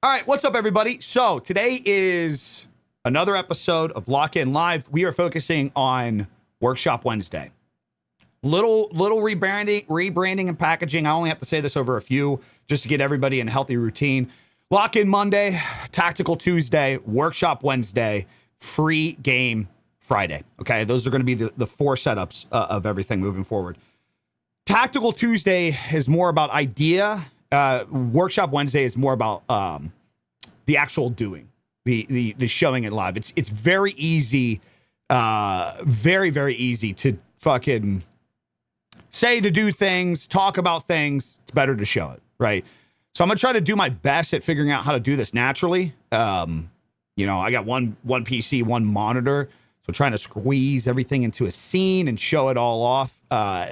All right, what's up, everybody? So today is another episode of Lock In Live. We are focusing on Workshop Wednesday. Little rebranding and packaging. I only have to say this over a few just to get everybody in a healthy routine. Lock In Monday, Tactical Tuesday, Workshop Wednesday, free game Friday. Okay, those are going to be the four setups of everything moving forward. Tactical Tuesday is more about idea. Workshop Wednesday is more about the actual doing, the showing it live. It's very easy, very easy to fucking say to do things, talk about things. It's better to show it, right? So I'm gonna try to do my best at figuring out how to do this naturally. You know, I got one PC, one monitor, so trying to squeeze everything into a scene and show it all off,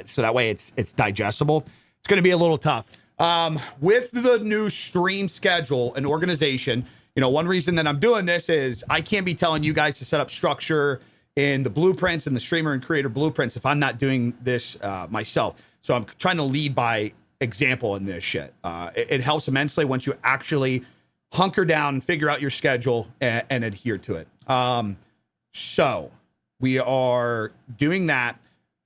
so that way it's digestible. It's gonna be a little tough. With the new stream schedule and organization, you know, one reason that I'm doing this is I can't be telling you guys to set up structure in the blueprints and the streamer and creator blueprints if I'm not doing this myself. So I'm trying to lead by example in this shit. It helps immensely once you actually hunker down and figure out your schedule and adhere to it. So we are doing that.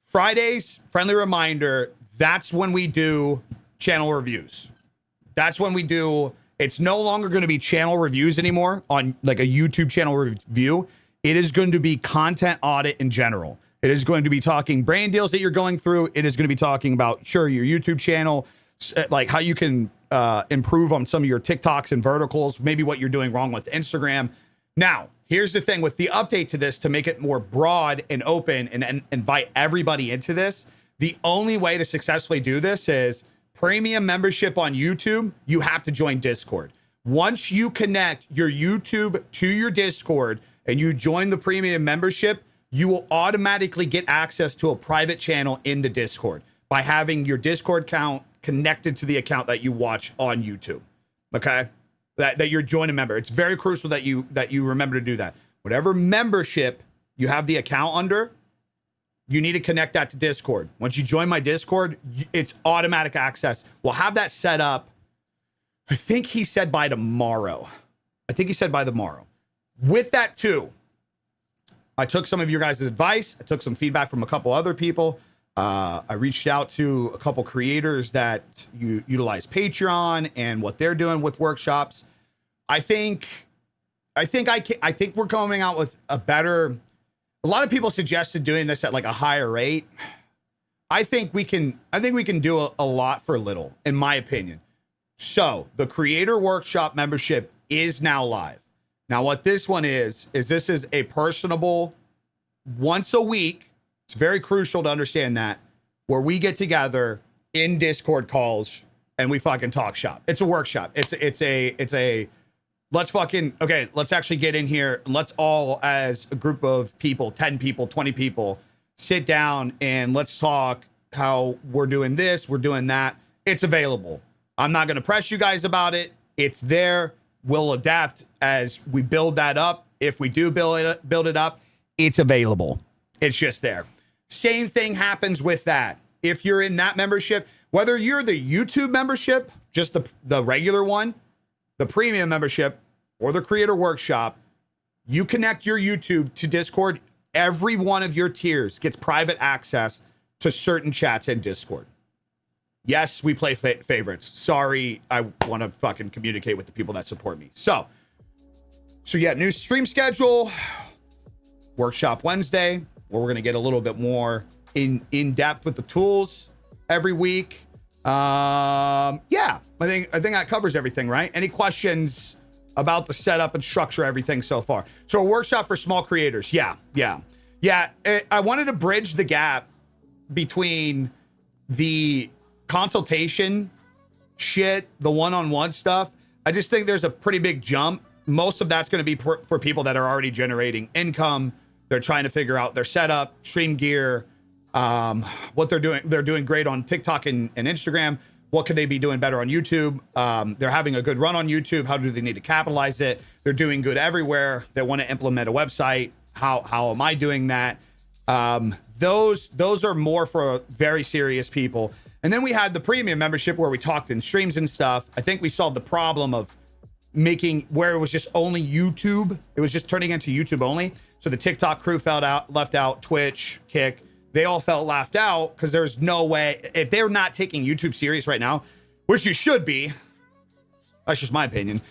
Fridays, friendly reminder, that's when we do channel reviews. That's when we do. It's no longer going to be channel reviews anymore on like a YouTube channel review. It is going to be content audit in general. It is going to be talking brand deals that you're going through. It is going to be talking about, sure, your YouTube channel, like how you can improve on some of your TikToks and verticals, maybe what you're doing wrong with Instagram. Now, here's the thing with the update to this to make it more broad and open and invite everybody into this. The only way to successfully do this is premium membership on YouTube. You have to join Discord. Once you connect your YouTube to your Discord and you join the premium membership, you will automatically get access to a private channel in the Discord by having your Discord account connected to the account that you watch on YouTube. Okay? That you're joining a member. It's very crucial that you remember to do that. Whatever membership you have the account under, you need to connect that to Discord. Once you join my Discord, it's automatic access. We'll have that set up. I think he said by tomorrow. With that too, I took some of your guys' advice. I took some feedback from a couple other people. I reached out to a couple creators that utilize Patreon and what they're doing with workshops. I think we're coming out with a better. A lot of people suggested doing this at like a higher rate. I think we can do a lot for little, in my opinion. So the creator workshop membership is now live. Now, what this one is this is a personable once a week. It's very crucial to understand that, where we get together in Discord calls and we fucking talk shop. It's a workshop. It's a let's actually get in here and let's all, as a group of people, 10 people, 20 people, sit down and let's talk how we're doing this, we're doing that. It's available. I'm not going to press you guys about it. It's there. We'll adapt as we build that up. If we do build it up, it's available. It's just there. Same thing happens with that. If you're in that membership, whether you're the YouTube membership, just the regular one, the premium membership, or the creator workshop, you connect your YouTube to Discord. Every one of your tiers gets private access to certain chats in Discord. Yes, we play favorites. Sorry, I want to fucking communicate with the people that support me. So yeah, new stream schedule, Workshop Wednesday, where we're going to get a little bit more in depth with the tools every week. Yeah, I think that covers everything, right? Any questions about the setup and structure, everything so far? So a workshop for small creators. Yeah. I wanted to bridge the gap between the consultation shit, the one-on-one stuff. I just think there's a pretty big jump. Most of that's going to be for people that are already generating income. They're trying to figure out their setup, stream gear, what they're doing. They're doing great on TikTok and Instagram. What could they be doing better on YouTube? They're having a good run on YouTube. How do they need to capitalize it? They're doing good everywhere. They want to implement a website. How am I doing that? Those are more for very serious people. And then we had the premium membership where we talked in streams and stuff. I think we solved the problem of making where it was just only YouTube. It was just turning into YouTube only. So the TikTok crew left out, Twitch, Kick, they all felt left out because there's no way, if they're not taking YouTube serious right now, which you should be, that's just my opinion,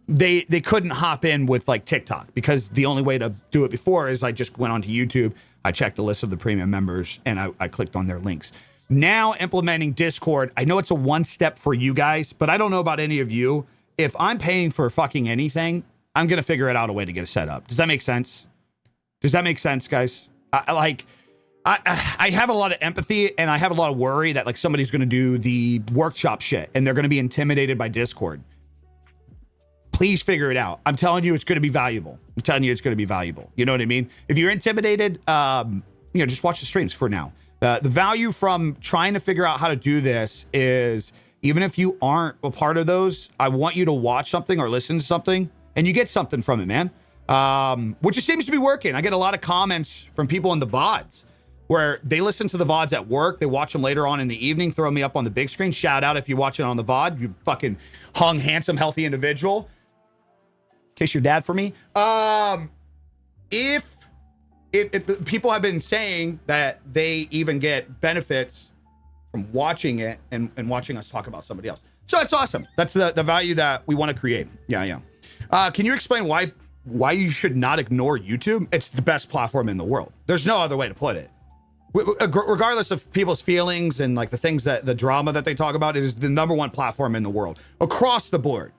they couldn't hop in with like TikTok because the only way to do it before is I just went onto YouTube, I checked the list of the premium members, and I clicked on their links. Now implementing Discord, I know it's a one step for you guys, but I don't know about any of you. If I'm paying for fucking anything, I'm going to figure it out a way to get it set up. Does that make sense? Does that make sense, guys? I have a lot of empathy and I have a lot of worry that like somebody's going to do the workshop shit and they're going to be intimidated by Discord. Please figure it out. I'm telling you, it's going to be valuable. I'm telling you, it's going to be valuable. You know what I mean? If you're intimidated, just watch the streams for now. The value from trying to figure out how to do this is, even if you aren't a part of those, I want you to watch something or listen to something and you get something from it, man. Which just seems to be working. I get a lot of comments from people in the VODs where they listen to the VODs at work. They watch them later on in the evening, throw me up on the big screen. Shout out if you watch it on the VOD, you fucking hung, handsome, healthy individual. Kiss your dad for me. If people have been saying that they even get benefits from watching it and watching us talk about somebody else. So that's awesome. That's the value that we want to create. Yeah. Can you explain why you should not ignore YouTube? It's the best platform in the world. There's no other way to put it. Regardless of people's feelings and like the drama that they talk about, it is the #1 platform in the world across the board.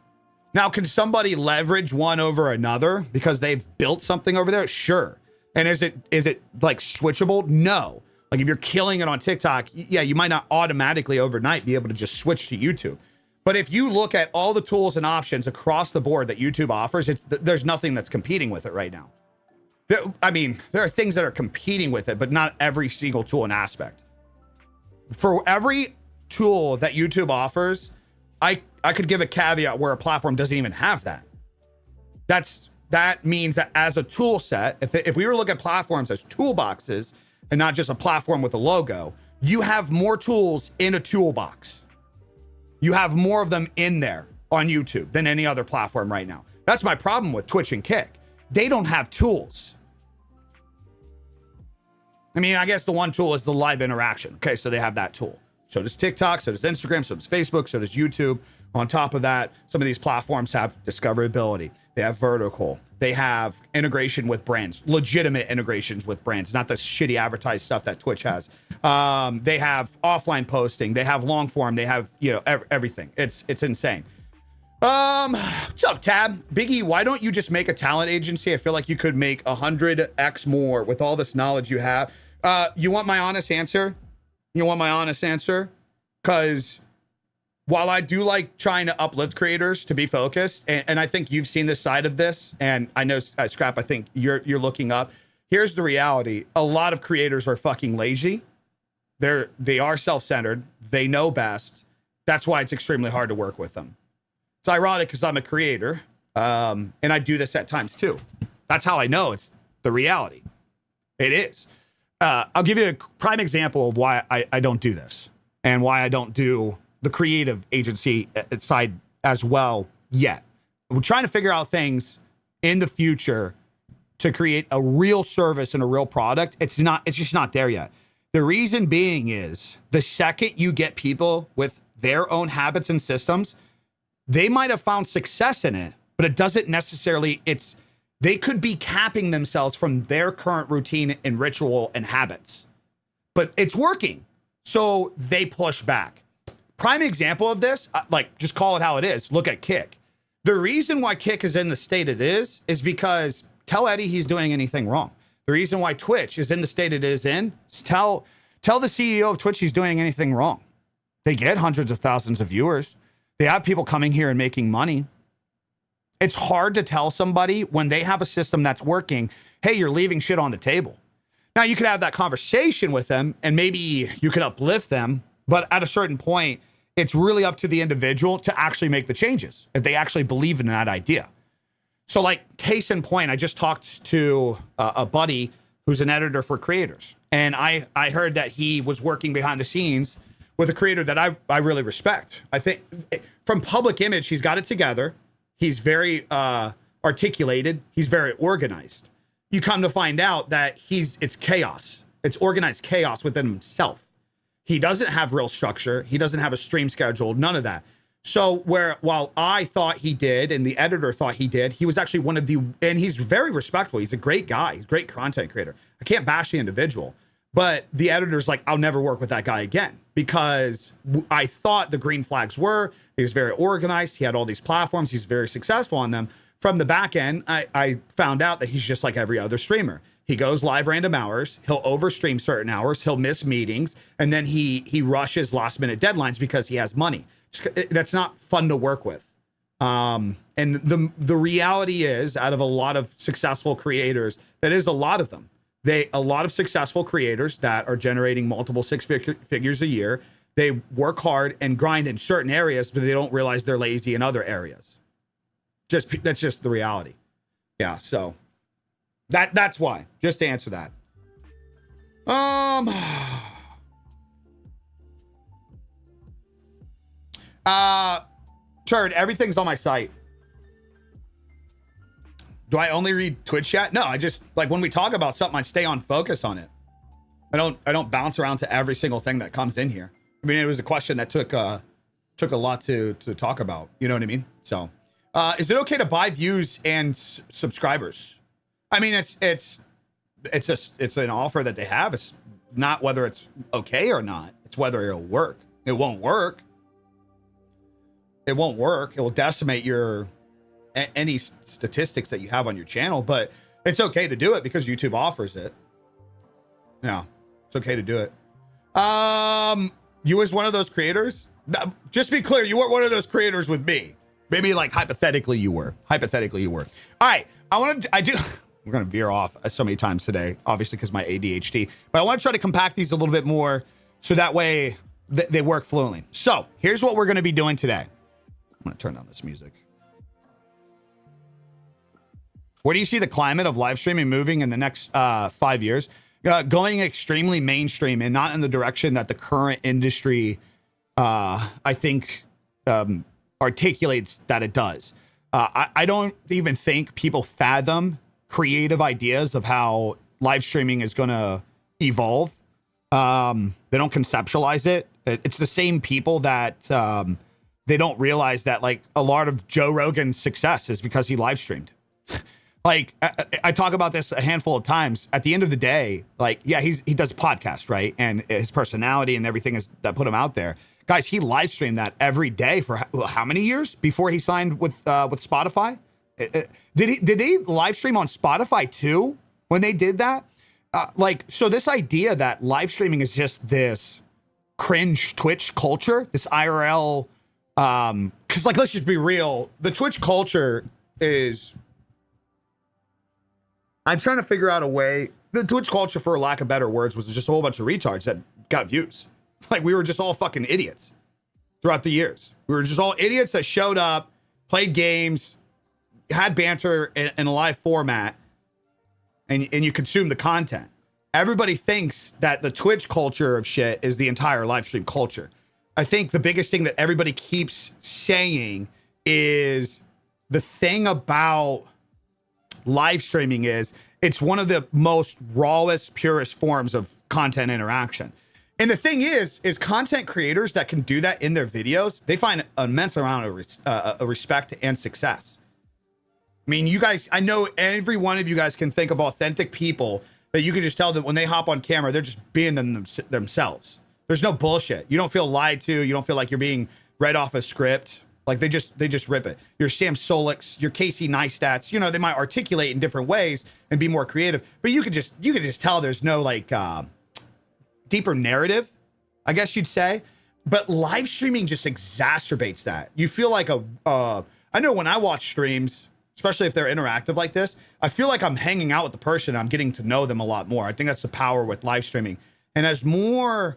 Now, can somebody leverage one over another because they've built something over there? Sure. And is it like switchable? No. Like if you're killing it on TikTok, yeah, you might not automatically overnight be able to just switch to YouTube. But if you look at all the tools and options across the board that YouTube offers, there's nothing that's competing with it right now. There are things that are competing with it, but not every single tool and aspect. For every tool that YouTube offers, I could give a caveat where a platform doesn't even have that. That means that as a tool set, if we were to look at platforms as toolboxes and not just a platform with a logo, you have more tools in a toolbox. You have more of them in there on YouTube than any other platform right now. That's my problem with Twitch and Kick. They don't have tools. I mean, I guess the one tool is the live interaction. Okay, so they have that tool. So does TikTok, so does Instagram, so does Facebook, so does YouTube. On top of that, some of these platforms have discoverability. They have vertical. They have integration with brands, legitimate integrations with brands, not the shitty advertised stuff that Twitch has. They have offline posting. They have long form. They have, everything. It's insane. What's up, Tab? Biggie, why don't you just make a talent agency? I feel like you could make 100x more with all this knowledge you have. You want my honest answer? Because while I do like trying to uplift creators to be focused, and I think you've seen this side of this, and I know, Scrap, I think you're looking up. Here's the reality. A lot of creators are fucking lazy. They are self-centered. They know best. That's why it's extremely hard to work with them. It's ironic because I'm a creator, and I do this at times too. That's how I know it's the reality. It is. I'll give you a prime example of why I don't do this and why I don't do the creative agency side as well yet. We're trying to figure out things in the future to create a real service and a real product. It's just not there yet. The reason being is the second you get people with their own habits and systems, they might have found success in it, but it doesn't necessarily, they could be capping themselves from their current routine and ritual and habits, but it's working. So they push back. Prime example of this, just call it how it is. Look at Kick. The reason why Kick is in the state it is because tell Eddie he's doing anything wrong. The reason why Twitch is in the state it is tell the CEO of Twitch he's doing anything wrong. They get hundreds of thousands of viewers. They have people coming here and making money. It's hard to tell somebody when they have a system that's working, hey, you're leaving shit on the table. Now you could have that conversation with them and maybe you could uplift them, but at a certain point, it's really up to the individual to actually make the changes if they actually believe in that idea. So like case in point, I just talked to a buddy who's an editor for creators. And I heard that he was working behind the scenes with a creator that I really respect. I think from public image, he's got it together. He's very articulated. He's very organized. You come to find out that it's chaos. It's organized chaos within himself. He doesn't have real structure. He doesn't have a stream schedule, none of that. So while I thought he did and the editor thought he did, he was actually and he's very respectful. He's a great guy. He's a great content creator. I can't bash the individual, but the editor's like, I'll never work with that guy again, because I thought the green flags he was very organized. He had all these platforms. He's very successful on them. From the back end, I found out that he's just like every other streamer. He goes live random hours. He'll overstream certain hours. He'll miss meetings. And then he rushes last minute deadlines because he has money. That's not fun to work with. And the reality is, out of a lot of successful creators, that is a lot of them. A lot of successful creators that are generating multiple figures a year, they work hard and grind in certain areas, but they don't realize they're lazy in other areas. That's just the reality. Yeah, so that's why. Just to answer that. Turd, everything's on my site. Do I only read Twitch chat? No, I just, like, when we talk about something, I stay on focus on it. I don't bounce around to every single thing that comes in here. I mean, it was a question that took a lot to talk about. You know what I mean? So, is it okay to buy views and subscribers? I mean, it's an offer that they have. It's not whether it's okay or not. It's whether it'll work. It won't work. It won't work. It will decimate any statistics that you have on your channel, but it's okay to do it because YouTube offers it. Yeah, it's okay to do it. You as one of those creators? Just be clear, you weren't one of those creators with me. Maybe, like, hypothetically you were. All right, we're going to veer off so many times today, obviously because my ADHD, but I want to try to compact these a little bit more so that way they work fluently. So here's what we're going to be doing today. I'm going to turn down this music. Where do you see the climate of live streaming moving in the next 5 years? Going extremely mainstream and not in the direction that the current industry, I think, articulates that it does. I don't even think people fathom creative ideas of how live streaming is going to evolve. They don't conceptualize it. It's the same people that they don't realize that, like, a lot of Joe Rogan's success is because he live streamed. Like, I talk about this a handful of times. At the end of the day, like, yeah, he does podcasts, right? And his personality and everything is that put him out there. Guys, he live streamed that every day for how many years before he signed with Spotify? Did he live stream on Spotify too when they did that? So this idea that live streaming is just this cringe Twitch culture, this IRL, because, like, let's just be real, the Twitch culture is. I'm trying to figure out a way. The Twitch culture, for lack of better words, was just a whole bunch of retards that got views. Like, we were just all fucking idiots throughout the years. We were just all idiots that showed up, played games, had banter in a live format, and you consume the content. Everybody thinks that the Twitch culture of shit is the entire live stream culture. I think the biggest thing that everybody keeps saying is the thing about live streaming is it's one of the most rawest, purest forms of content interaction. And the thing is content creators that can do that in their videos, they find an immense amount of respect and success. I mean, you guys, I know every one of you guys can think of authentic people that you can just tell that when they hop on camera, they're just being themselves. There's no bullshit. You don't feel lied to. You don't feel like you're being read off a script. Like, they just rip it. Your Sam Solix, your Casey Neistats, you know, they might articulate in different ways and be more creative, but you could just tell there's no, like, deeper narrative, I guess you'd say. But live streaming just exacerbates that. You feel like I know when I watch streams, especially if they're interactive like this, I feel like I'm hanging out with the person. I'm getting to know them a lot more. I think that's the power with live streaming. And as more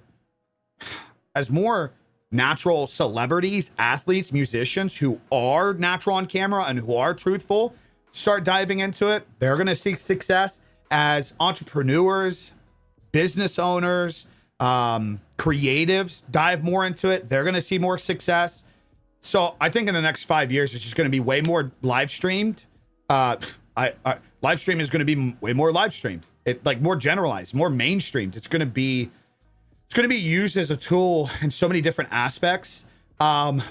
natural celebrities, athletes, musicians who are natural on camera and who are truthful start diving into it, they're going to see success. As entrepreneurs, business owners, creatives dive more into it, they're going to see more success. So I think in the next 5 years, it's just going to be way more live streamed. Live stream is going to be way more live streamed. It like more generalized, more mainstreamed. It's going to be used as a tool in so many different aspects.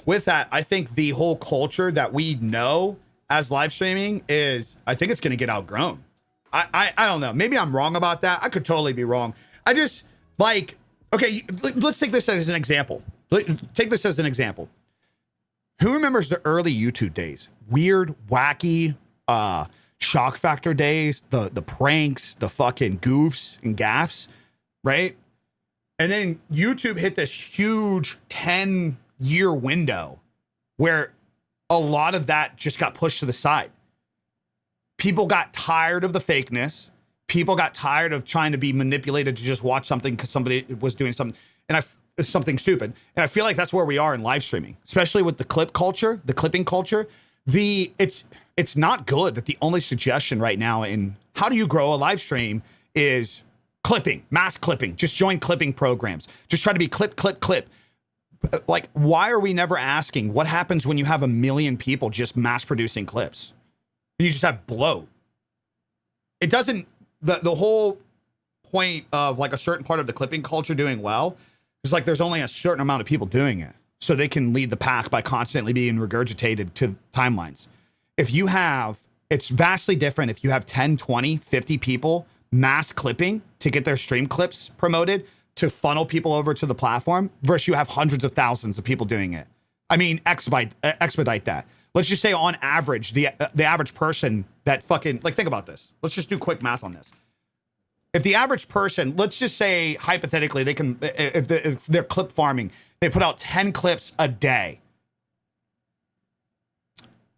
With that, I think the whole culture that we know as live streaming I think it's going to get outgrown. I don't know. Maybe I'm wrong about that. I could totally be wrong. I just like, okay, let's take this as an example. Take this as an example. Who remembers the early YouTube days? Weird, wacky, shock factor days, the pranks, the fucking goofs and gaffs, right? And then YouTube hit this huge 10-year window where a lot of that just got pushed to the side. People got tired of the fakeness. People got tired of trying to be manipulated to just watch something because somebody was doing something something stupid. And I feel like that's where we are in live streaming, especially with the clipping culture. It's not good that the only suggestion right now in how do you grow a live stream is clipping, mass clipping. Just join clipping programs. Just try to be clip. Like, why are we never asking what happens when you have 1 million people just mass producing clips? And you just have bloat. It doesn't, the whole point of like a certain part of the clipping culture doing well is like there's only a certain amount of people doing it. So they can lead the pack by constantly being regurgitated to timelines. It's vastly different if you have 10, 20, 50 people mass clipping to get their stream clips promoted to funnel people over to the platform versus you have hundreds of thousands of people doing it. I mean, expedite that. Let's just say on average, the average person that fucking, like, think about this. Let's just do quick math on this. If the average person, let's just say hypothetically, they can, if they're clip farming, they put out 10 clips a day.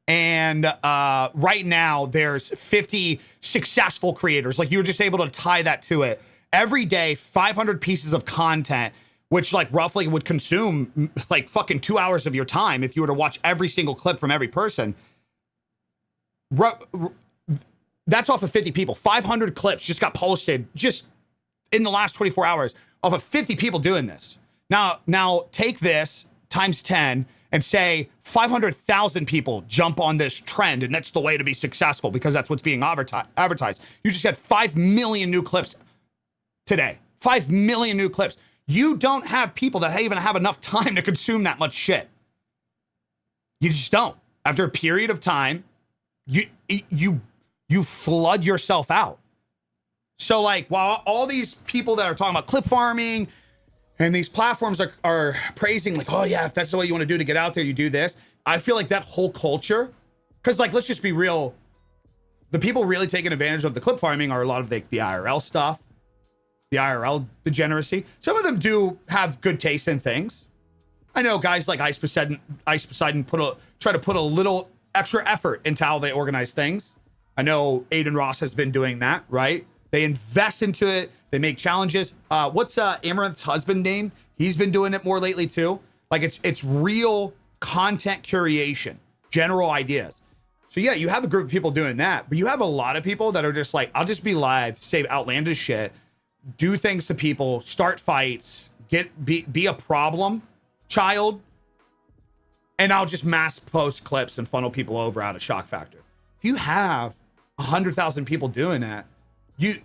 And right now there's 50 successful creators. Like, you're just able to tie that to it. Every day, 500 pieces of content, which like roughly would consume like fucking 2 hours of your time if you were to watch every single clip from every person. That's off of 50 people. 500 clips just got posted just in the last 24 hours off of 50 people doing this. Now take this times 10 and say 500,000 people jump on this trend, and that's the way to be successful because that's what's being advertised. You just had 5 million new clips today. 5 million new clips. You don't have people that even have enough time to consume that much shit. You just don't. After a period of time, you flood yourself out. So like, while all these people that are talking about clip farming and these platforms are praising like, oh yeah, if that's the way you want to do to get out there, you do this. I feel like that whole culture, because like, let's just be real. The people really taking advantage of the clip farming are a lot of the IRL stuff, the IRL degeneracy. Some of them do have good taste in things. I know guys like Ice Poseidon try to put a little extra effort into how they organize things. I know Aiden Ross has been doing that, right? They invest into it. They make challenges. What's Amaranth's husband name? He's been doing it more lately too. Like it's real content curation, general ideas. So yeah, you have a group of people doing that, but you have a lot of people that are just like, I'll just be live, say outlandish shit, do things to people, start fights, be a problem child, and I'll just mass post clips and funnel people over out of shock factor. If you have 100,000 people doing that, you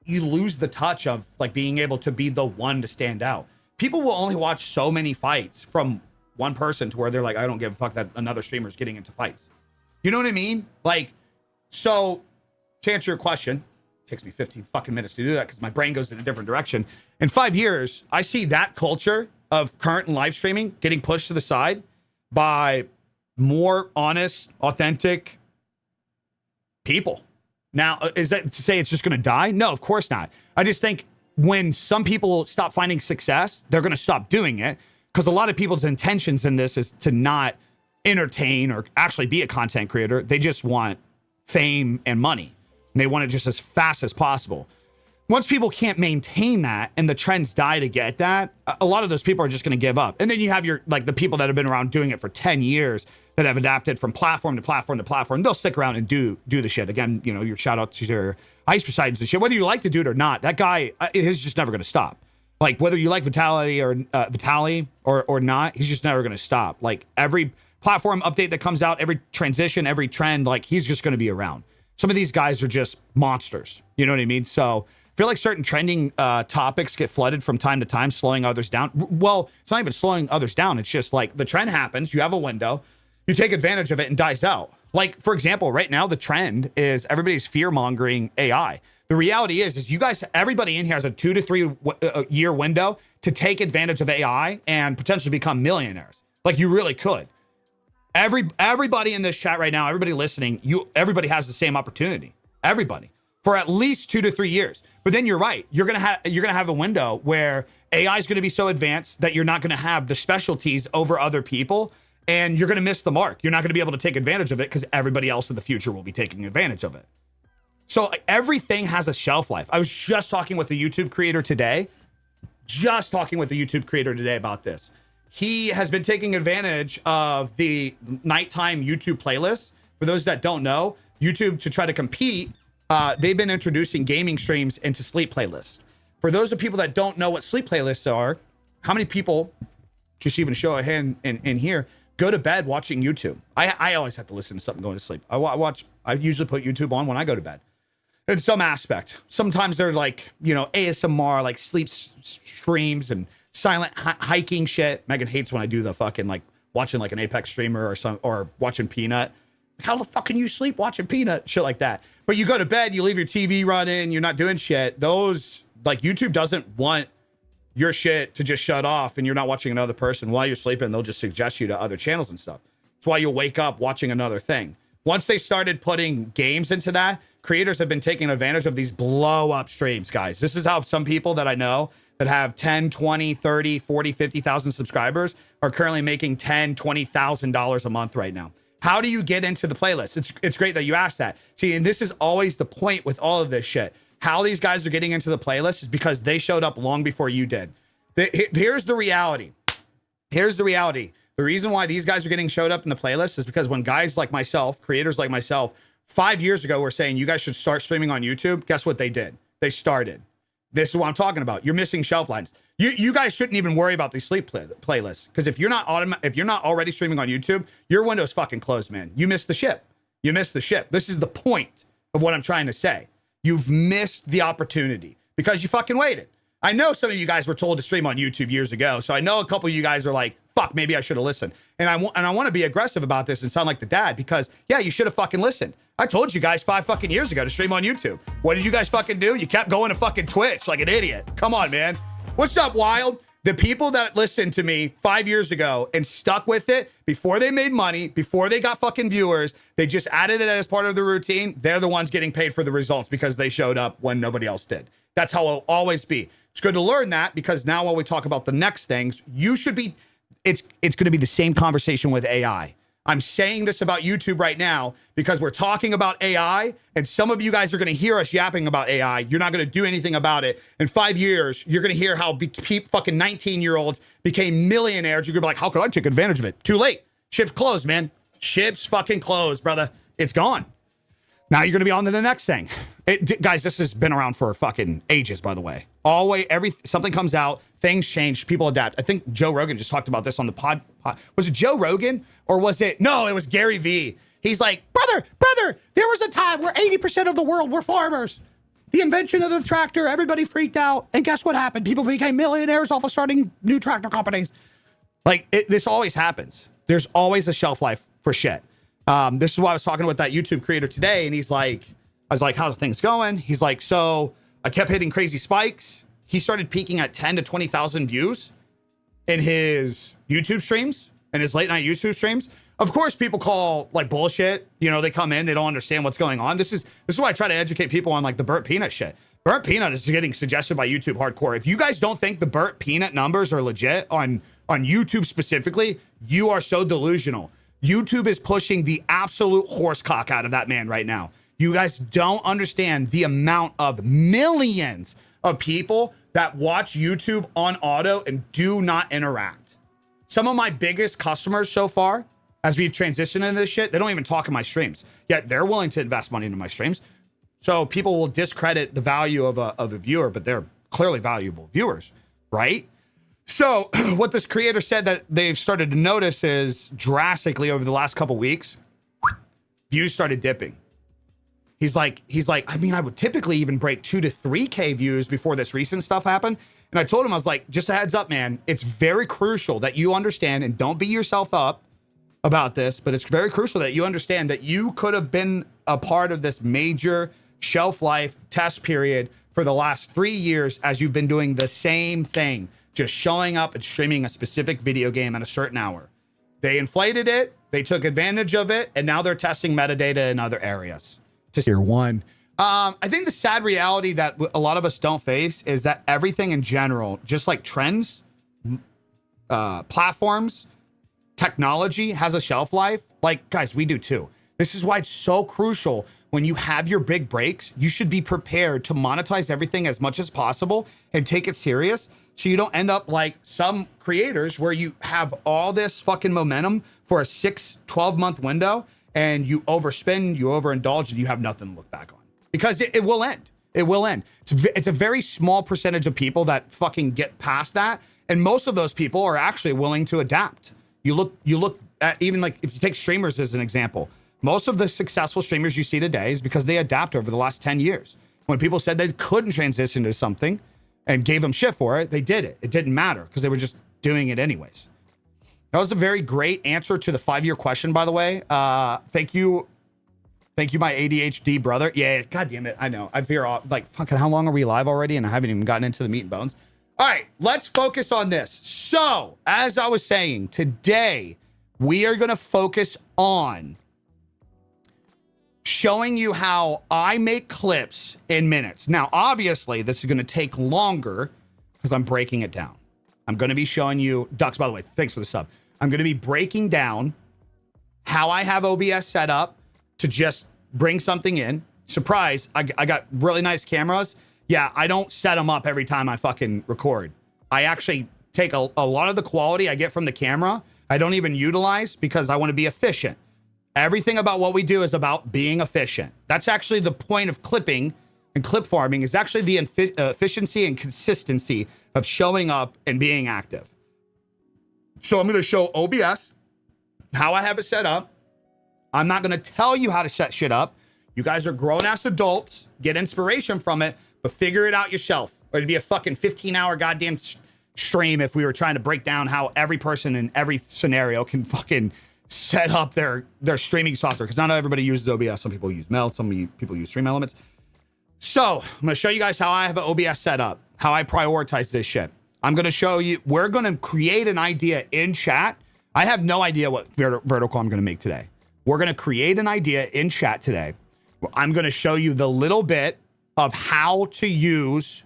lose the touch of like being able to be the one to stand out. People will only watch so many fights from one person to where they're like, I don't give a fuck that another streamer is getting into fights. You know what I mean? Like, so to answer your question, it takes me 15 fucking minutes to do that because my brain goes in a different direction. In 5 years, I see that culture of current live streaming getting pushed to the side by more honest, authentic people. Now, is that to say it's just going to die? No, of course not. I just think when some people stop finding success, they're going to stop doing it because a lot of people's intentions in this is to not entertain or actually be a content creator. They just want fame and money. And they want it just as fast as possible. Once people can't maintain that and the trends die to get that, a lot of those people are just going to give up. And then you have the people that have been around doing it for 10 years that have adapted from platform to platform to platform. They'll stick around and do the shit. Again, your shout out to your Ice Poseidons and shit. Whether you like the dude or not, that guy is just never going to stop. Like whether you like Vitality or not, he's just never going to stop. Like every platform update that comes out, every transition, every trend, like he's just going to be around. Some of these guys are just monsters. You know what I mean? So I feel like certain trending topics get flooded from time to time, slowing others down. Well, it's not even slowing others down. It's just like the trend happens. You have a window. You take advantage of it and dies out. Like, for example, right now, the trend is everybody's fear-mongering AI. The reality is you guys, everybody in here has a 2 to 3 year window to take advantage of AI and potentially become millionaires. Like, you really could. Everybody in this chat right now, everybody listening, everybody has the same opportunity. Everybody. For at least 2 to 3 years. But then you're right. You're gonna have a window where AI is gonna be so advanced that you're not gonna have the specialties over other people. And you're going to miss the mark. You're not going to be able to take advantage of it because everybody else in the future will be taking advantage of it. So everything has a shelf life. I was just talking with a YouTube creator today. About this. He has been taking advantage of the nighttime YouTube playlists. For those that don't know, YouTube, to try to compete, they've been introducing gaming streams into sleep playlists. For those of people that don't know what sleep playlists are, how many people, just even show a hand in here, go to bed watching YouTube? I always have to listen to something going to sleep. I usually put YouTube on when I go to bed. In some aspect. Sometimes they're like, ASMR, like sleep streams and silent hiking shit. Megan hates when I do the fucking like watching like an Apex streamer or watching Peanut. How the fuck can you sleep watching Peanut? Shit like that. But you go to bed, you leave your TV running, you're not doing shit. Those, like, YouTube doesn't want your shit to just shut off and you're not watching another person while you're sleeping. They'll just suggest you to other channels and stuff. That's why you'll wake up watching another thing. Once they started putting games into that, creators have been taking advantage of these blow up streams, guys. This is how some people that I know that have 10, 20, 30, 40, 50,000 subscribers are currently making $10,000, $20,000 a month right now. How do you get into the playlist? It's great that you asked that. See, and this is always the point with all of this shit. How these guys are getting into the playlist is because they showed up long before you did. Here's the reality. The reason why these guys are getting showed up in the playlist is because when guys like myself, creators like myself, 5 years ago were saying you guys should start streaming on YouTube, guess what they did? They started. This is what I'm talking about. You're missing shelf lines. You guys shouldn't even worry about these sleep playlists, because if you're not already streaming on YouTube, your window's fucking closed, man. You missed the ship. This is the point of what I'm trying to say. You've missed the opportunity because you fucking waited. I know some of you guys were told to stream on YouTube years ago, so I know a couple of you guys are like, fuck, maybe I should have listened. And I want to be aggressive about this and sound like the dad, because yeah, you should have fucking listened. I told you guys 5 fucking years ago to stream on YouTube. What did you guys fucking do? You kept going to fucking Twitch like an idiot. Come on, man. What's up, Wild? The people that listened to me 5 years ago and stuck with it before they made money, before they got fucking viewers, they just added it as part of the routine. They're the ones getting paid for the results because they showed up when nobody else did. That's how it'll always be. It's good to learn that, because now while we talk about the next things, you should be, it's going to be the same conversation with AI. I'm saying this about YouTube right now because we're talking about AI, and some of you guys are going to hear us yapping about AI. You're not going to do anything about it. In 5 years, you're going to hear how fucking 19-year-olds became millionaires. You're going to be like, how could I take advantage of it? Too late. Ship's closed, man. Ship's fucking closed, brother. It's gone. Now you're going to be on to the next thing. Guys, this has been around for fucking ages, by the way. Always, something comes out, things change, people adapt. I think Joe Rogan just talked about this on the pod. Was it Joe Rogan or was it? No, it was Gary Vee. He's like, brother, there was a time where 80% of the world were farmers. The invention of the tractor, everybody freaked out. And guess what happened? People became millionaires off of starting new tractor companies. Like, this always happens. There's always a shelf life for shit. This is why I was talking with that YouTube creator today, and he's like, I was like, how's things going? He's like, so I kept hitting crazy spikes. He started peaking at 10 to 20,000 views in his YouTube streams and his late night YouTube streams. Of course, people call like bullshit. You know, they come in, they don't understand what's going on. This is why I try to educate people on like the burnt peanut shit. Burnt peanut is getting suggested by YouTube hardcore. If you guys don't think the burnt peanut numbers are legit on YouTube specifically, you are so delusional. YouTube is pushing the absolute horsecock out of that man right now. You guys don't understand the amount of millions of people that watch YouTube on auto and do not interact. Some of my biggest customers so far, as we've transitioned into this shit, they don't even talk in my streams, yet they're willing to invest money into my streams. So people will discredit the value of a viewer, but they're clearly valuable viewers. right? So what this creator said that they've started to notice is drastically over the last couple weeks, views started dipping. He's like, I mean, I would typically even break 2 to 3K views before this recent stuff happened. And I told him, I was like, just a heads up, man. It's very crucial that you understand, and don't beat yourself up about this, but it's very crucial that you understand that you could have been a part of this major shelf life test period for the last 3 years as you've been doing the same thing, just showing up and streaming a specific video game at a certain hour. They inflated it, they took advantage of it, and now they're testing metadata in other areas. To tier one. I think the sad reality that a lot of us don't face is that everything in general, just like trends, platforms, technology has a shelf life. Like, guys, we do too. This is why it's so crucial when you have your big breaks, you should be prepared to monetize everything as much as possible and take it serious. So you don't end up like some creators where you have all this fucking momentum for a 6-12 month window and you overspend, you overindulge, and you have nothing to look back on. Because it will end. It will end. It's a very small percentage of people that fucking get past that. And most of those people are actually willing to adapt. You look at even like if you take streamers as an example, most of the successful streamers you see today is because they adapt over the last 10 years. When people said they couldn't transition to something and gave them shit for it, they did it. It didn't matter because they were just doing it anyways. That was a very great answer to the 5-year question, by the way. Thank you. Thank you, my ADHD brother. Yeah, God damn it. I know. I fear like fucking how long are we live already? And I haven't even gotten into the meat and bones. All right, let's focus on this. So, as I was saying, today we are going to focus on showing you how I make clips in minutes. Now, obviously, this is going to take longer because I'm breaking it down. I'm going to be showing you, Ducks, by the way, thanks for the sub. I'm going to be breaking down how I have OBS set up to just bring something in. Surprise, I got really nice cameras. Yeah, I don't set them up every time I fucking record. I actually take a lot of the quality I get from the camera. I don't even utilize because I want to be efficient. Everything about what we do is about being efficient. That's actually the point of clipping and clip farming is actually the efficiency and consistency of showing up and being active. So I'm going to show OBS, how I have it set up. I'm not going to tell you how to set shit up. You guys are grown-ass adults. Get inspiration from it, but figure it out yourself. Or it'd be a fucking 15-hour goddamn stream if we were trying to break down how every person in every scenario can fucking set up their streaming software. Because not everybody uses OBS. Some people use Meld. Some people use Stream Elements. So I'm going to show you guys how I have an OBS set up, how I prioritize this shit. I'm going to show you. We're going to create an idea in chat. I have no idea what vertical I'm going to make today. We're going to create an idea in chat today. I'm going to show you the little bit of how to use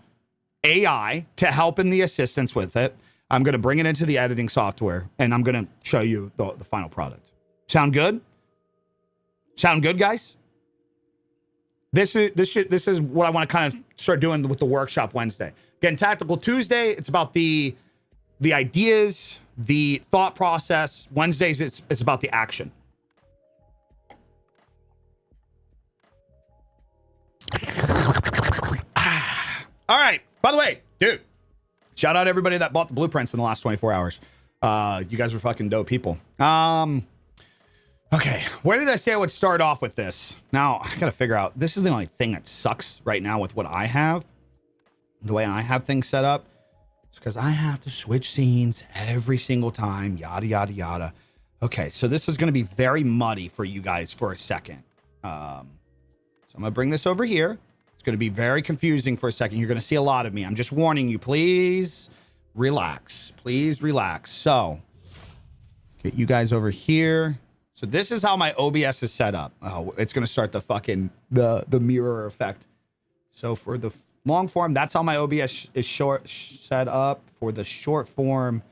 AI to help in the assistance with it. I'm going to bring it into the editing software, and I'm going to show you the final product. Sound good? Sound good, guys? This is what I want to kind of start doing with the workshop Wednesday. Again, Tactical Tuesday, it's about the ideas, the thought process. Wednesdays, it's about the action. All right. By the way, dude, shout out everybody that bought the blueprints in the last 24 hours. You guys are fucking dope people. Okay. Where did I say I would start off with this? Now, I got to figure out. This is the only thing that sucks right now with what I have. The way I have things set up. It's because I have to switch scenes every single time. Yada, yada, yada. Okay. So this is going to be very muddy for you guys for a second. So I'm going to bring this over here. It's going to be very confusing for a second. You're going to see a lot of me. I'm just warning you. Please relax. Please relax. So get you guys over here. So this is how my OBS is set up. Oh, it's going to start the fucking the mirror effect. So for the long form, that's how my OBS is set up. For the short form,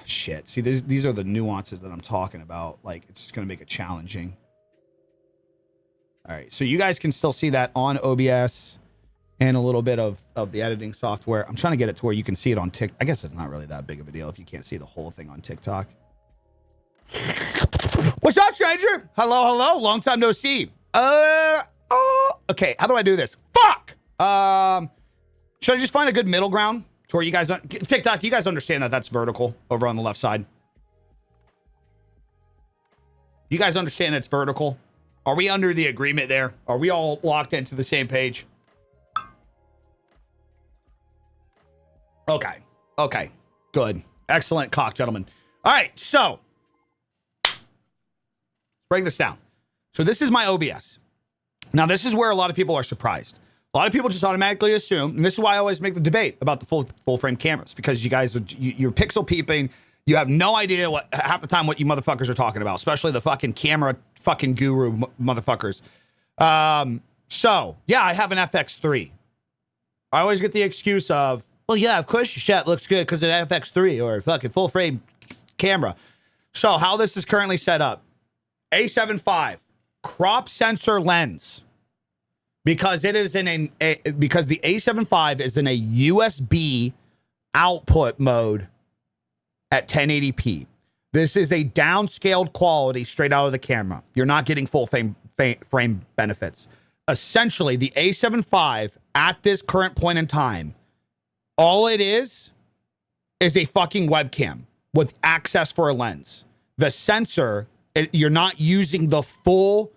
shit. See, these are the nuances that I'm talking about. Like, it's just going to make it challenging. All right, so you guys can still see that on OBS and a little bit of the editing software. I'm trying to get it to where you can see it on TikTok. I guess it's not really that big of a deal if you can't see the whole thing on TikTok. What's up, stranger? Hello, hello. Long time no see. Okay, how do I do this? Fuck! Should I just find a good middle ground? Tor, you guys, TikTok, you guys understand that that's vertical over on the left side? You guys understand it's vertical? Are we under the agreement there? Are we all locked into the same page? Okay. Okay. Good. Excellent cock, gentlemen. All right. So, break this down. So this is my OBS. Now, this is where a lot of people are surprised. A lot of people just automatically assume, and this is why I always make the debate about the full frame cameras, because you guys, you're pixel peeping. You have no idea what half the time what you motherfuckers are talking about, especially the fucking camera fucking guru motherfuckers. So yeah, I have an FX3. I always get the excuse of, well, yeah, of course your shot looks good because of FX3 or fucking full frame camera. So how this is currently set up, A7 V crop sensor lens, because it is because the A7 V is in a USB output mode at 1080p. This is a downscaled quality straight out of the camera. You're not getting full frame benefits. Essentially, the A7 V at this current point in time, all it is a fucking webcam with access for a lens. The sensor, you're not using the full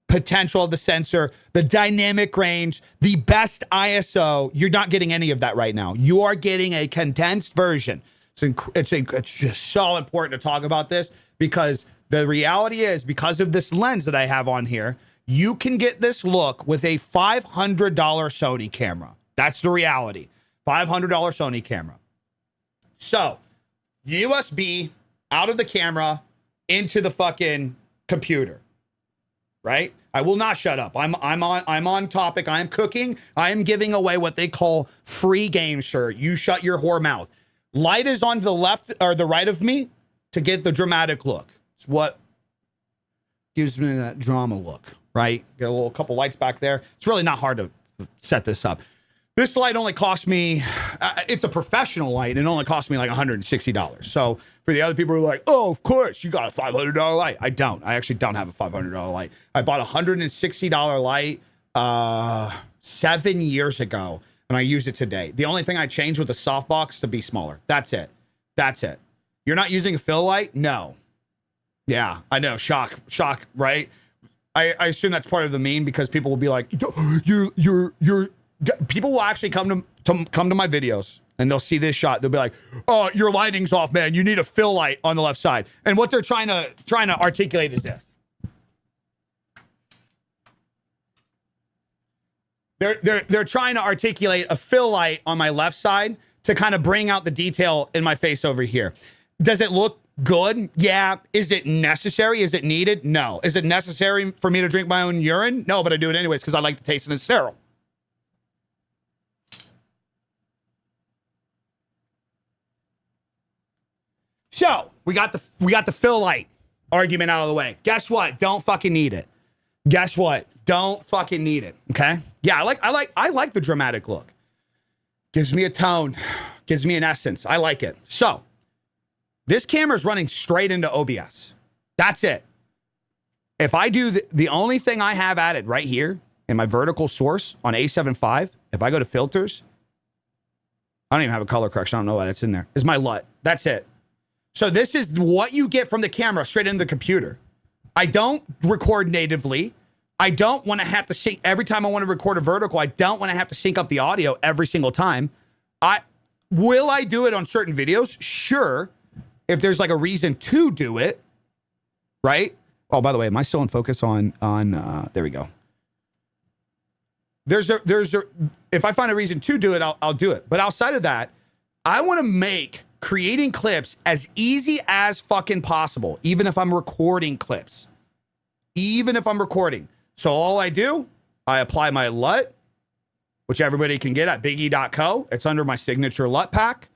potential of the sensor, the dynamic range, the best ISO. You're not getting any of that right now. You are getting a condensed version. It's just so important to talk about this, because the reality is, because of this lens that I have on here, you can get this look with a $500 Sony camera. That's the reality. $500 Sony camera. So, USB out of the camera into the fucking computer, right? I will not shut up. I'm on topic. I am cooking. I am giving away what they call free game, sir. You shut your whore mouth. Light is on the left or the right of me to get the dramatic look. It's what gives me that drama look, right? Get a couple lights back there. It's really not hard to set this up. This light only cost me, it's a professional light, and it only cost me like $160. So for the other people who are like, oh, of course, you got a $500 light. I don't. I actually don't have a $500 light. I bought a $160 light 7 years ago, and I use it today. The only thing I changed with the softbox to be smaller. That's it. That's it. You're not using a fill light? No. Yeah, I know. Shock, right? I assume that's part of the meme, because people will be like, you're people will actually come to my videos and they'll see this shot. They'll be like, oh, your lighting's off, man. You need a fill light on the left side. And what they're trying to articulate is this. They're trying to articulate a fill light on my left side to kind of bring out the detail in my face over here. Does it look good? Yeah. Is it necessary? Is it needed? No. Is it necessary for me to drink my own urine? No, but I do it anyways because I like the taste and it's sterile. So we got the fill light argument out of the way. Guess what? Don't fucking need it. Guess what? Don't fucking need it. Okay. Yeah, I like the dramatic look. Gives me a tone. Gives me an essence. I like it. So this camera is running straight into OBS. That's it. If I do the only thing I have added right here in my vertical source on A7 V, if I go to filters, I don't even have a color correction. I don't know why that's in there. Is my LUT. That's it. So this is what you get from the camera straight into the computer. I don't record natively. I don't want to have to sync every time I want to record a vertical. I don't want to have to sync up the audio every single time. Will I do it on certain videos? Sure. If there's like a reason to do it, right? Oh, by the way, am I still in focus on there we go. If I find a reason to do it, I'll do it. But outside of that, I want to make creating clips as easy as fucking possible, even if I'm recording clips. Even if I'm recording. So all I do, I apply my LUT, which everybody can get at biggie.co. It's under my signature LUT pack.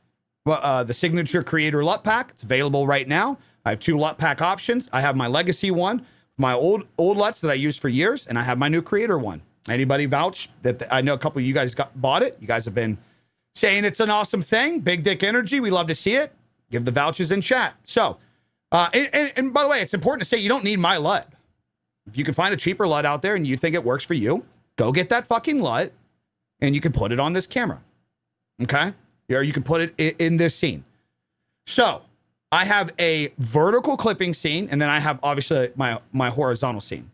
The signature creator LUT pack. It's available right now. I have 2 LUT pack options. I have my legacy one, my old LUTs that I used for years, and I have my new creator one. Anybody vouch that I know a couple of you guys bought it. You guys have been saying it's an awesome thing. Big dick energy. We love to see it. Give the vouchers in chat. So, and by the way, it's important to say you don't need my LUT. If you can find a cheaper LUT out there and you think it works for you, go get that fucking LUT and you can put it on this camera. Okay? Or you can put it in this scene. So I have a vertical clipping scene, and then I have obviously my horizontal scene.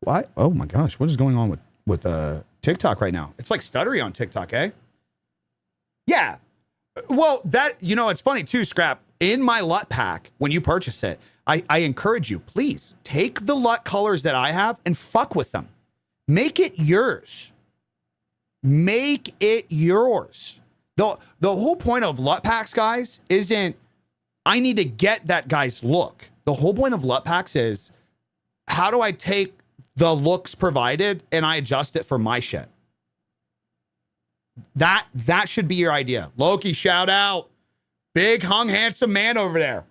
What? Oh my gosh, what is going on with TikTok right now? It's like stuttery on TikTok, eh? Yeah. Well, it's funny too, Scrap. In my LUT pack, when you purchase it, I encourage you, please take the LUT colors that I have and fuck with them. Make it yours. Make it yours. The whole point of LUT packs, guys, isn't I need to get that guy's look. The whole point of LUT packs is how do I take the looks provided and I adjust it for my shit? That should be your idea. Loki, shout out. Big, hung, handsome man over there.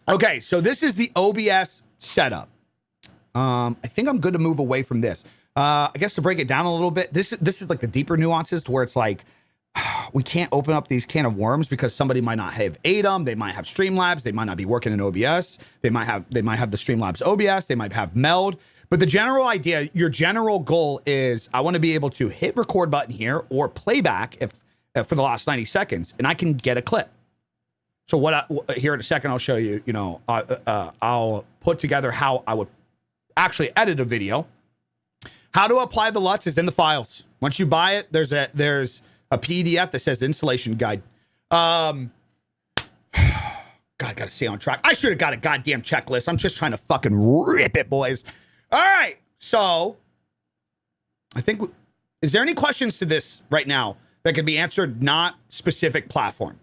Okay, so this is the OBS setup. I think I'm good to move away from this. I guess to break it down a little bit, this is like the deeper nuances to where it's like, we can't open up these can of worms because somebody might not have ADAM, they might have Streamlabs, they might not be working in OBS, they might have the Streamlabs OBS, they might have Meld. But the general idea, your general goal is I want to be able to hit record button here or playback if for the last 90 seconds, and I can get a clip. So here in a second, I'll show you, I'll put together how I would actually edit a video. How to apply the LUTs is in the files. Once you buy it, there's a PDF that says installation guide. God, gotta stay on track. I should have got a goddamn checklist. I'm just trying to fucking rip it, boys. All right. So I think, is there any questions to this right now that could be answered, not specific platform?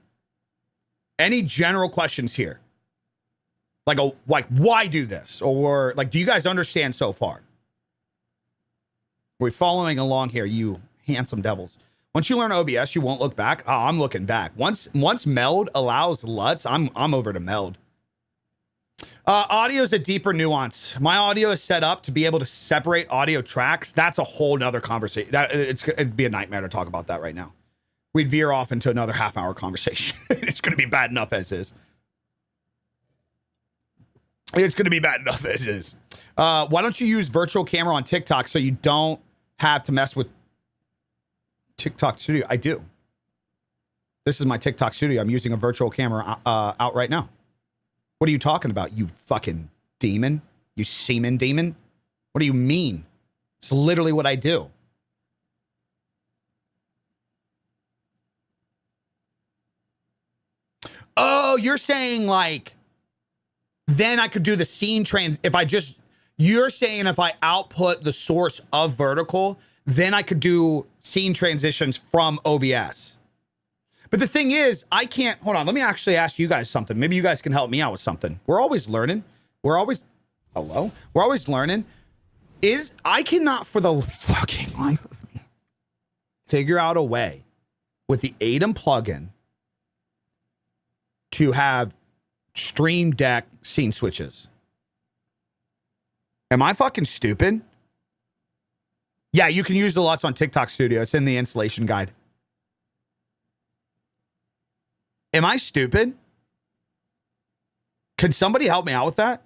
Any general questions here? Like why do this? Or like, do you guys understand so far? We're following along here, you handsome devils. Once you learn OBS, you won't look back. Oh, I'm looking back. Once Meld allows LUTs, I'm over to Meld. Audio is a deeper nuance. My audio is set up to be able to separate audio tracks. That's a whole nother conversation. It'd be a nightmare to talk about that right now. We'd veer off into another half-hour conversation. It's going to be bad enough as is. It's going to be bad enough as is. Why don't you use virtual camera on TikTok so you don't have to mess with TikTok Studio? I do. This is my TikTok Studio. I'm using a virtual camera out right now. What are you talking about, you fucking demon? You semen demon? What do you mean? It's literally what I do. Oh, you're saying like, then I could do the scene you're saying if I output the source of vertical, then I could do scene transitions from OBS. But the thing is, I can't, hold on, let me actually ask you guys something. Maybe you guys can help me out with something. We're always learning. We're always learning. I cannot for the fucking life of me figure out a way with the ADAM plugin to have Stream Deck scene switches. Am I fucking stupid? Yeah, you can use the LUTs on TikTok Studio. It's in the installation guide. Am I stupid? Can somebody help me out with that?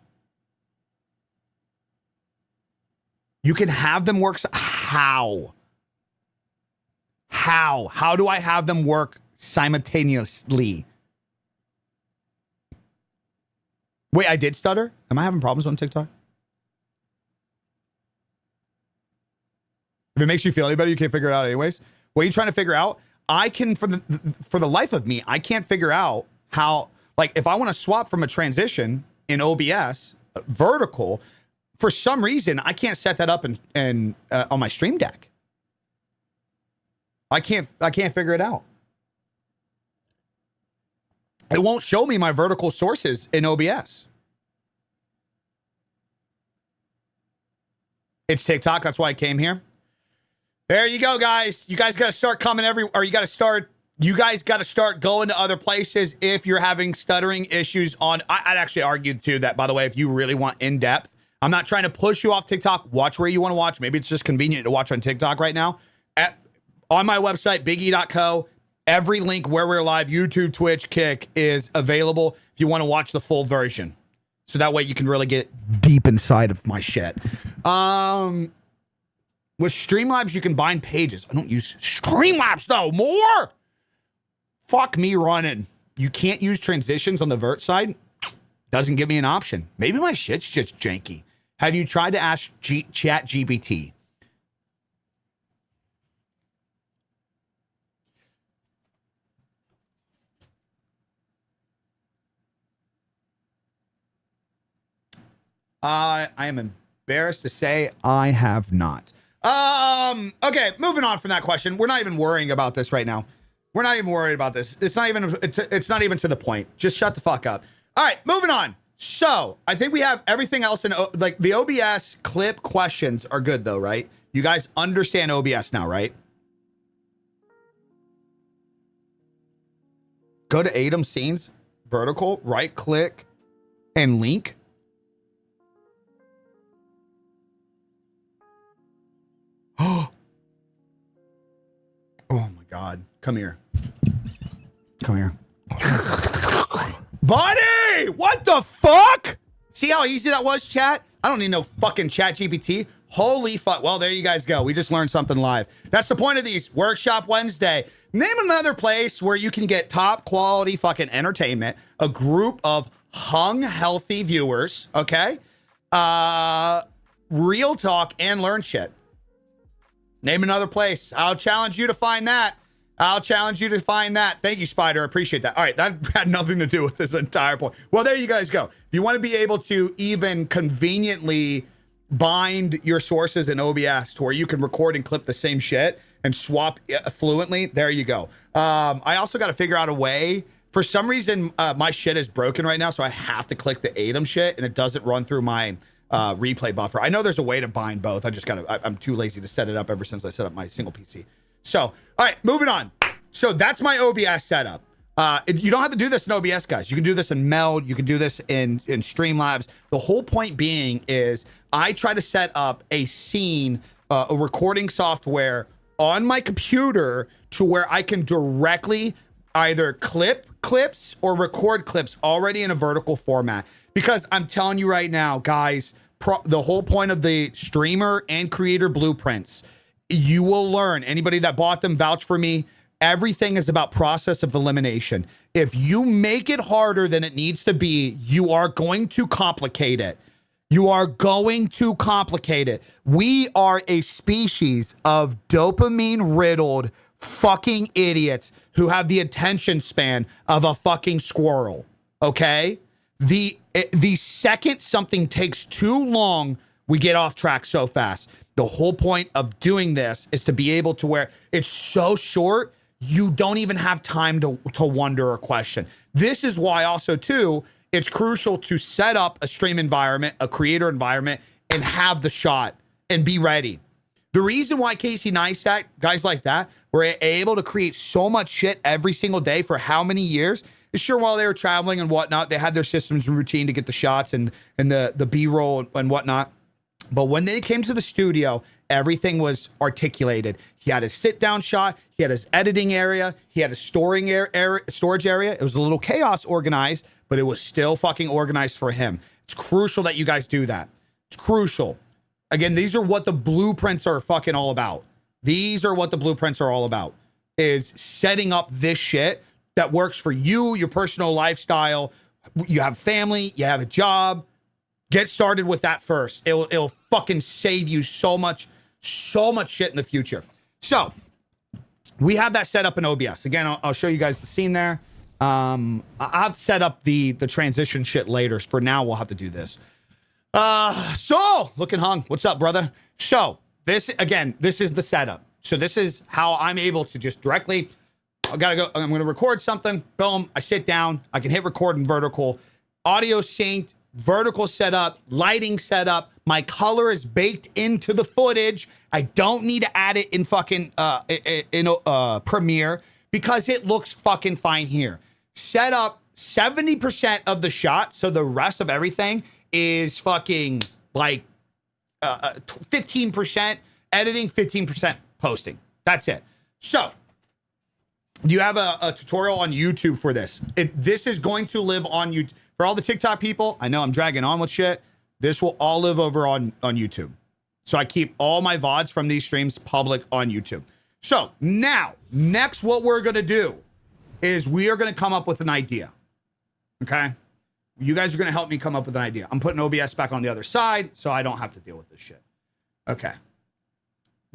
You can have them work. How? How do I have them work simultaneously? Wait, I did stutter? Am I having problems on TikTok? If it makes you feel any better, you can't figure it out anyways. What are you trying to figure out? I can, for the life of me, I can't figure out how, like, if I want to swap from a transition in OBS vertical, for some reason, I can't set that up on my Stream Deck. I can't figure it out. It won't show me my vertical sources in OBS. It's TikTok. That's why I came here. There you go, guys. You guys got to start coming you guys got to start going to other places if you're having stuttering issues on. I'd actually argue too that, by the way, if you really want in depth, I'm not trying to push you off TikTok. Watch where you want to watch. Maybe it's just convenient to watch on TikTok right now. On my website, bigie.co, every link where we're live, YouTube, Twitch, Kick is available if you want to watch the full version. So that way you can really get deep inside of my shit. With Streamlabs, you can bind pages. I don't use Streamlabs though. More. Fuck me running. You can't use transitions on the vert side. Doesn't give me an option. Maybe my shit's just janky. Have you tried to ask Chat GPT? I am embarrassed to say I have not. Okay, moving on from that question. We're not even worrying about this right now. We're not even worried about this. It's not even to the point. Just shut the fuck up. All right, moving on. So I think we have everything else in like the OBS clip questions are good though, right? You guys understand OBS now, right? Go to Atom Scenes, vertical, right click, and link. Oh my God. Come here. Come here. Buddy! What the fuck? See how easy that was, chat? I don't need no fucking Chat GPT. Holy fuck. Well, there you guys go. We just learned something live. That's the point of these. Workshop Wednesday. Name another place where you can get top quality fucking entertainment, a group of hung, healthy viewers, okay? Real talk and learn shit. Name another place. I'll challenge you to find that. Thank you, Spider. I appreciate that. All right, that had nothing to do with this entire point. Well, there you guys go. If you want to be able to even conveniently bind your sources in OBS to where you can record and clip the same shit and swap fluently, there you go. I also got to figure out a way. For some reason, my shit is broken right now, so I have to click the Atom shit, and it doesn't run through my replay buffer. I know there's a way to bind both. I'm too lazy to set it up ever since I set up my single PC. So, all right, moving on. So that's my OBS setup. You don't have to do this in OBS, guys. You can do this in Meld. You can do this in Streamlabs. The whole point being is I try to set up a scene, a recording software on my computer to where I can directly either clip clips or record clips already in a vertical format. Because I'm telling you right now, guys, the whole point of the streamer and creator blueprints, you will learn. Anybody that bought them, vouch for me. Everything is about process of elimination. If you make it harder than it needs to be, you are going to complicate it. You are going to complicate it. We are a species of dopamine riddled fucking idiots who have the attention span of a fucking squirrel. Okay? The second something takes too long, we get off track so fast. The whole point of doing this is to be able to where it's so short, you don't even have time to wonder or question. This is why also too, it's crucial to set up a stream environment, a creator environment, and have the shot and be ready. The reason why Casey Neistat, guys like that, were able to create so much shit every single day for how many years? Sure, while they were traveling and whatnot, they had their systems and routine to get the shots and the B-roll and whatnot. But when they came to the studio, everything was articulated. He had his sit-down shot. He had his editing area. He had a storage area. It was a little chaos organized, but it was still fucking organized for him. It's crucial that you guys do that. It's crucial. Again, these are what the blueprints are fucking all about. These are what the blueprints are all about, is setting up this shit that works for you, your personal lifestyle. You have family, you have a job. Get started with that first. It'll fucking save you so much shit in the future. So we have that set up in OBS. Again, I'll show you guys the scene there. I'll set up the transition shit later. For now, we'll have to do this. So looking hung. What's up, brother? So this is the setup. So this is how I'm able to just directly, I'm going to record something. Boom. I sit down. I can hit record in vertical. Audio synced. Vertical setup, lighting setup. My color is baked into the footage. I don't need to add it in fucking Premiere because it looks fucking fine here. Set up 70% of the shot, so the rest of everything is fucking like 15% editing, 15% posting. That's it. So you have a tutorial on YouTube for this. This is going to live on YouTube. For all the TikTok people, I know I'm dragging on with shit. This will all live over on YouTube. So I keep all my VODs from these streams public on YouTube. So now, next what we're going to do is we are going to come up with an idea. Okay? You guys are going to help me come up with an idea. I'm putting OBS back on the other side so I don't have to deal with this shit. Okay.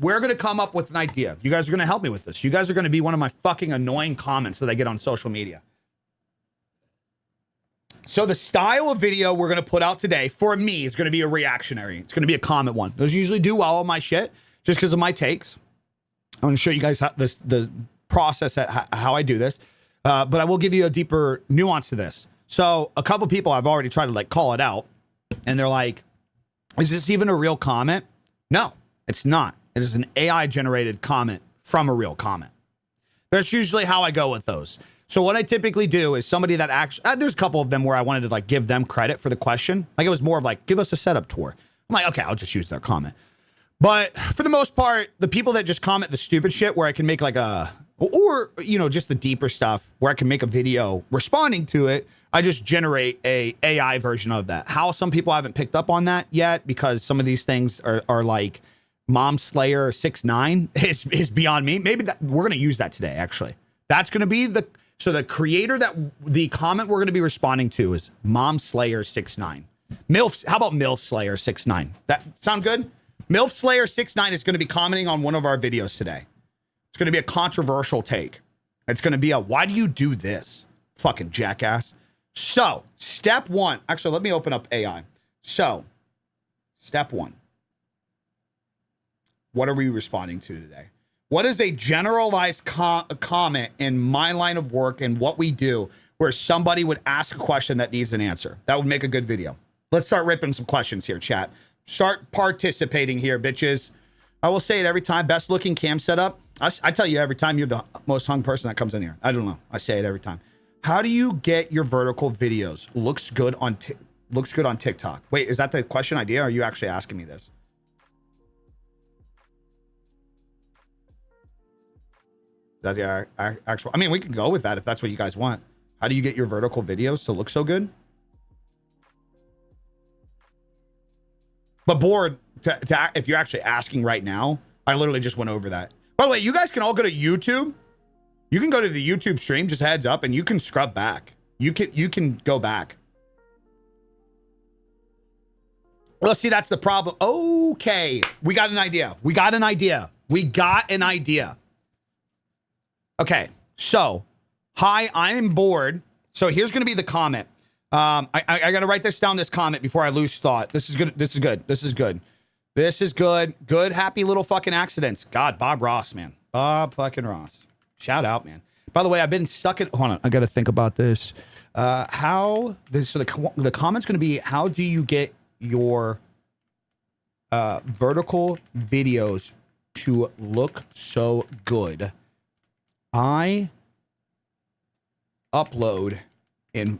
We're going to come up with an idea. You guys are going to help me with this. You guys are going to be one of my fucking annoying comments that I get on social media. So the style of video we're going to put out today, for me, is going to be a reactionary. It's going to be a comment one. Those usually do well on my shit just because of my takes. I'm going to show you guys how the process at how I do this. But I will give you a deeper nuance to this. So a couple people I've already tried to like call it out, and they're like, is this even a real comment? No, it's not. It is an AI generated comment from a real comment. That's usually how I go with those. So what I typically do is somebody that actually, there's a couple of them where I wanted to like give them credit for the question. Like it was more of like, give us a setup tour. I'm like, okay, I'll just use their comment. But for the most part, the people that just comment the stupid shit where I can make like or, you know, just the deeper stuff where I can make a video responding to it, I just generate a AI version of that. How some people haven't picked up on that yet because some of these things are like Mom Slayer 6ix9ine is beyond me. Maybe that we're going to use that today, actually. That's going to be so the creator that the comment we're going to be responding to is Mom Slayer 6ix9ine. How about MILF Slayer 6ix9ine? That sound good? MILF Slayer 6ix9ine is going to be commenting on one of our videos today. It's going to be a controversial take. It's going to be why do you do this? Fucking jackass. So, step one. Actually, let me open up AI. So, step one. What are we responding to today? What is a generalized comment in my line of work and what we do where somebody would ask a question that needs an answer? That would make a good video. Let's start ripping some questions here, chat. Start participating here, bitches. I will say it every time. Best looking cam setup. I tell you every time, you're the most hung person that comes in here. I don't know. I say it every time. How do you get your vertical videos? Looks good on TikTok. Wait, is that the question idea? Or are you actually asking me this? That the actual? I mean, we can go with that if that's what you guys want. How do you get your vertical videos to look so good? But bored if you're actually asking right now, I literally just went over that. By the way, you guys can all go to YouTube. You can go to the YouTube stream, just heads up, and you can scrub back. You can go back. Well, see, that's the problem. Okay, we got an idea. We got an idea. Okay, so, hi, I'm bored. So here's going to be the comment. I got to write this down, this comment, before I lose thought. This is good. Good, happy little fucking accidents. God, Bob Ross, man. Bob fucking Ross. Shout out, man. By the way, I've been stuck in... Hold on, I got to think about this. So the comment's going to be, how do you get your vertical videos to look so good? I upload in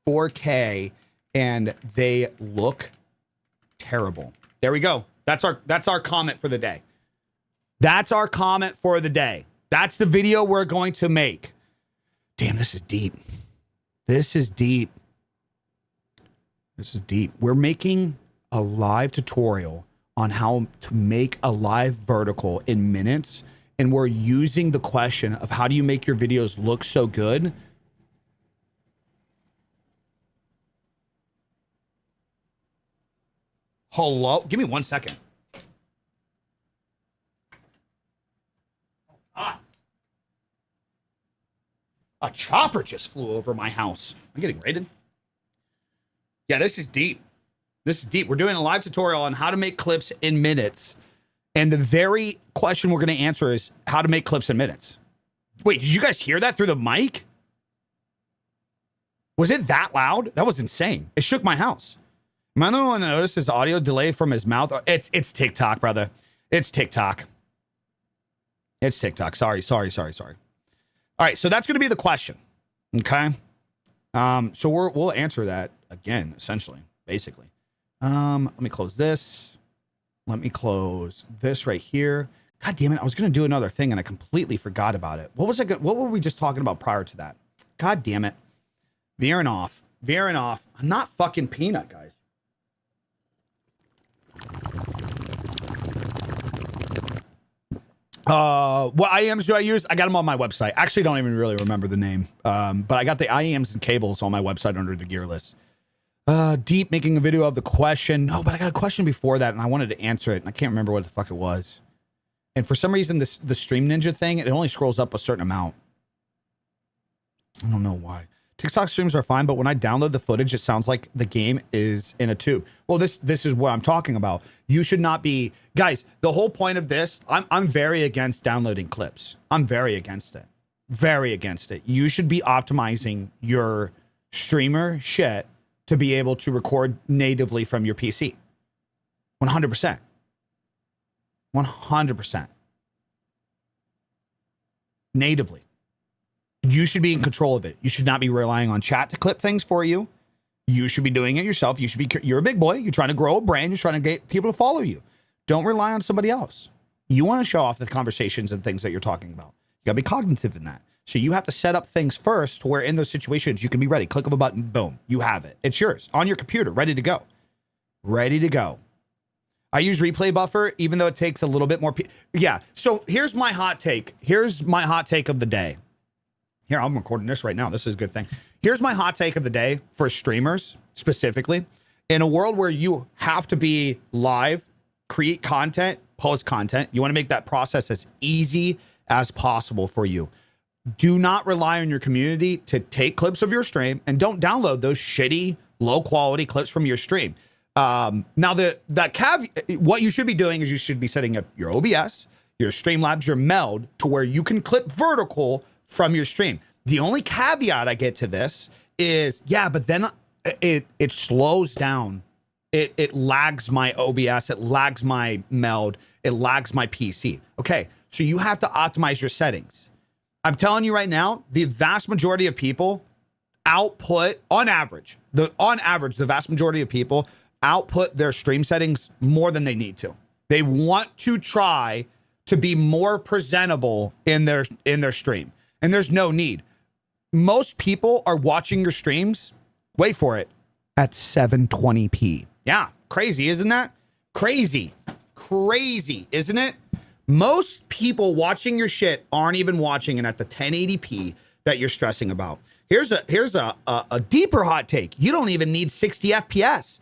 4K and they look terrible. There we go. That's our comment for the day. That's our comment for the day. That's the video we're going to make. Damn, this is deep. We're making a live tutorial on how to make a live vertical in minutes. And we're using the question of how do you make your videos look so good? Hello? Give me 1 second. Ah. A chopper just flew over my house. I'm getting raided. Yeah, this is deep. We're doing a live tutorial on how to make clips in minutes. And the very question we're going to answer is how to make clips in minutes. Wait, did you guys hear that through the mic? Was it that loud? That was insane. It shook my house. Am I the one that noticed his audio delay from his mouth? It's TikTok, brother. It's TikTok. Sorry. All right, so that's going to be the question. Okay. So we'll answer that again, essentially, basically. Let me close this. Let me close this right here. God damn it. I was going to do another thing and I completely forgot about it. What were we just talking about prior to that? God damn it. Veering off. I'm not fucking Peanut, guys. What IEMs do I use? I got them on my website. I actually don't even really remember the name. But I got the IEMs and cables on my website under the gear list. Deep making a video of the question. No, but I got a question before that and I wanted to answer it and I can't remember what the fuck it was. And for some reason, the Stream Ninja thing, it only scrolls up a certain amount. I don't know why. TikTok streams are fine, but when I download the footage, it sounds like the game is in a tube. Well, this is what I'm talking about. You should not be, guys. The whole point of this, I'm very against downloading clips. I'm very against it. Very against it. You should be optimizing your streamer shit to be able to record natively from your PC. 100%. 100%. Natively. You should be in control of it. You should not be relying on chat to clip things for you. You should be doing it yourself. You're a big boy. You're trying to grow a brand. You're trying to get people to follow you. Don't rely on somebody else. You want to show off the conversations and things that you're talking about. You got to be cognitive in that. So you have to set up things first where in those situations you can be ready. Click of a button, boom, you have it. It's yours on your computer, ready to go. Ready to go. I use replay buffer, even though it takes a little bit more. Yeah. So here's my hot take. Here's my hot take of the day. Here, I'm recording this right now. This is a good thing. Here's my hot take of the day for streamers specifically. In a world where you have to be live, create content, post content, you want to make that process as easy as possible for you. Do not rely on your community to take clips of your stream and don't download those shitty, low quality clips from your stream. Now, what you should be doing is you should be setting up your OBS, your Streamlabs, your Meld to where you can clip vertical from your stream. The only caveat I get to this is, yeah, but then it slows down. It lags my OBS, it lags my Meld, it lags my PC. Okay, so you have to optimize your settings. I'm telling you right now, the vast majority of people output, on average, the vast majority of people output their stream settings more than they need to. They want to try to be more presentable in their stream. And there's no need. Most people are watching your streams, wait for it, at 720p. Yeah, crazy, isn't that? Crazy, isn't it? Most people watching your shit aren't even watching it at the 1080p that you're stressing about. Here's a deeper hot take. You don't even need 60 FPS.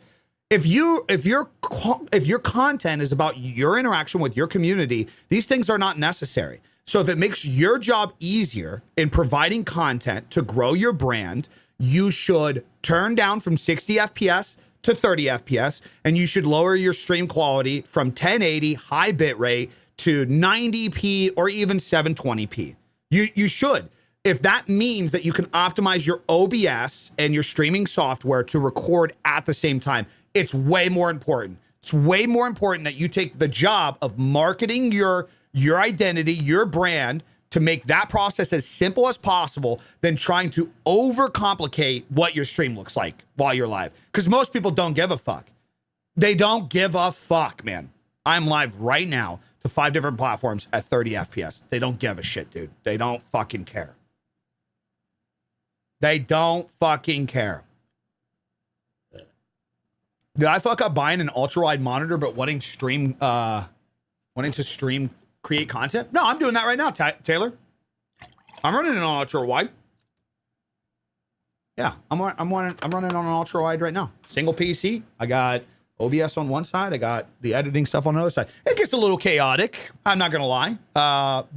If your content is about your interaction with your community, these things are not necessary. So if it makes your job easier in providing content to grow your brand, you should turn down from 60 FPS to 30 FPS, and you should lower your stream quality from 1080 high bit rate to 90p or even 720p. You should. If that means that you can optimize your OBS and your streaming software to record at the same time, it's way more important. It's way more important that you take the job of marketing your identity, your brand, to make that process as simple as possible than trying to overcomplicate what your stream looks like while you're live. Because most people don't give a fuck. They don't give a fuck, man. I'm live right now to 5 different platforms at 30 FPS. They don't give a shit, dude. They don't fucking care. They don't fucking care. Did I fuck up buying an ultra-wide monitor but wanting to stream create content? No, I'm doing that right now, Taylor. I'm running it on ultra-wide. Yeah, I'm running on an ultra-wide right now. Single PC. I got OBS on one side. I got the editing stuff on the other side. It gets a little chaotic. I'm not going to lie.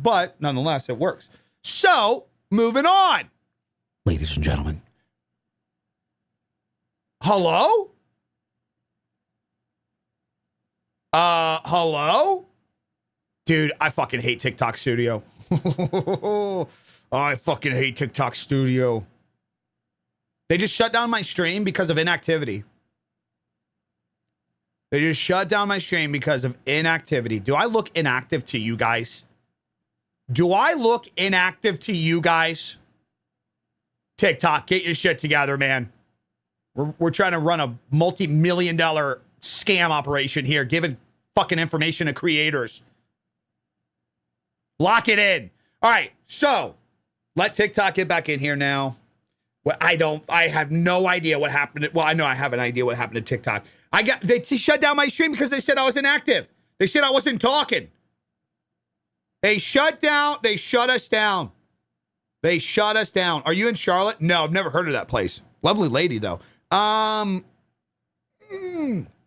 But nonetheless, it works. So, moving on. Ladies and gentlemen. Hello? Hello? Dude, I fucking hate TikTok Studio. I fucking hate TikTok Studio. They just shut down my stream because of inactivity. They just shut down my stream because of inactivity. Do I look inactive to you guys? Do I look inactive to you guys? TikTok, get your shit together, man. We're trying to run a multi-million-dollar scam operation here, giving fucking information to creators. Lock it in. All right, so let TikTok get back in here now. Well, I have no idea what happened. Well, I know I have an idea what happened to TikTok. They shut down my stream because they said I was inactive. They said I wasn't talking. They shut down. They shut us down. They shut us down. Are you in Charlotte? No, I've never heard of that place. Lovely lady, though.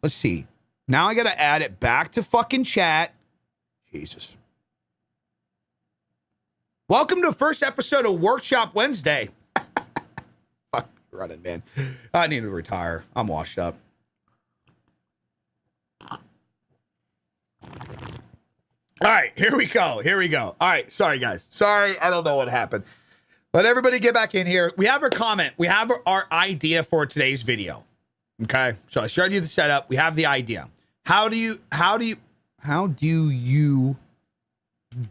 Let's see. Now I got to add it back to fucking chat. Jesus. Welcome to the first episode of Workshop Wednesday. Fuck running, man. I need to retire. I'm washed up. All right, here we go. Here we go. All right, sorry, guys. Sorry, I don't know what happened. Let everybody get back in here. We have our comment. We have our idea for today's video. Okay, so I showed you the setup. We have the idea. How do you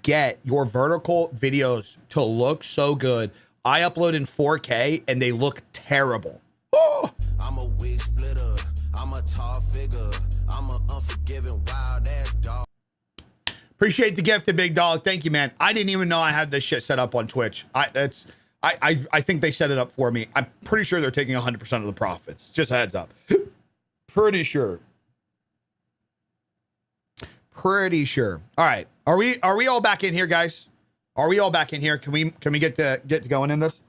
get your vertical videos to look so good? I upload in 4K and they look terrible. Oh. I'm a wig splitter. I'm a tall figure. I'm an unforgiving wild ass dog. Appreciate the gift, big dog. Thank you, man. I didn't even know I had this shit set up on Twitch. I think they set it up for me. I'm pretty sure they're taking 100% of the profits. Just a heads up. Pretty sure. Pretty sure. All right. Are we all back in here, guys? Are we all back in here? Can we get to going in this?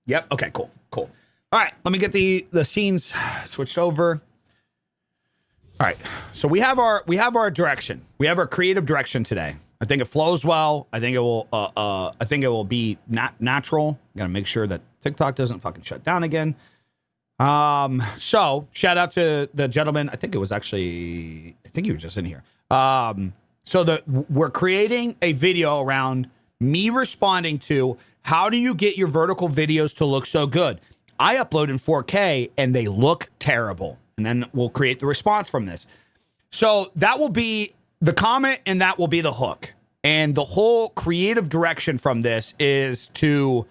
Yep. Okay, cool. All right, let me get the scenes switched over. All right, so we have our direction. We have our creative direction today. I think it flows well. I think it will be natural. Gotta make sure that TikTok doesn't fucking shut down again. So shout out to the gentleman. I think he was just in here. So we're creating a video around me responding to how do you get your vertical videos to look so good? I upload in 4K and they look terrible. And then we'll create the response from this. So that will be the comment and that will be the hook. And the whole creative direction from this is to,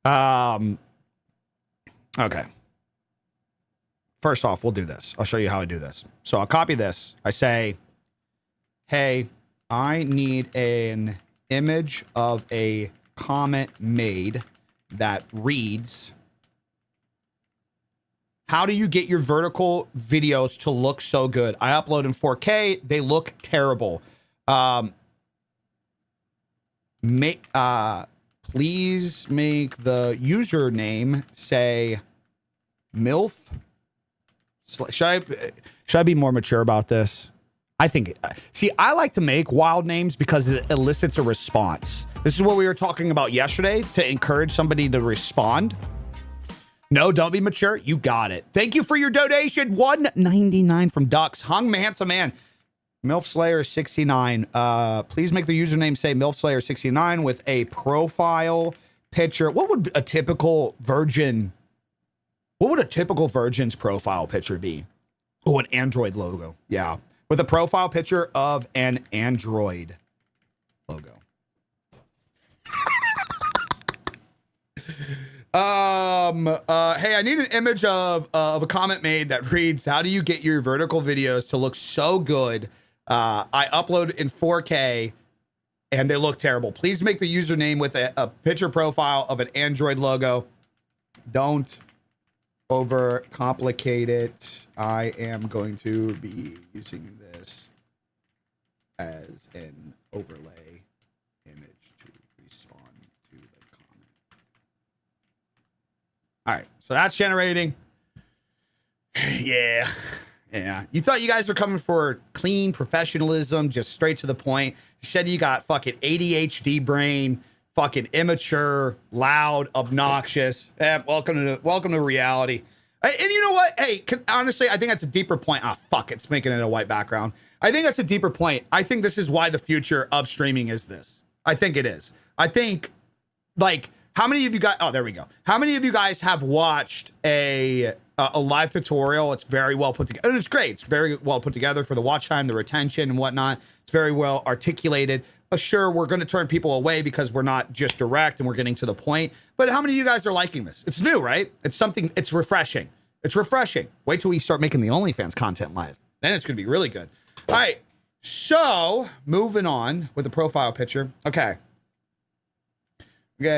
okay. First off, we'll do this. I'll show you how I do this. So I'll copy this. I say, hey, I need an image of a comment made that reads, how do you get your vertical videos to look so good? I upload in 4K. They look terrible. Please make the username say MILF. Should I be more mature about this? I think, see, I like to make wild names because it elicits a response. This is what we were talking about yesterday to encourage somebody to respond. No, don't be mature. You got it. Thank you for your donation. $1.99 from Ducks. Hung handsome man. MILF Slayer 69. Please make the username say MILF Slayer 69 with a profile picture. What would a typical virgin's profile picture be? Oh, an Android logo. Yeah. With a profile picture of an Android logo. Hey, I need an image of a comment made that reads, how do you get your vertical videos to look so good? I upload in 4K and they look terrible. Please make the username with a picture profile of an Android logo. Don't overcomplicate it. I am going to be using this as an overlay image to respond to the comment. All right, so that's generating. Yeah. You thought you guys were coming for clean professionalism, just straight to the point. You said you got fucking ADHD brain, fucking immature, loud, obnoxious. Welcome to reality. And you know what? Hey, honestly, I think that's a deeper point. Ah, fuck, it's making it a white background. I think that's a deeper point. I think this is why the future of streaming is this. I think it is. I think, like, how many of you guys, oh, there we go. How many of you guys have watched a live tutorial? It's very well put together. And it's great. It's very well put together for the watch time, the retention and whatnot. It's very well articulated. Sure, we're going to turn people away because we're not just direct and we're getting to the point. But how many of you guys are liking this? It's new, right? It's something, it's refreshing. It's refreshing. Wait till we start making the OnlyFans content live. Then it's going to be really good. All right. So moving on with the profile picture. Okay. Do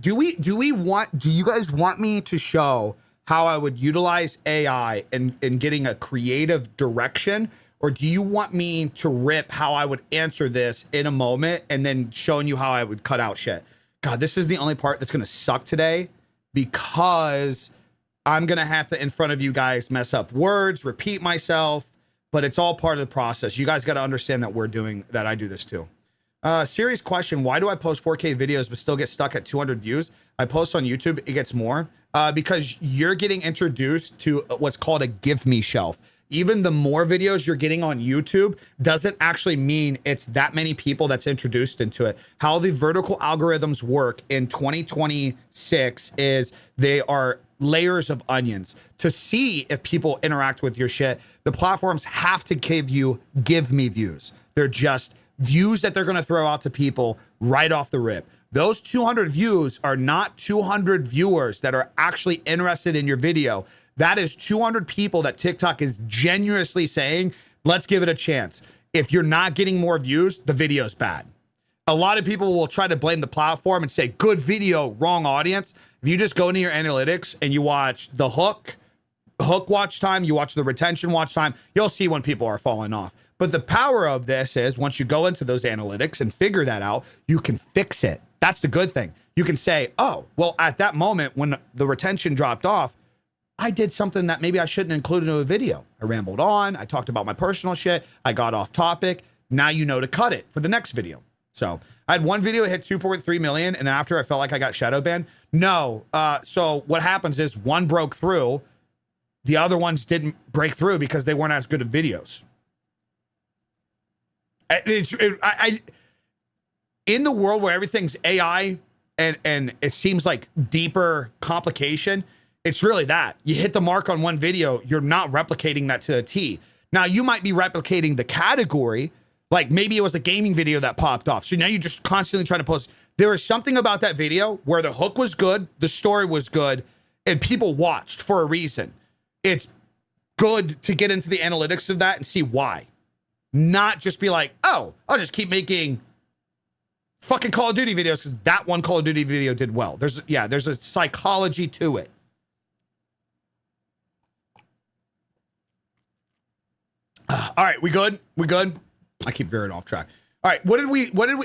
you guys want me to show how I would utilize AI in getting a creative direction? Or do you want me to rip how I would answer this in a moment and then showing you how I would cut out shit? God, this is the only part that's going to suck today because I'm going to have to, in front of you guys, mess up words, repeat myself, but it's all part of the process. You guys got to understand that I do this too. Serious question. Why do I post 4K videos but still get stuck at 200 views? I post on YouTube, it gets more. Because you're getting introduced to what's called a give me shelf. Even the more videos you're getting on YouTube doesn't actually mean it's that many people that's introduced into it. How the vertical algorithms work in 2026 is they are layers of onions. To see if people interact with your shit, the platforms have to give me views. They're just views that they're going to throw out to people right off the rip. Those 200 views are not 200 viewers that are actually interested in your video. That is 200 people that TikTok is genuinely saying, let's give it a chance. If you're not getting more views, the video's bad. A lot of people will try to blame the platform and say, good video, wrong audience. If you just go into your analytics and you watch the hook watch time, you watch the retention watch time, you'll see when people are falling off. But the power of this is once you go into those analytics and figure that out, you can fix it. That's the good thing. You can say, oh, well, at that moment when the retention dropped off, I did something that maybe I shouldn't include into a video. I rambled on. I talked about my personal shit. I got off topic. Now you know to cut it for the next video. So I had one video hit 2.3 million. And after I felt like I got shadow banned. No. So what happens is one broke through. The other ones didn't break through because they weren't as good of videos. In the world where everything's AI and it seems like deeper complication, it's really that. You hit the mark on one video, you're not replicating that to a T. Now, you might be replicating the category, like maybe it was a gaming video that popped off. So now you're just constantly trying to post. There is something about that video where the hook was good, the story was good, and people watched for a reason. It's good to get into the analytics of that and see why. Not just be like, oh, I'll just keep making fucking Call of Duty videos because that one Call of Duty video did well. There's a psychology to it. All right, we good? We good? I keep veering off track. All right,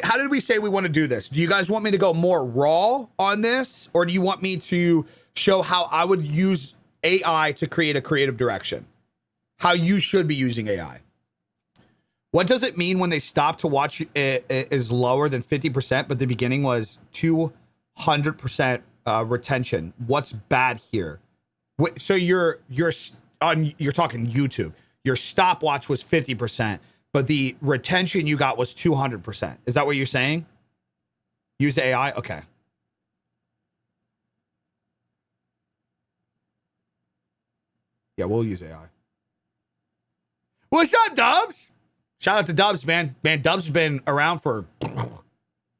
how did we say we want to do this? Do you guys want me to go more raw on this, or do you want me to show how I would use AI to create a creative direction? How you should be using AI? What does it mean when they stop to watch is lower than 50%, but the beginning was 200% retention? What's bad here? So you're talking YouTube. Your stopwatch was 50%, but the retention you got was 200%. Is that what you're saying? Use AI? Okay. Yeah, we'll use AI. What's up, Dubs? Shout out to Dubs, man. Man, Dubs has been around for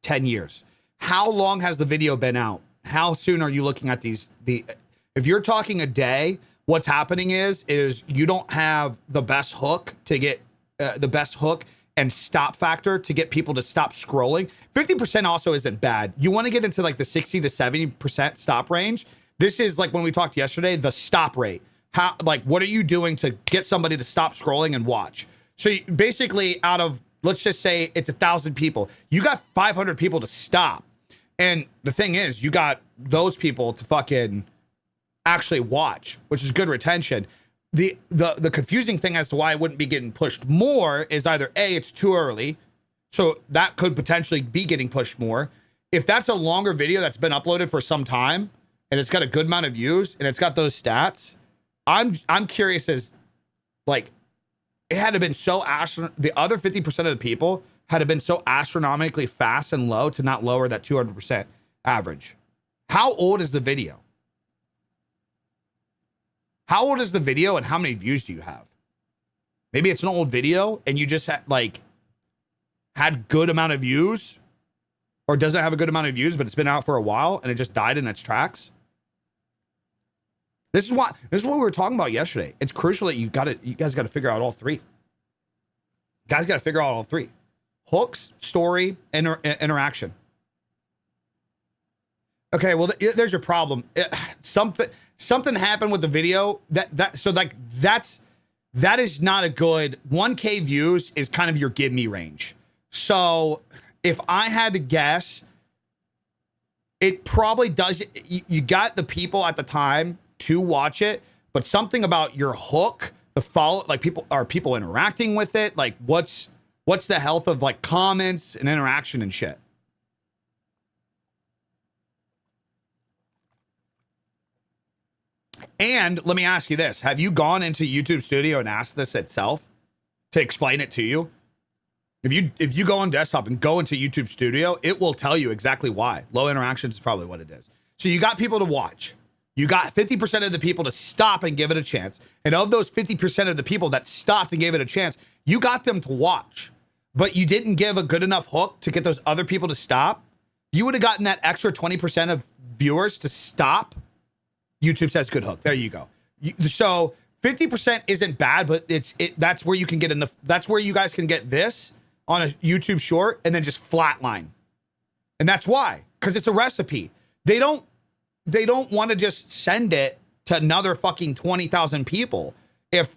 10 years. How long has the video been out? How soon are you looking at these? If you're talking a day, what's happening is you don't have the best hook to get the best hook and stop factor to get people to stop scrolling. 50% also isn't bad. You want to get into like the 60 to 70% stop range. This is like when we talked yesterday, the stop rate. How, like, what are you doing to get somebody to stop scrolling and watch? So basically out of, let's just say it's 1,000 people, you got 500 people to stop. And the thing is, you got those people to fucking actually watch, which is good retention. The confusing thing as to why it wouldn't be getting pushed more is either A, it's too early. So that could potentially be getting pushed more. If that's a longer video that's been uploaded for some time and it's got a good amount of views and it's got those stats, I'm curious as like, it had to been so the other 50% of the people had to been so astronomically fast and low to not lower that 200% average. How old is the video? How old is the video and how many views do you have? Maybe it's an old video and you just had good amount of views, or doesn't have a good amount of views, but it's been out for a while and it just died in its tracks. This is what we were talking about yesterday. It's crucial that you guys got to figure out all three. Guys got to figure out all three: hooks, story, interaction. Okay, well, there's your problem. Something happened with the video that is not a good 1K views is kind of your give me range. So if I had to guess, it probably does. You got the people at the time to watch it, but something about your hook, the follow, like people interacting with it? Like what's the health of like comments and interaction and shit? And let me ask you this. Have you gone into YouTube Studio and asked this itself to explain it to you? If you go on desktop and go into YouTube Studio, it will tell you exactly why. Low interactions is probably what it is. So you got people to watch. You got 50% of the people to stop and give it a chance. And of those 50% of the people that stopped and gave it a chance, you got them to watch. But you didn't give a good enough hook to get those other people to stop. You would have gotten that extra 20% of viewers to stop. YouTube says good hook. There you go. So 50% isn't bad, but that's where you can get enough. That's where you guys can get this on a YouTube short and then just flatline. And that's why, because it's a recipe. They don't want to just send it to another fucking 20,000 people if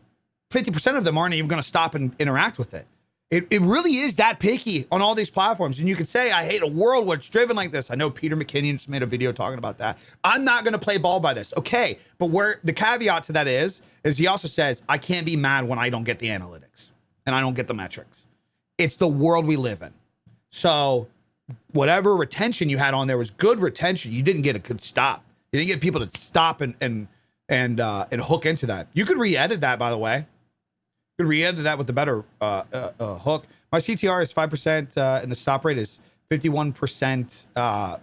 50% of them aren't even going to stop and interact with it. It really is that picky on all these platforms. And you could say, I hate a world where it's driven like this. I know Peter McKinney just made a video talking about that. I'm not going to play ball by this. Okay. But where the caveat to that is he also says, I can't be mad when I don't get the analytics and I don't get the metrics. It's the world we live in. So whatever retention you had on there was good retention. You didn't get a good stop. You didn't get people to stop and hook into that. You could re-edit that, by the way. You could re-edit that with a better hook. My CTR is 5%, and the stop rate is 51%.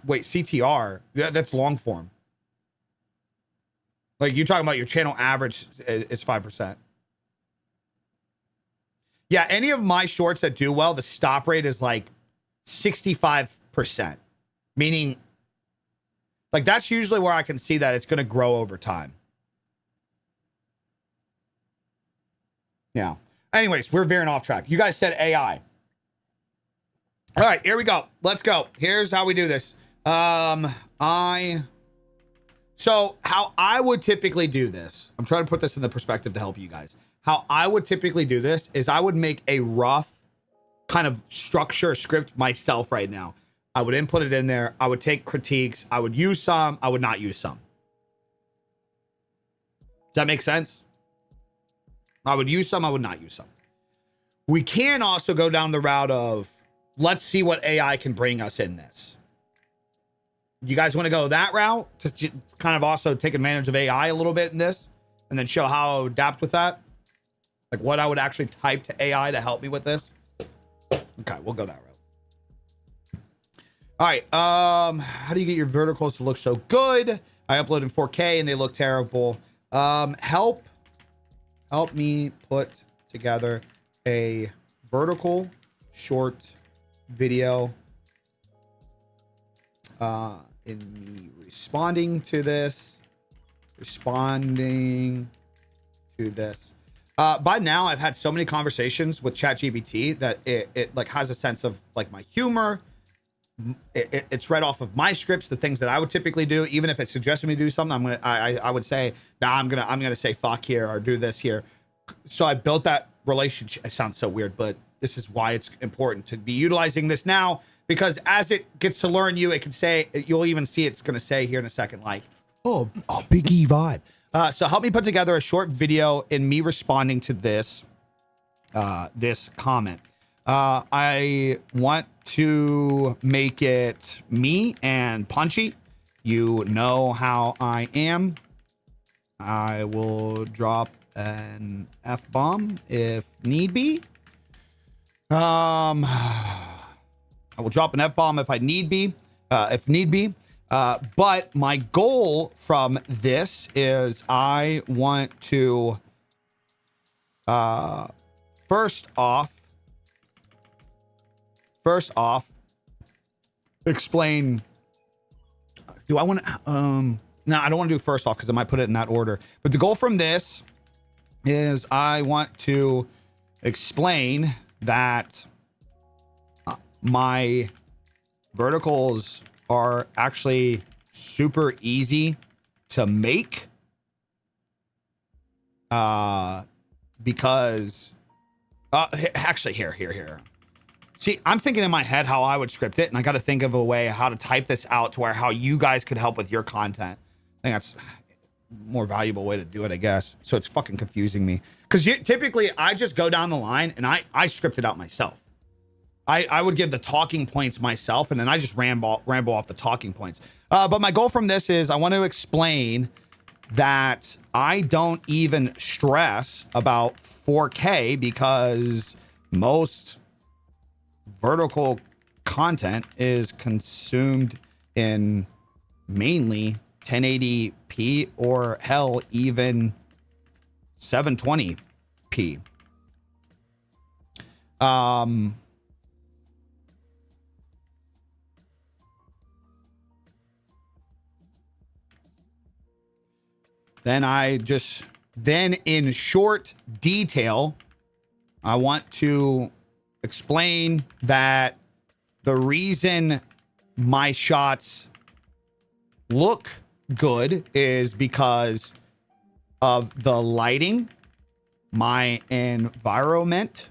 Wait, CTR? Yeah, that's long form. Like you're talking about your channel average is 5%. Yeah, any of my shorts that do well, the stop rate is like 65%. Meaning, like that's usually where I can see that it's going to grow over time. Yeah. Anyways, we're veering off track. You guys said AI. All right, here we go. Let's go. Here's how we do this. So how I would typically do this, I'm trying to put this in the perspective to help you guys. How I would typically do this is I would make a rough kind of structure script myself right now. I would input it in there. I would take critiques. I would use some. I would not use some. Does that make sense? I would use some. I would not use some. We can also go down the route of let's see what AI can bring us in this. You guys want to go that route to kind of also take advantage of AI a little bit in this and then show how I would adapt with that? Like what I would actually type to AI to help me with this? Okay, we'll go that route. All right. How do you get your verticals to look so good? I upload in 4K and they look terrible. Help me put together a vertical short video in me responding to this. By now I've had so many conversations with ChatGPT that it like has a sense of like my humor. It's read off of my scripts, the things that I would typically do. Even if it suggested me to do something, I would say, nah, I'm gonna say fuck here or do this here. So I built that relationship. It sounds so weird, but this is why it's important to be utilizing this now, because as it gets to learn you, it can say, you'll even see it's gonna say here in a second, like, oh, Big E vibe. So help me put together a short video in me responding to this, this comment. I want to make it me and punchy. You know how I am. I will drop an F-bomb if need be. I will drop an F-bomb if need be. But my goal from this is I want to, first off, explain. Do I want to? No, I don't want to do first off because I might put it in that order. But the goal from this is I want to explain that my verticals are actually super easy to make. Because actually here. See, I'm thinking in my head how I would script it, and I got to think of a way how to type this out to where how you guys could help with your content. I think that's a more valuable way to do it, I guess. So it's fucking confusing me. Because typically I just go down the line and I script it out myself. I would give the talking points myself, and then I just ramble off the talking points. But my goal from this is I want to explain that I don't even stress about 4K because most vertical content is consumed in mainly 1080p or hell, even 720p. Then in short detail, I want to explain that the reason my shots look good is because of the lighting, my environment,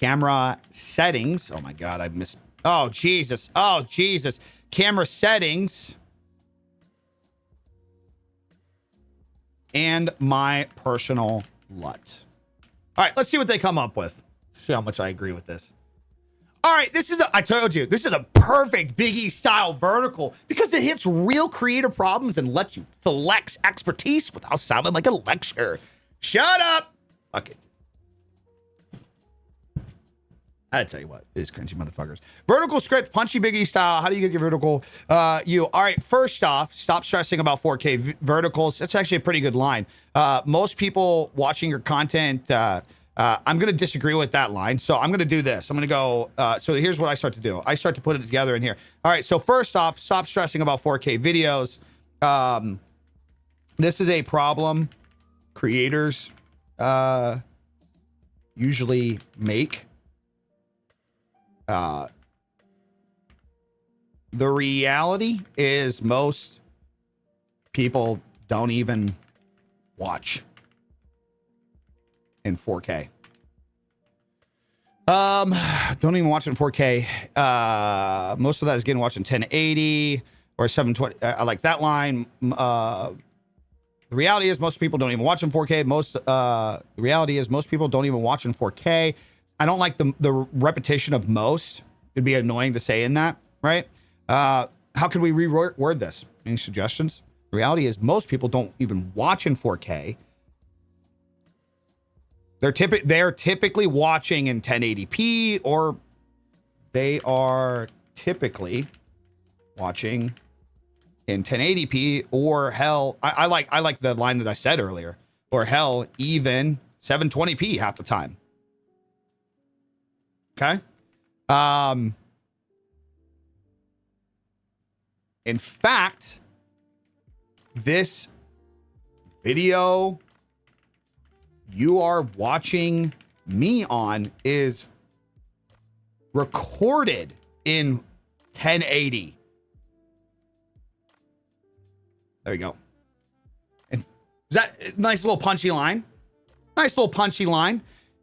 camera settings. Oh my God, I missed. Oh, Jesus. Oh, Jesus. Camera settings. And my personal LUT. All right, let's see what they come up with. See how much I agree with this. All right, I told you, this is a perfect Biggie style vertical because it hits real creative problems and lets you flex expertise without sounding like a lecture. Shut up. Okay. I tell you what, it is cringy, motherfuckers. Vertical script, punchy Biggie style. How do you get your vertical? All right, first off, stop stressing about 4K verticals. That's actually a pretty good line. Most people watching your content, I'm going to disagree with that line. So I'm going to do this. I'm going to go. So here's what I start to do. I start to put it together in here. All right, so first off, stop stressing about 4K videos. This is a problem creators usually make. The reality is most people don't even watch in 4K. Don't even watch in 4K. Most of that is getting watched in 1080 or 720. I like that line. The reality is most people don't even watch in 4K. The reality is most people don't even watch in 4K. I don't like the repetition of most. It'd be annoying to say in that, right? How could we reword this? Any suggestions? The reality is most people don't even watch in 4K. They're typically watching in 1080p, or they are typically watching in 1080p, or hell, I like the line that I said earlier, or hell, even 720p half the time. Okay. In fact, this video you are watching me on is recorded in 1080. There you go. And is that a nice little punchy line? Nice little punchy line.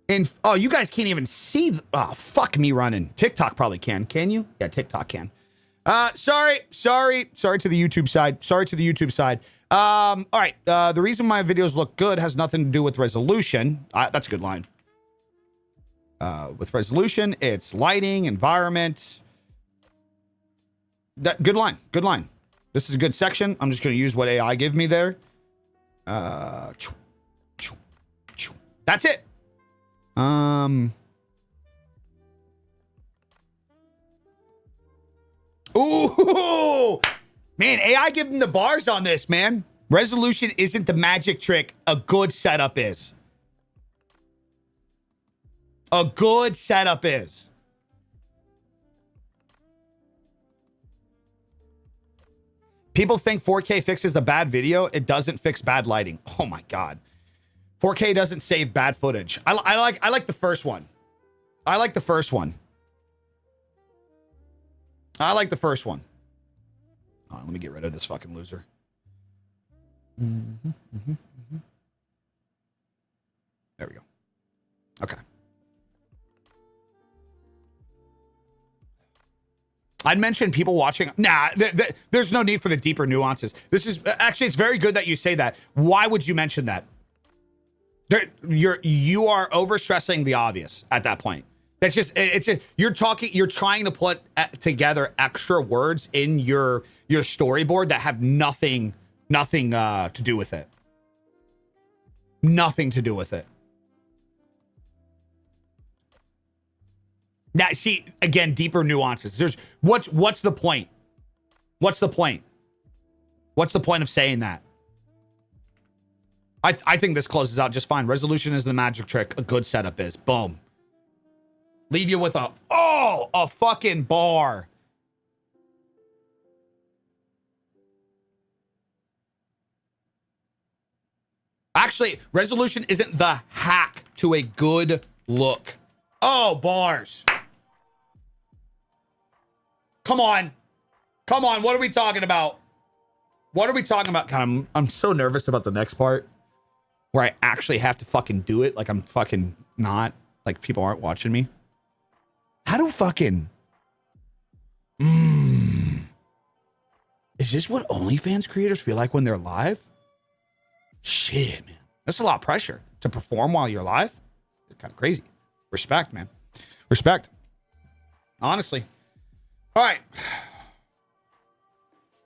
And oh, you guys can't even see. Oh, fuck me running. TikTok probably can you? Yeah, TikTok can. Sorry to the YouTube side. All right. The reason my videos look good has nothing to do with resolution. That's a good line. With resolution, it's lighting, environment. Good line. Good line. This is a good section. I'm just going to use what AI gave me there. That's it. Ooh, man, AI give them the bars on this, man. Resolution isn't the magic trick. A good setup is. A good setup is. People think 4K fixes a bad video. It doesn't fix bad lighting. Oh my God. 4K doesn't save bad footage. I like the first one. I like the first one. Hold on, let me get rid of this fucking loser. There we go. Okay. I'd mentioned people watching. Nah, there's no need for the deeper nuances. This is actually, it's very good that you say that. Why would you mention that? You are overstressing the obvious at that point. That's just, you're trying to put together extra words in your storyboard that have nothing to do with it. Nothing to do with it. Now, see, again, deeper nuances. There's what's the point? What's the point? What's the point of saying that? I think this closes out just fine. Resolution is the magic trick. A good setup is. Boom. Leave you with a fucking bar. Actually, resolution isn't the hack to a good look. Oh, bars. Come on. Come on. What are we talking about? What are we talking about? God, I'm so nervous about the next part where I actually have to fucking do it. Like I'm fucking not, like people aren't watching me. How do fucking, is this what OnlyFans creators feel like when they're live? Shit, man. That's a lot of pressure to perform while you're live. It's kind of crazy. Respect, man. Respect. Honestly. All right.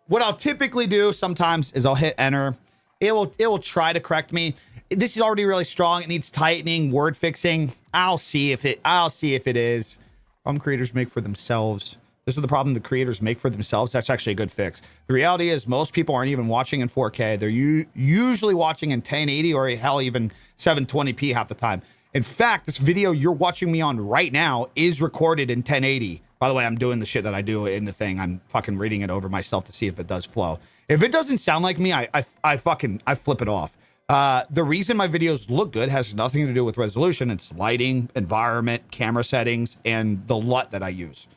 What I'll typically do sometimes is I'll hit enter. It will try to correct me. This is already really strong. It needs tightening, word fixing. I'll see if it is. Problem creators make for themselves. This is the problem the creators make for themselves. That's actually a good fix. The reality is most people aren't even watching in 4K. They're usually watching in 1080 or hell, even 720p half the time. In fact, this video you're watching me on right now is recorded in 1080. By the way, I'm doing the shit that I do in the thing. I'm fucking reading it over myself to see if it does flow. If it doesn't sound like me, I flip it off. The reason my videos look good has nothing to do with resolution. It's lighting, environment, camera settings, and the LUT that I use.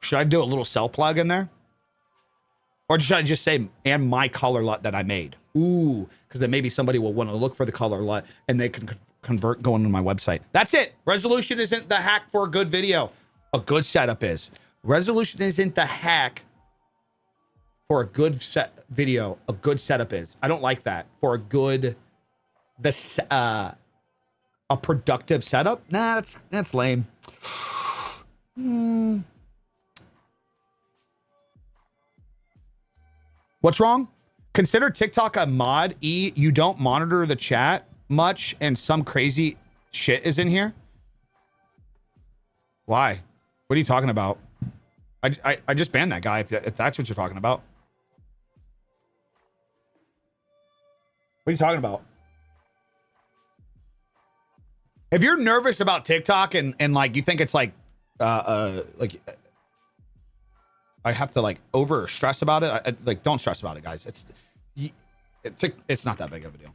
Should I do a little cell plug in there? Or should I just say, and my color LUT that I made? Ooh, because then maybe somebody will want to look for the color LUT and they can convert going to my website. That's it. Resolution isn't the hack for a good video. A good setup is. Resolution isn't the hack for a good video. A good setup is. I don't like that. For a productive setup? Nah, that's lame. What's wrong? Consider TikTok a mod. You don't monitor the chat much and some crazy shit is in here. Why? What are you talking about? I just banned that guy if that's what you're talking about. What are you talking about? If you're nervous about TikTok and like you think it's like like I have to like over stress about it, like don't stress about it, guys. It's not that big of a deal.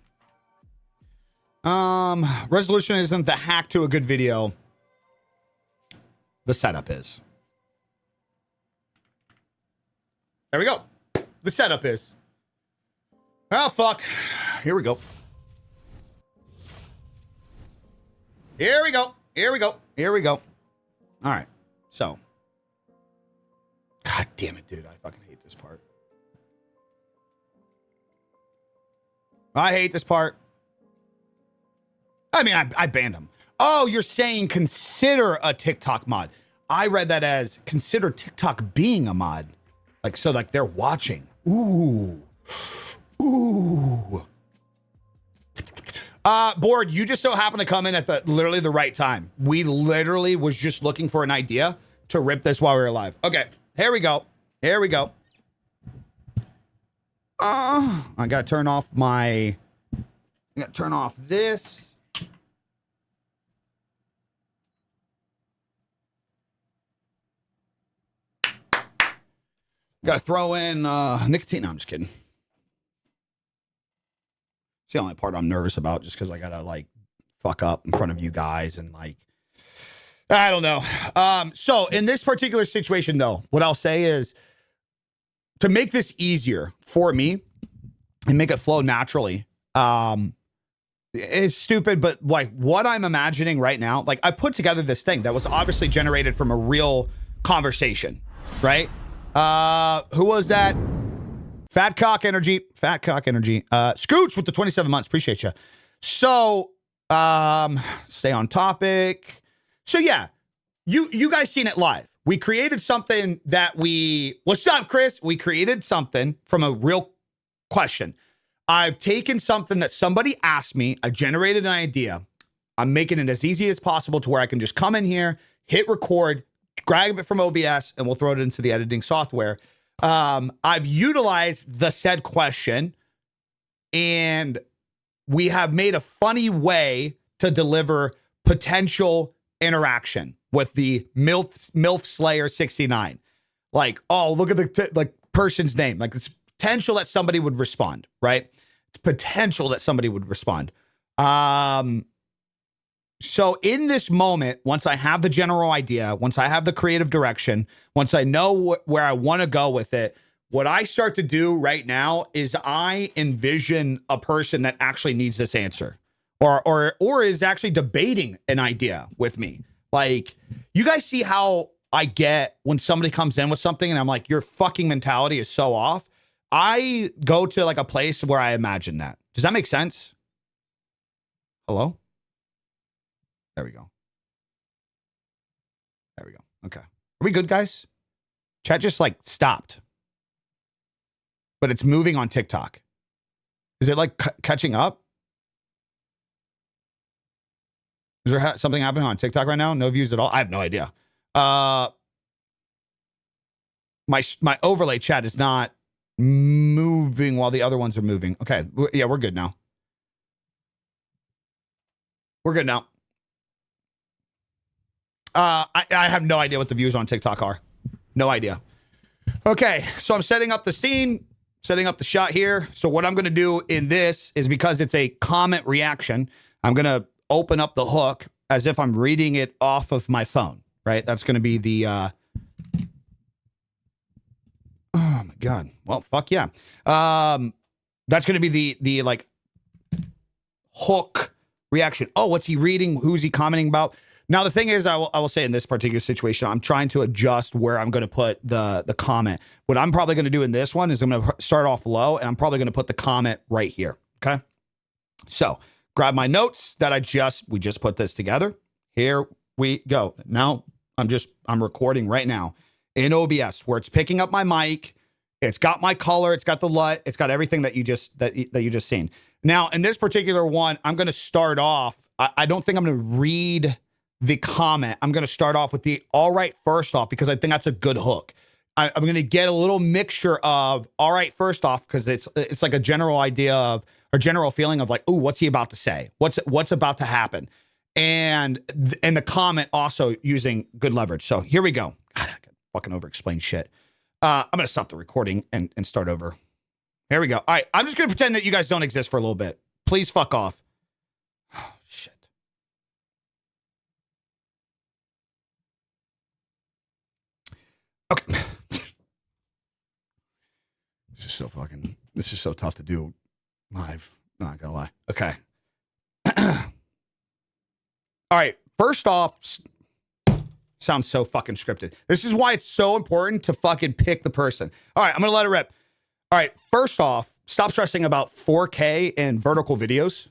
Resolution isn't the hack to a good video. The setup is. There we go. The setup is. Oh, fuck. Here we go. Here we go. Here we go. Here we go. All right. So. God damn it, dude. I fucking hate this part. I hate this part. I mean, I banned him. Oh, you're saying consider a TikTok mod. I read that as consider TikTok being a mod. Like, so like they're watching. Ooh. Ooh. Board, you just so happen to come in at literally the right time. We literally was just looking for an idea to rip this while we were live. Okay, here we go. Here we go. I gotta turn off this. Gotta throw in nicotine. No, I'm just kidding. It's the only part I'm nervous about just because I gotta like fuck up in front of you guys and like I don't know. So in this particular situation though, what I'll say is to make this easier for me and make it flow naturally, it's stupid, but like what I'm imagining right now, like I put together this thing that was obviously generated from a real conversation, right? Who was that? Fat Cock Energy. Scooch with the 27 months. Appreciate you. So, stay on topic. So yeah, you guys seen it live. We created something that what's up, Chris? We created something from a real question. I've taken something that somebody asked me. I generated an idea. I'm making it as easy as possible to where I can just come in here, hit record, grab it from OBS, and we'll throw it into the editing software. I've utilized the said question, and we have made a funny way to deliver potential interaction with the MILF Slayer 69. Like, oh, look at the person's name. Like, it's potential that somebody would respond, right? It's potential that somebody would respond. So in this moment, once I have the general idea, once I have the creative direction, once I know where I want to go with it, what I start to do right now is I envision a person that actually needs this answer or is actually debating an idea with me. Like, you guys see how I get when somebody comes in with something and I'm like, your fucking mentality is so off. I go to like a place where I imagine that. Does that make sense? Hello? There we go. There we go. Okay. Are we good, guys? Chat just like stopped. But it's moving on TikTok. Is it like catching up? Is there something happening on TikTok right now? No views at all? I have no idea. My overlay chat is not moving while the other ones are moving. Okay. Yeah, we're good now. We're good now. I have no idea what the views on TikTok are. No idea. Okay, so I'm setting up the scene, setting up the shot here. So what I'm going to do in this is, because it's a comment reaction, I'm going to open up the hook as if I'm reading it off of my phone, right? That's going to be the... oh, my God. Well, fuck yeah. That's going to be the like, hook reaction. Oh, what's he reading? Who's he commenting about? Now, the thing is, I will say in this particular situation, I'm trying to adjust where I'm going to put the comment. What I'm probably going to do in this one is I'm going to start off low, and I'm probably going to put the comment right here. Okay. So grab my notes that we just put this together. Here we go. Now I'm recording right now in OBS where it's picking up my mic. It's got my color. It's got the LUT. It's got everything that you just seen. Now, in this particular one, I'm going to start off. I don't think I'm going to read the comment. I'm going to start off with the all right first off, because I think that's a good hook. I'm going to get a little mixture of all right first off, because it's like a general idea of, or general feeling of like, ooh, what's he about to say? What's about to happen? And the comment also using good leverage. So here we go. God, I can fucking over explain shit. I'm going to stop the recording and start over. Here we go. All right. I'm just going to pretend that you guys don't exist for a little bit. Please fuck off. Oh, shit. Okay. This is so tough to do live. Not gonna lie. Okay. All right. First off, sounds so fucking scripted. This is why it's so important to fucking pick the person. All right. I'm going to let it rip. All right. First off, stop stressing about 4K and vertical videos.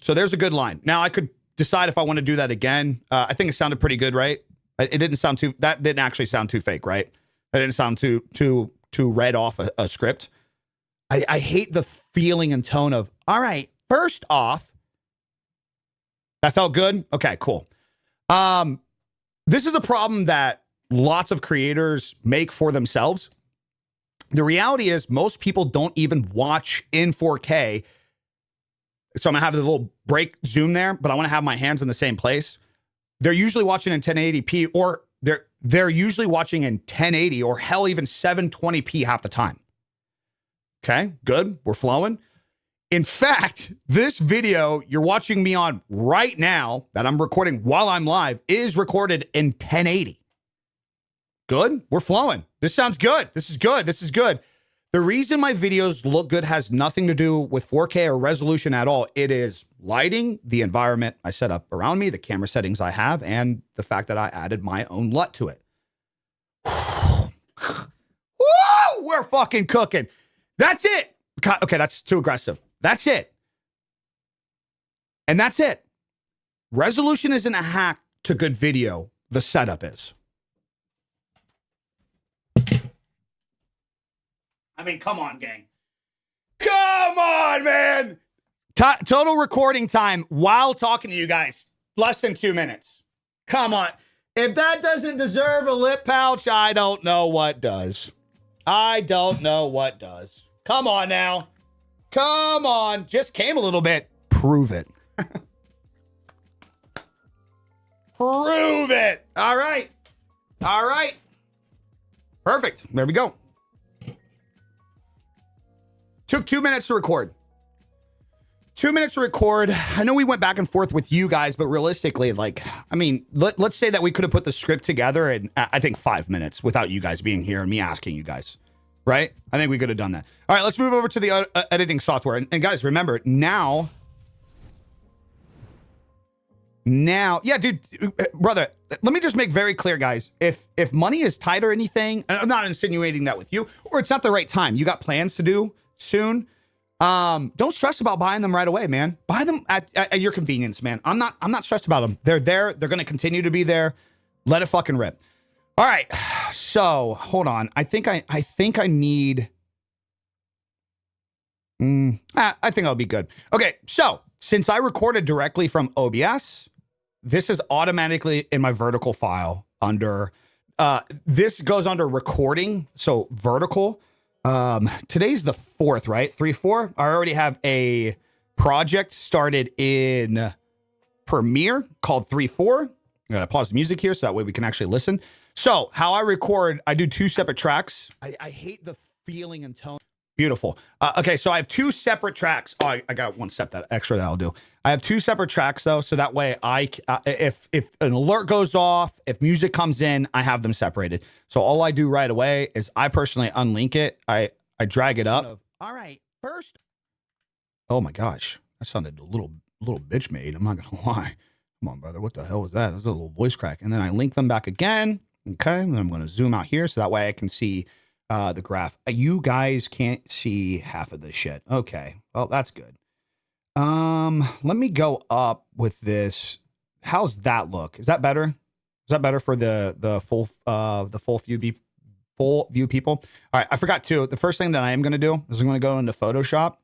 So there's a good line. Now I could decide if I want to do that again. I think it sounded pretty good, right? It didn't sound that didn't actually sound too fake, right? That didn't sound too read off a script. I hate the feeling and tone of, all right, first off, that felt good. Okay, cool. This is a problem that lots of creators make for themselves. The reality is most people don't even watch in 4K. So I'm gonna have the little break zoom there, but I want to have my hands in the same place. They're usually watching in 1080p, or they're usually watching in 1080 or hell, even 720p half the time. Okay, good. We're flowing. In fact, this video you're watching me on right now that I'm recording while I'm live is recorded in 1080. Good. We're flowing. This sounds good. This is good. This is good. The reason my videos look good has nothing to do with 4K or resolution at all. It is lighting, the environment I set up around me, the camera settings I have, and the fact that I added my own LUT to it. Woo! We're fucking cooking. That's it. Okay, that's too aggressive. That's it. And that's it. Resolution isn't a hack to good video. The setup is. I mean, come on, gang. Come on, man. Total recording time while talking to you guys, less than 2 minutes. Come on. If that doesn't deserve a lip pouch, I don't know what does. I don't know what does. Come on now. Come on. Just came a little bit. Prove it. Prove it. All right. All right. Perfect. There we go. Took 2 minutes to record. 2 minutes to record. I know we went back and forth with you guys, but realistically, like, I mean, let's say that we could have put the script together in, I think, 5 minutes without you guys being here and me asking you guys, right? I think we could have done that. All right, let's move over to the editing software. And guys, remember, now, yeah, dude, brother, let me just make very clear, guys. If money is tight or anything, and I'm not insinuating that with you, or it's not the right time, you got plans to do soon, don't stress about buying them right away, man. Buy them at your convenience, man. I'm not stressed about them. They're there. They're going to continue to be there. Let it fucking rip. All right. So hold on. I think I need, I think I'll be good. Okay. So since I recorded directly from OBS, this is automatically in my vertical file under, this goes under recording. So vertical. Today's the 4th, right? 3-4. I already have a project started in Premiere called 3-4. I'm gonna pause the music here so that way we can actually listen. So how I record, I do 2 separate tracks. I hate the feeling and tone. Beautiful. Okay, so I have 2 separate tracks. Oh, I got 1 step that extra that I'll do. I have 2 separate tracks though, so that way if an alert goes off, if music comes in, I have them separated. So all I do right away is I personally unlink it. I drag it up. All right, first. Oh my gosh, that sounded a little bitch made. I'm not gonna lie. Come on, brother. What the hell was that? That was a little voice crack. And then I link them back again. Okay, and I'm gonna zoom out here so that way I can see the graph. You guys can't see half of this shit. Okay, well that's good. Let me go up with this. How's that look? Is that better? Is that better for the full view people? All right, I forgot too. The first thing that I am going to do is I'm going to go into Photoshop.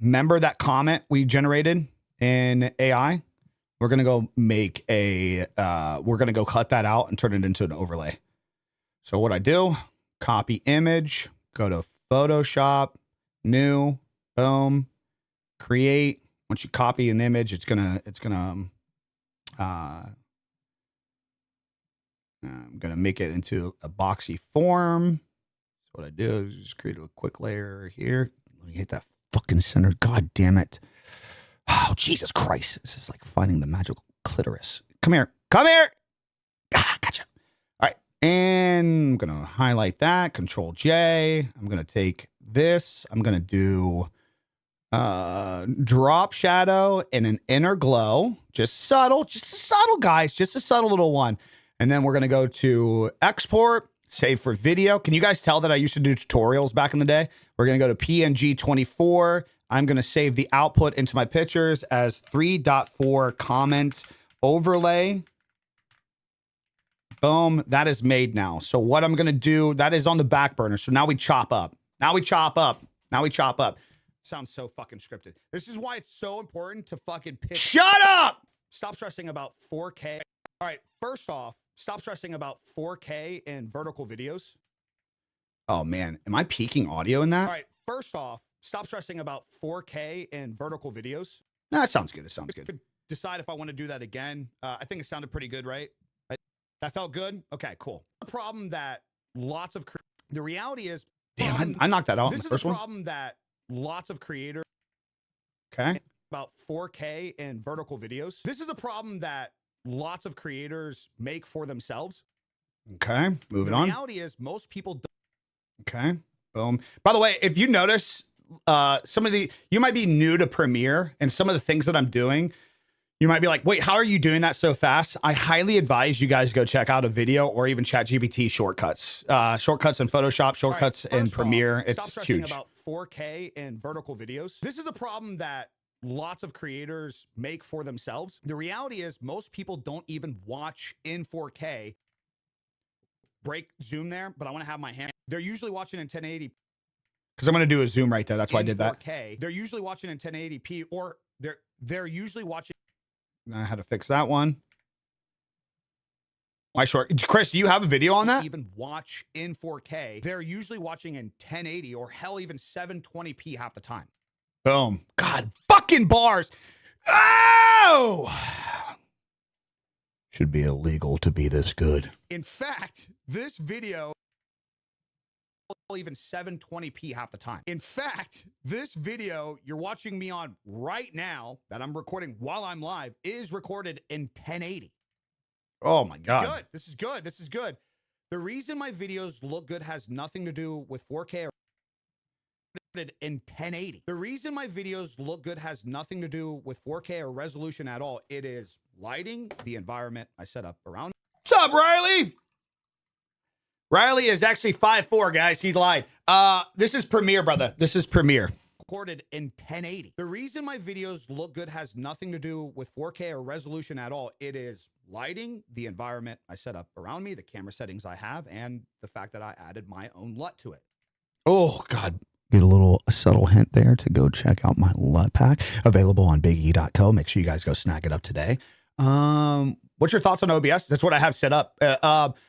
Remember that comment we generated in AI? We're going to go make a we're going to go cut that out and turn it into an overlay. So what I do, copy image, go to Photoshop, new, boom, create. Once you copy an image, it's gonna I'm gonna make it into a boxy form. So what I do is just create a quick layer here. Let me hit that fucking center. God damn it. Oh, Jesus Christ. This is like finding the magical clitoris. Come here. Come here. Ah, gotcha. All right. And I'm going to highlight that. Control J. I'm going to take this. I'm going to do drop shadow and an inner glow. Just subtle, guys. Just a subtle little one. And then we're going to go to export, save for video. Can you guys tell that I used to do tutorials back in the day? We're going to go to PNG 24. I'm going to save the output into my pictures as 3.4 comment overlay. Boom. That is made now. So what I'm going to do, that is on the back burner. So now we chop up. Now we chop up. Sounds so fucking scripted. This is why it's so important to fucking pick. Shut up! Stop stressing about 4K. All right. First off, stop stressing about 4K in vertical videos. Oh man, am I peaking audio in that? All right. First off, stop stressing about 4K in vertical videos. No, that sounds good. It sounds good. Decide if I want to do that again. I think it sounded pretty good, right? That felt good? Okay, cool. The problem that lots of... The reality is... Damn, I knocked that out in the first one. This is a problem that lots of creators... Okay. About 4K in vertical videos. This is a problem that lots of creators make for themselves. Okay, moving The on. reality is most people don't. Okay, boom. By the way, if you notice, you might be new to Premiere, and some of the things that I'm doing, you might be like, wait, how are you doing that so fast? I highly advise you guys go check out a video or even ChatGPT shortcuts. Shortcuts in Photoshop, shortcuts in Premiere. Stop It's stressing huge. about 4K and vertical videos. This is a problem that lots of creators make for themselves. The reality is most people don't even watch in 4K. Break zoom there, but I want to have my hand. They're usually watching in 1080. Because I'm going to do a zoom right there. That's why I did that. 4K. They're usually watching in 1080p, or they're usually watching. I had to fix that one. My short. Chris, do you have a video on that? Even watch in 4K. They're usually watching in 1080 or hell even 720p half the time. Boom. God, fucking bars. Oh! Should be illegal to be this good. In fact, this video even 720p half the time. In fact, this video you're watching me on right now that I'm recording while I'm live is recorded in 1080. Oh my God. Good. This is good. This is good. The reason my videos look good has nothing to do with 4K or in 1080. The reason my videos look good has nothing to do with 4K or resolution at all. It is lighting, the environment I set up around. What's up, Riley? Riley is actually 5'4", guys. He lied. This is Premiere, brother. This is Premiere. Recorded in 1080. The reason my videos look good has nothing to do with 4K or resolution at all. It is lighting, the environment I set up around me, the camera settings I have, and the fact that I added my own LUT to it. Oh, God. Get a subtle hint there to go check out my LUT pack. Available on BigE.co. Make sure you guys go snag it up today. What's your thoughts on OBS? That's what I have set up.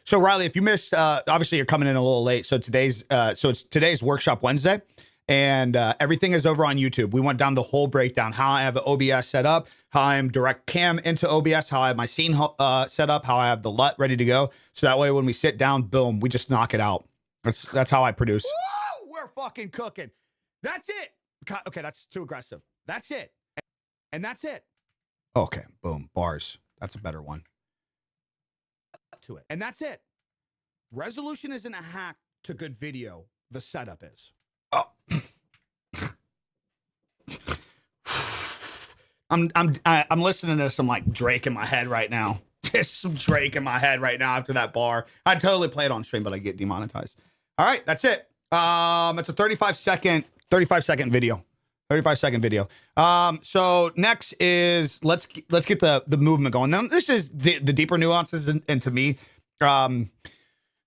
So Riley, if you missed, obviously you're coming in a little late. So it's today's Workshop Wednesday, and everything is over on YouTube. We went down the whole breakdown, how I have OBS set up, how I'm direct cam into OBS, how I have my scene set up, how I have the LUT ready to go. So that way, when we sit down, boom, we just knock it out. That's how I produce. Woo! We're fucking cooking. That's it. Okay, that's too aggressive. That's it. And that's it. Okay, boom, bars. That's a better one. To it. And that's it. Resolution isn't a hack to good video. The setup is. Oh. I'm listening to some like Drake in my head right now. Just some Drake in my head right now after that bar. I'd totally play it on stream, but I get demonetized. All right, that's it. It's a 35 second video. 35-second video. So next is let's get the movement going. Now this is the deeper nuances, and to me, there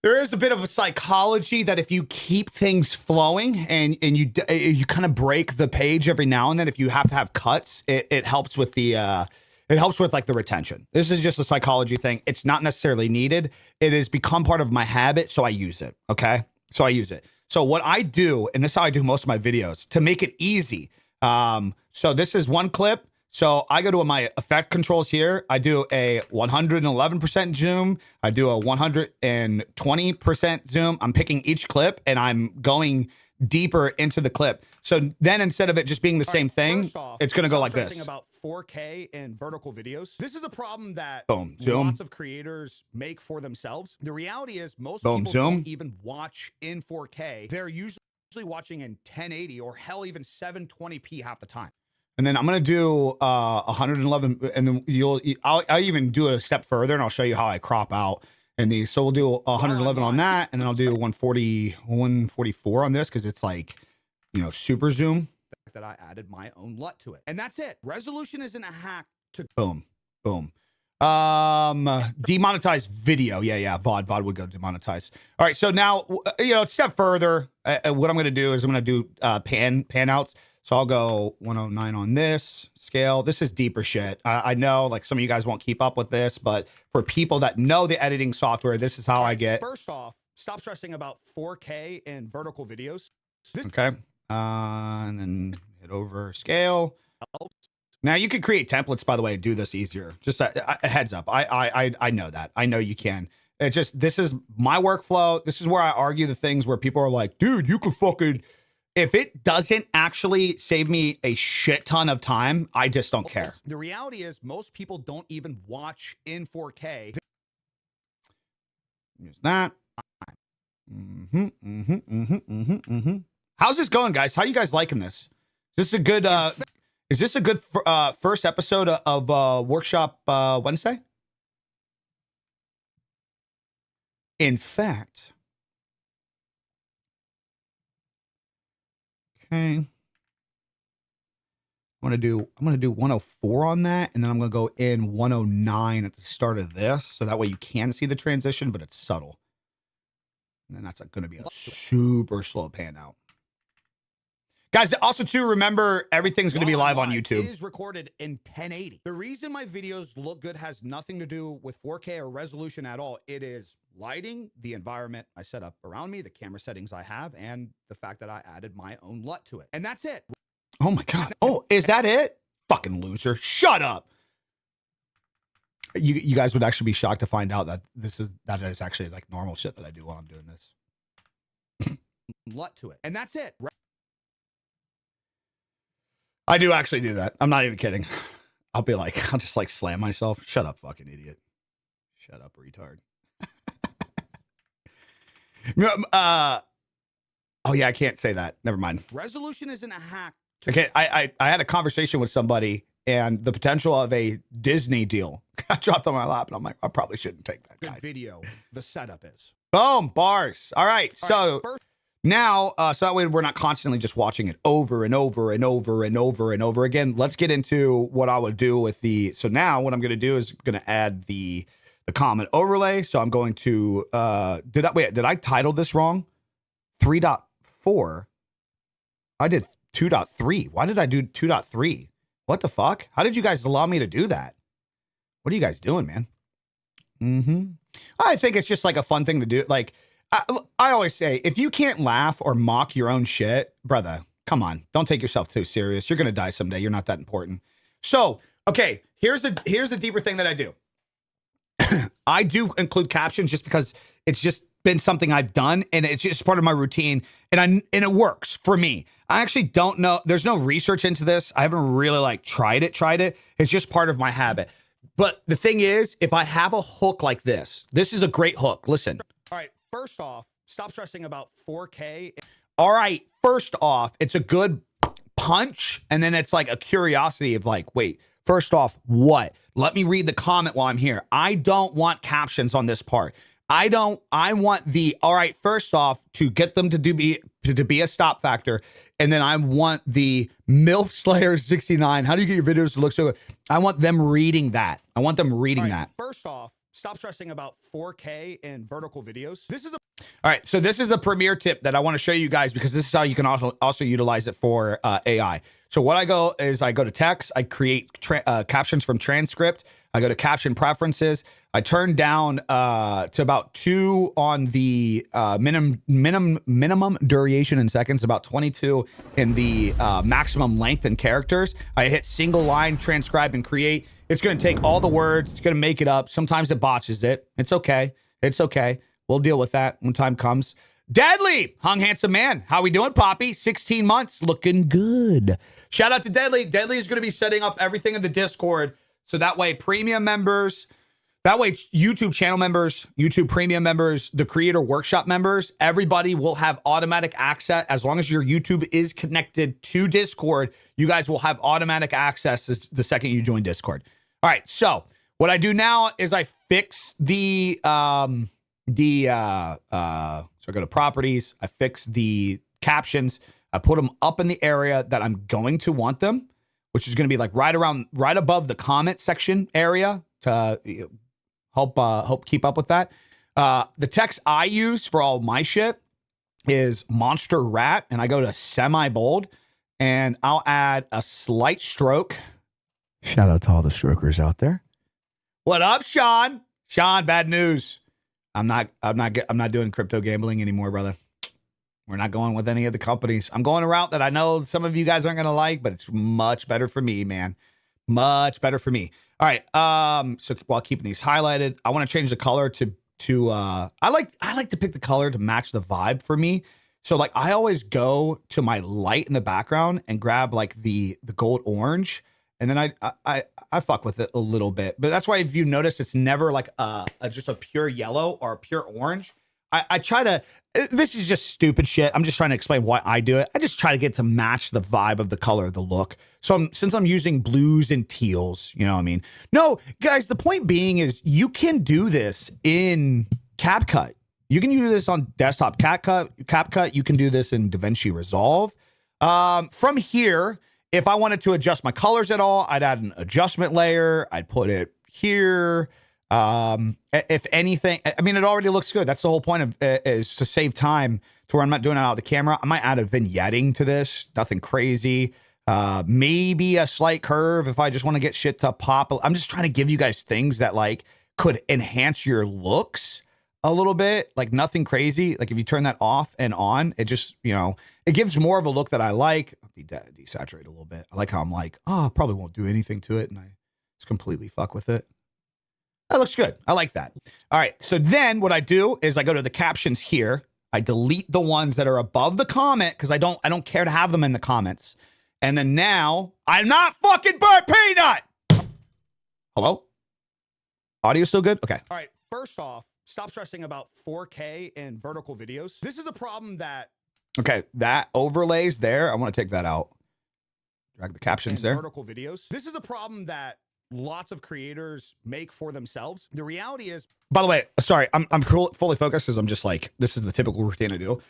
is a bit of a psychology that if you keep things flowing and you kind of break the page every now and then, if you have to have cuts, it helps with the like the retention. This is just a psychology thing. It's not necessarily needed. It has become part of my habit, so I use it. Okay, so I use it. So what I do, and this is how I do most of my videos, to make it easy. So this is one clip. So I go to my effect controls here. I do a 111% zoom. I do a 120% zoom. I'm picking each clip and I'm going deeper into the clip. So then instead of it just being the same thing, it's going to go like this. About 4K and vertical videos. This is a problem that boom, zoom. Lots of creators make for themselves. The reality is most boom, people zoom. don't even watch in 4K. They're usually watching in 1080 or hell even 720p half the time. And then I'm going to do 111, and then I'll even do it a step further, and I'll show you how I crop out in these. So we'll do 111 on that, and then I'll do 144 on this because it's like, super zoom. That I added my own LUT to it. And that's it. Resolution isn't a hack to boom. Demonetize video. Yeah. VOD would go demonetize. All right. So now, a step further, what I'm going to do is I'm going to do pan outs. So I'll go 109 on this scale. This is deeper shit. I know like some of you guys won't keep up with this, but for people that know the editing software, this is how I get. First off, stop stressing about 4K and vertical videos. Okay. And then hit over scale. Now you can create templates, by the way, do this easier. Just a heads up. I know that. I know you can. It's just, this is my workflow. This is where I argue the things where people are like, dude, you could fucking, if it doesn't actually save me a shit ton of time, I just don't care. The reality is most people don't even watch in 4K. Use that. How's this going, guys? How you guys liking this? Is this a good first episode of Workshop Wednesday? In fact, okay. I'm gonna do 104 on that, and then I'm gonna go in 109 at the start of this, so that way you can see the transition, but it's subtle. And then that's gonna be a super slow pan out. Guys, also too, remember everything's gonna be live on YouTube. It is recorded in 1080. The reason my videos look good has nothing to do with 4K or resolution at all. It is lighting, the environment I set up around me, the camera settings I have, and the fact that I added my own LUT to it. And that's it. Oh my God. Oh, is that it? Fucking loser. Shut up. You guys would actually be shocked to find out that that is actually like normal shit that I do while I'm doing this. LUT to it. And that's it. I do actually do that. I'm not even kidding. I'll just like slam myself. Shut up, fucking idiot. Shut up, retard. Oh yeah, I can't say that. Never mind. Resolution isn't a hack. Okay, I had a conversation with somebody, and the potential of a Disney deal got dropped on my lap, and I'm like, I probably shouldn't take that, guys. Good video. The setup is. Boom, bars. All right, so now, so that way we're not constantly just watching it over and over and over and over and over again. Let's get into what I would do with the. So now, what I'm going to do is going to add the comment overlay. So I'm going to. Did I title this wrong? 3.4. I did 2.3. Why did I do 2.3? What the fuck? How did you guys allow me to do that? What are you guys doing, man? I think it's just like a fun thing to do. Like, I always say, if you can't laugh or mock your own shit, brother, come on. Don't take yourself too serious. You're going to die someday. You're not that important. So, okay, here's the deeper thing that I do. I do include captions just because it's just been something I've done, and it's just part of my routine, and it works for me. I actually don't know. There's no research into this. I haven't really like tried it. It's just part of my habit. But the thing is, if I have a hook like this is a great hook. Listen. All right. First off, stop stressing about 4K. All right. First off, it's a good punch, and then it's like a curiosity of like, wait, first off, what? Let me read the comment while I'm here. I don't want captions on this part. I want all right, first off, to get them to be a stop factor. And then I want the MILF Slayer 69. How do you get your videos to look so good? I want them reading that. I want them reading that. First off, stop stressing about 4K and vertical videos. All right, so this is a premiere tip that I want to show you guys, because this is how you can also utilize it for AI. So what I go to text, I create captions from transcript. I go to caption preferences. I turn down to about 2 on the minimum duration in seconds, about 22 in the maximum length in characters. I hit single line, transcribe, and create. It's going to take all the words. It's going to make it up. Sometimes it botches it. It's okay. It's okay. We'll deal with that when time comes. Deadly, hung handsome man. How we doing, Poppy? 16 months, looking good. Shout out to Deadly. Deadly is going to be setting up everything in the Discord, so that way premium members, that way YouTube channel members, YouTube premium members, the creator workshop members, everybody will have automatic access. As long as your YouTube is connected to Discord, you guys will have automatic access the second you join Discord. All right, so what I do now is I fix so I go to properties, I fix the captions, I put them up in the area that I'm going to want them, which is going to be like right above the comment section area to help keep up with that. The text I use for all my shit is Monster Rat, and I go to semi-bold, and I'll add a slight stroke. Shout out to all the strokers out there. What up, Sean? Sean, bad news. I'm not doing crypto gambling anymore, brother. We're not going with any of the companies. I'm going a route that I know some of you guys aren't going to like, but it's much better for me, man. Much better for me. All right. So while keeping these highlighted, I want to change the color to I like to pick the color to match the vibe for me. So like I always go to my light in the background and grab like the gold orange And then I fuck with it a little bit. But that's why if you notice, it's never like just a pure yellow or a pure orange. I try to, this is just stupid shit. I'm just trying to explain why I do it. I just try to get to match the vibe of the color, the look. So since I'm using blues and teals, you know what I mean? No, guys, the point being is you can do this in CapCut. You can do this on desktop CapCut. You can do this in DaVinci Resolve. From here, if I wanted to adjust my colors at all, I'd add an adjustment layer. I'd put it here. If anything, I mean, it already looks good. That's the whole point of is to save time to where I'm not doing it out of the camera. I might add a vignetting to this. Nothing crazy. Maybe a slight curve if I just want to get shit to pop. I'm just trying to give you guys things that like could enhance your looks a little bit, like nothing crazy. Like if you turn that off and on, it just, you know, it gives more of a look that I like. I'll desaturate a little bit. I like how I'm like, oh, I probably won't do anything to it. And I just completely fuck with it. That looks good. I like that. All right. So then what I do is I go to the captions here. I delete the ones that are above the comment because I don't care to have them in the comments. And then now I'm not fucking burnt peanut. Hello? Audio still good? Okay. All right. First off, stop stressing about 4K and vertical videos. This is a problem that... Okay, that overlays there. I want to take that out. Drag the captions there. Vertical videos. This is a problem that lots of creators make for themselves. The reality is... By the way, sorry, I'm fully focused because I'm just like, this is the typical routine I do.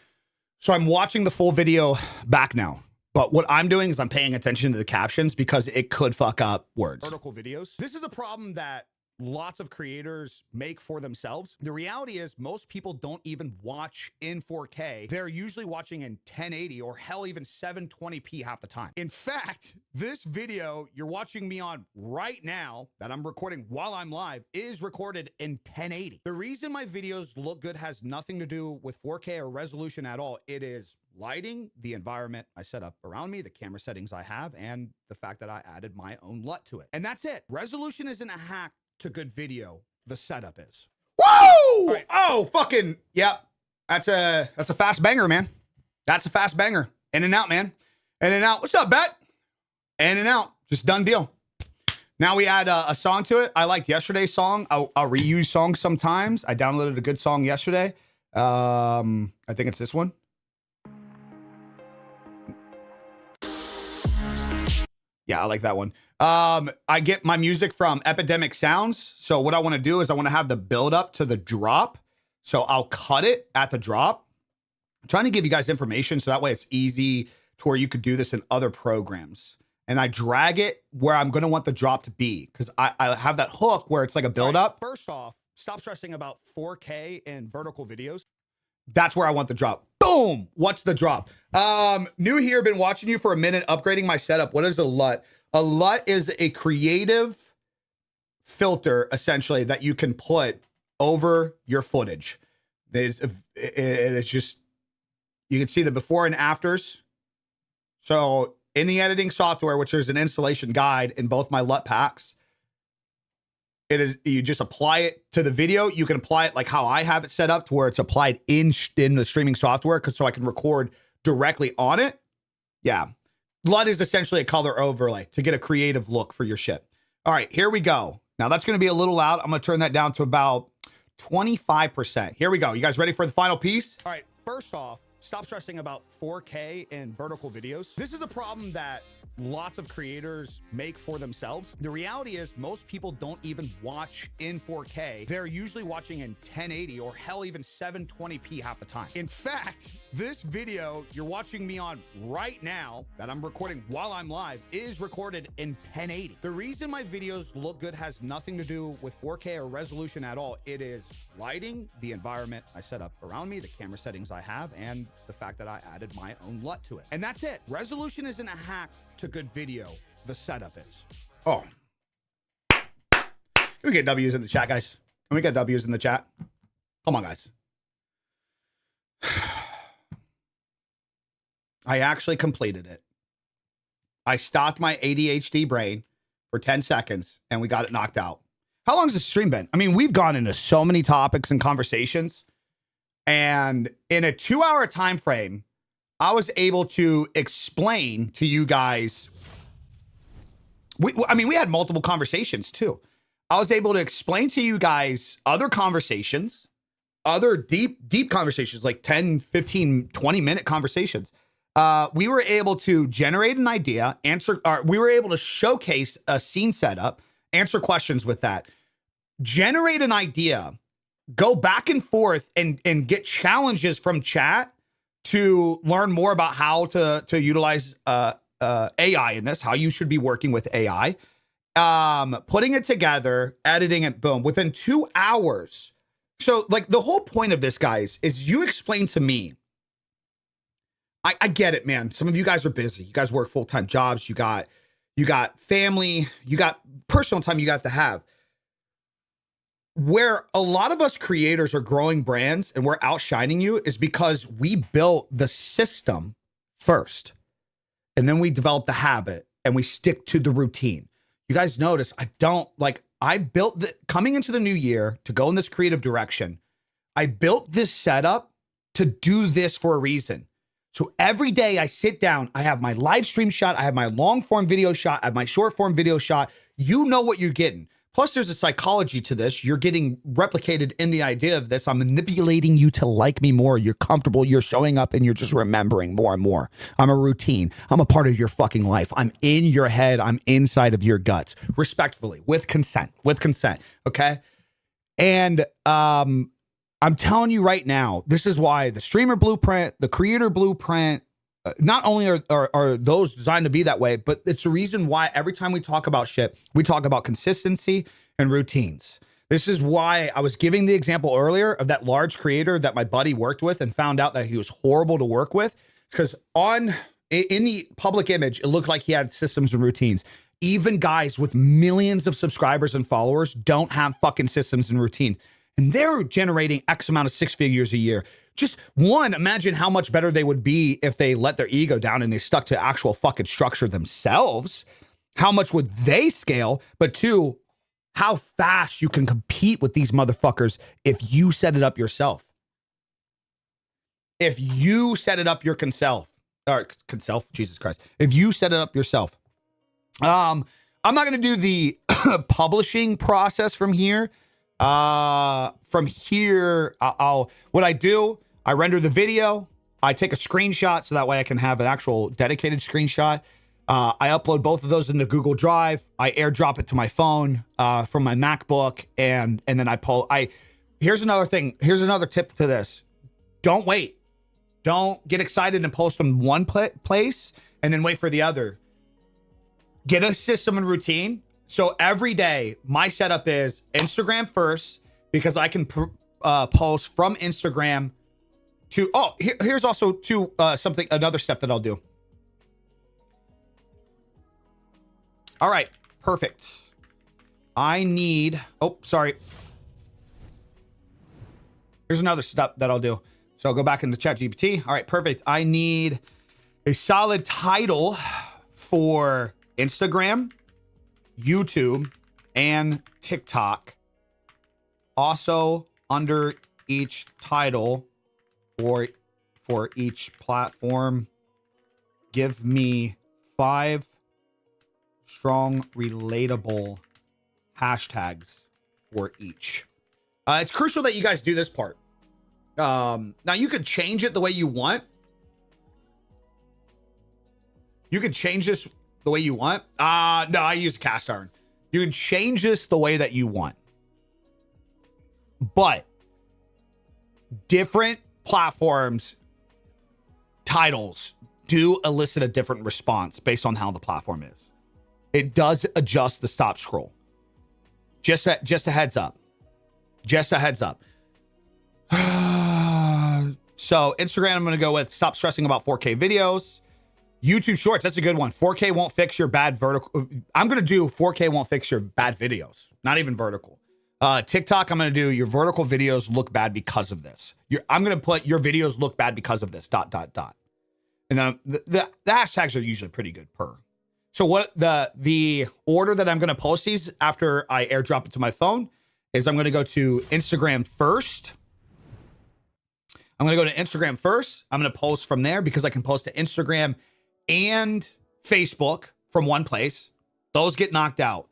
So I'm watching the full video back now. But what I'm doing is I'm paying attention to the captions because it could fuck up words. Vertical videos. This is a problem that lots of creators make for themselves. The reality is most people don't even watch in 4K. They're usually watching in 1080 or hell, even 720p half the time. In fact, this video you're watching me on right now that I'm recording while I'm live is recorded in 1080. The reason my videos look good has nothing to do with 4K or resolution at all. It is lighting, the environment I set up around me, the camera settings I have, and the fact that I added my own LUT to it. And that's it. Resolution isn't a hack to good video. The setup is. Whoa! Right. Oh, fucking, yep. That's a fast banger, man. That's a fast banger. In and out, man. In and out. What's up, Bet? In and out. Just done deal. Now we add a song to it. I liked yesterday's song. I'll reuse songs sometimes. I downloaded a good song yesterday. I think it's this one. Yeah, I like that one. I get my music from Epidemic Sounds. So what I want to do is I want to have the build up to the drop. So I'll cut it at the drop. I'm trying to give you guys information so that way it's easy to where you could do this in other programs. And I drag it where I'm going to want the drop to be because I have that hook where it's like a build up. First off, stop stressing about 4K and vertical videos. That's where I want the drop. Boom. What's the drop? New here, been watching you for a minute, upgrading my setup. What is a LUT? A LUT is a creative filter, essentially, that you can put over your footage. It's just, you can see the before and afters. So in the editing software, which there's an installation guide in both my LUT packs, it is, you just apply it to the video. You can apply it like how I have it set up to where it's applied in the streaming software so I can record directly on it. Yeah. LUT is essentially a color overlay to get a creative look for your shit. All right, here we go. Now that's going to be a little loud. I'm going to turn that down to about 25%. Here we go. You guys ready for the final piece? All right, first off, stop stressing about 4K and vertical videos. This is a problem that lots of creators make for themselves. The reality is most people don't even watch in 4K. They're usually watching in 1080 or hell, even 720p half the time. In fact, this video you're watching me on right now that I'm recording while I'm live is recorded in 1080. The reason my videos look good has nothing to do with 4K or resolution at all. It is lighting, the environment I set up around me, the camera settings I have, and the fact that I added my own LUT to it. And that's it. Resolution isn't a hack to good video. The setup is. Oh. Can we get W's in the chat, guys? Can we get W's in the chat? Come on, guys. I actually completed it. I stopped my ADHD brain for 10 seconds and we got it knocked out. How long has the stream been? I mean, we've gone into so many topics and conversations, and in a 2-hour time frame, I was able to explain to you guys I mean, we had multiple conversations too. I was able to explain to you guys other conversations, other deep conversations, like 10, 15, 20-minute conversations. We were able to generate an idea, we were able to showcase a scene setup, answer questions with that, generate an idea, go back and forth and get challenges from chat to learn more about how to utilize AI in this, how you should be working with AI, putting it together, editing it, boom, within 2 hours. So like the whole point of this, guys, is you explain to me. I get it, man. Some of you guys are busy. You guys work full-time jobs. You got family, you got personal time you got to have. Where a lot of us creators are growing brands and we're outshining you is because we built the system first. And then we develop the habit and we stick to the routine. You guys notice I built coming into the new year to go in this creative direction. I built this setup to do this for a reason. So every day I sit down, I have my live stream shot, I have my long form video shot, I have my short form video shot. You know what you're getting. Plus, there's a psychology to this. You're getting replicated in the idea of this. I'm manipulating you to like me more. You're comfortable. You're showing up and you're just remembering more and more. I'm a routine. I'm a part of your fucking life. I'm in your head. I'm inside of your guts. Respectfully, with consent. Okay? And I'm telling you right now, this is why the streamer blueprint, the creator blueprint, not only are those designed to be that way, but it's the reason why every time we talk about shit, we talk about consistency and routines. This is why I was giving the example earlier of that large creator that my buddy worked with and found out that he was horrible to work with. Because in the public image, it looked like he had systems and routines. Even guys with millions of subscribers and followers don't have fucking systems and routines. And they're generating X amount of 6 figures a year. Just one, imagine how much better they would be if they let their ego down and they stuck to actual fucking structure themselves. How much would they scale? But two, how fast you can compete with these motherfuckers if you set it up yourself. If you set it up Jesus Christ. If you set it up yourself. I'm not going to do the publishing process from here. What I do, I render the video, I take a screenshot so that way I can have an actual dedicated screenshot. I upload both of those into Google Drive. I airdrop it to my phone, from my MacBook. And then here's another thing. Here's another tip to this. Don't wait. Don't get excited and post on one place and then wait for the other. Get a system and routine. So every day, my setup is Instagram first because I can post from Instagram to. Oh, here's also another step that I'll do. All right, perfect. Sorry. Here's another step that I'll do. So I'll go back into ChatGPT. All right, perfect. I need a solid title for Instagram, YouTube, and TikTok. Also under each title for each platform, give me 5 strong relatable hashtags for each. It's crucial that you guys do this part. Now you could change it the way you want. You can change this the way you want. No, I use cast iron. You can change this the way that you want. But different platforms titles do elicit a different response based on how the platform is. It does adjust the stop scroll. Just a heads up. Just a heads up. So Instagram, I'm going to go with stop stressing about 4K videos. YouTube Shorts, that's a good one. 4K won't fix your bad vertical. I'm going to do 4K won't fix your bad videos. Not even vertical. TikTok, I'm going to do your vertical videos look bad because of this. I'm going to put your videos look bad because of this, ... And then the hashtags are usually pretty good per. So what the order that I'm going to post these after I airdrop it to my phone is I'm going to go to Instagram first. I'm going to go to Instagram first. I'm going to post from there because I can post to Instagram and Facebook from one place. Those get knocked out.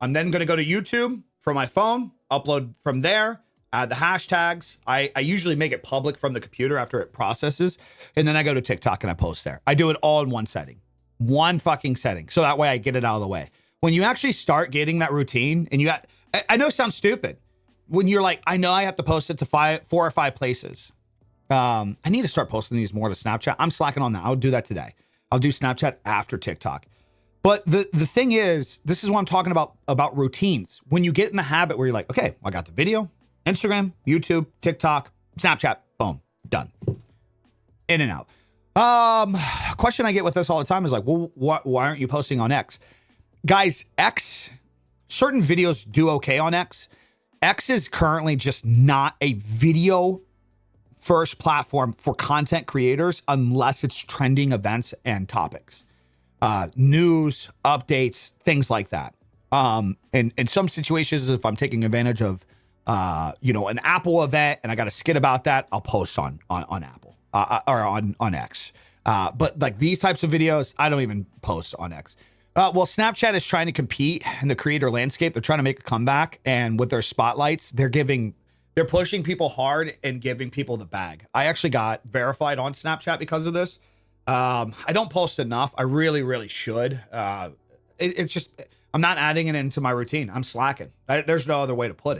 I'm then going to go to YouTube from my phone, upload from there, add the hashtags. I usually make it public from the computer after it processes. And then I go to TikTok and I post there. I do it all in one setting, one fucking setting. So that way I get it out of the way. When you actually start getting that routine and I know it sounds stupid when you're like, I know I have to post it to 4 or 5 places. I need to start posting these more to Snapchat. I'm slacking on that. I'll do that today. I'll do Snapchat after TikTok. But the thing is, this is what I'm talking about routines. When you get in the habit where you're like, okay, I got the video, Instagram, YouTube, TikTok, Snapchat, boom, done. In and out. A question I get with this all the time is like, well, why aren't you posting on X? Guys, X, certain videos do okay on X. X is currently just not a video first platform for content creators unless it's trending events and topics. News, updates, things like that. In some situations, if I'm taking advantage of, an Apple event and I got a skit about that, I'll post on Apple or on X. But like these types of videos, I don't even post on X. Well, Snapchat is trying to compete in the creator landscape. They're trying to make a comeback, and with their spotlights, they're pushing people hard and giving people the bag. I actually got verified on Snapchat because of this. I don't post enough. I really, really should. It's just, I'm not adding it into my routine. I'm slacking. There's no other way to put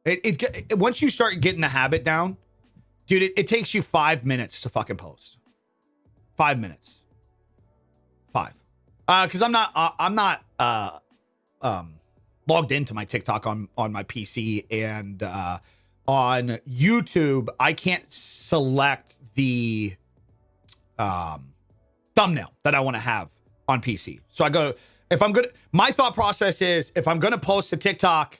it. Once you start getting the habit down, dude, it takes you 5 minutes to fucking post. 5 minutes. 5. Cause I'm not logged into my TikTok on my PC, and, on YouTube, I can't select the, thumbnail that I want to have on PC. So my thought process is if I'm going to post to TikTok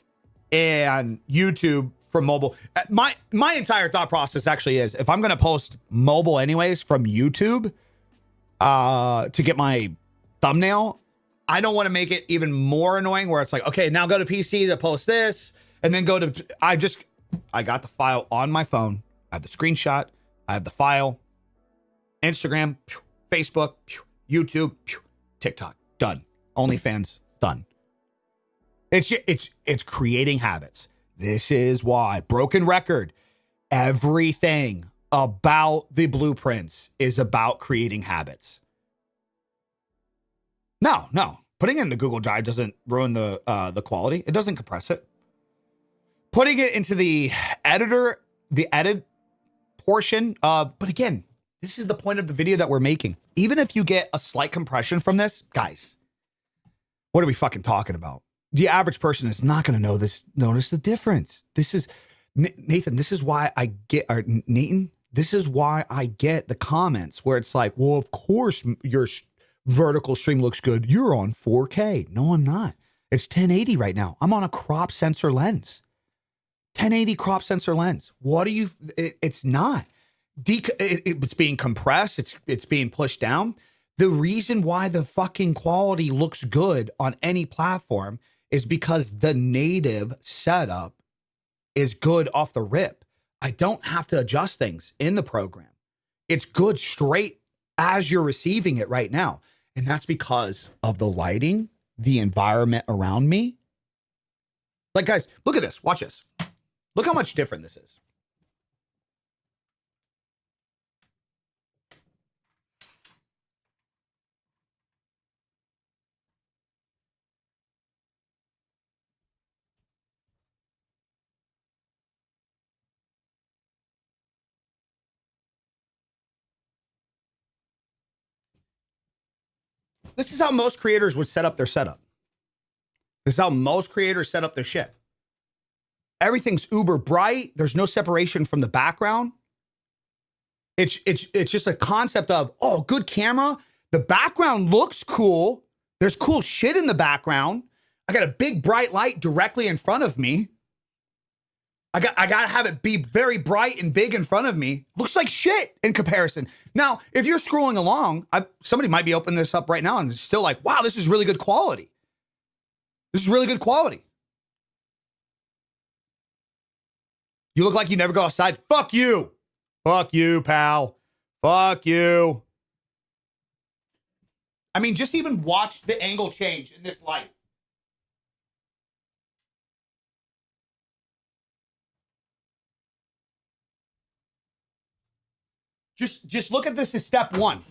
and YouTube from mobile, my entire thought process actually is if I'm going to post mobile anyways from YouTube, to get my thumbnail, I don't want to make it even more annoying where it's like, okay, now go to PC to post this and then I got the file on my phone. I have the screenshot. I have the file. Instagram, Facebook, YouTube, TikTok, done. OnlyFans, done. It's creating habits. This is why, broken record, everything about the blueprints is about creating habits. No. Putting it into Google Drive doesn't ruin the quality. It doesn't compress it. Putting it into the edit portion of, but again, this is the point of the video that we're making. Even if you get a slight compression from this, guys, what are we fucking talking about? The average person is not going to notice the difference. This is, Nathan, this is why I get, or Nathan, this is why I get the comments where it's like, well, of course your vertical stream looks good. You're on 4K. No, I'm not. It's 1080 right now. I'm on a crop sensor lens. 1080 crop sensor lens. It's not. It's being compressed. It's being pushed down. The reason why the fucking quality looks good on any platform is because the native setup is good off the rip. I don't have to adjust things in the program. It's good straight as you're receiving it right now. And that's because of the lighting, the environment around me. Like, guys, look at this. Watch this. Look how much different this is. This is how most creators would set up their setup. This is how most creators set up their shit. Everything's uber bright. There's no separation from the background. It's just a concept of, oh, good camera. The background looks cool. There's cool shit in the background. I got a big bright light directly in front of me. I got to have it be very bright and big in front of me. Looks like shit in comparison. Now, if you're scrolling along, somebody might be opening this up right now and it's still like, wow, this is really good quality. This is really good quality. You look like you never go outside. Fuck you. Fuck you, pal. Fuck you. I mean, just even watch the angle change in this light. Just look at this as step one.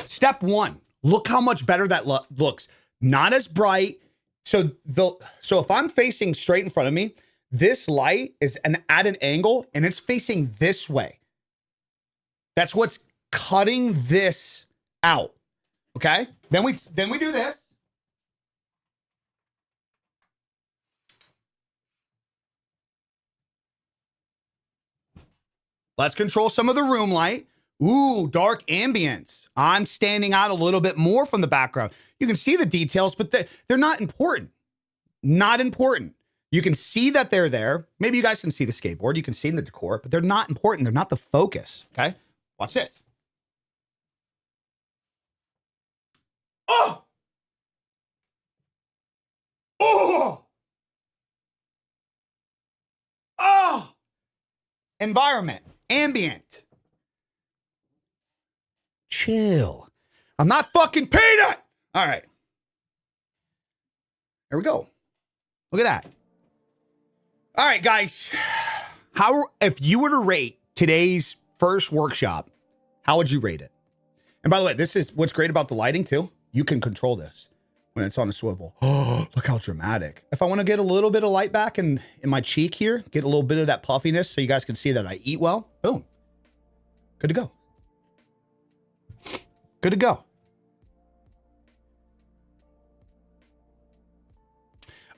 Step one. Look how much better that looks. Not as bright. So if I'm facing straight in front of me, this light is at an angle and it's facing this way. That's what's cutting this out. Okay? Then we do this. Let's control some of the room light. Ooh, dark ambience. I'm standing out a little bit more from the background. You can see the details, but they're not important. Not important. You can see that they're there. Maybe you guys can see the skateboard. You can see the decor, but they're not important. They're not the focus. Okay? Watch this. Oh! Oh! Oh! Environment. Ambient. Chill. I'm not fucking peanut. All right. There we go. Look at that. All right, guys. If you were to rate today's first workshop, how would you rate it? And by the way, this is what's great about the lighting too. You can control this when it's on a swivel. Oh, look how dramatic. If I want to get a little bit of light back in my cheek here, get a little bit of that puffiness so you guys can see that I eat well, boom. Good to go. Good to go.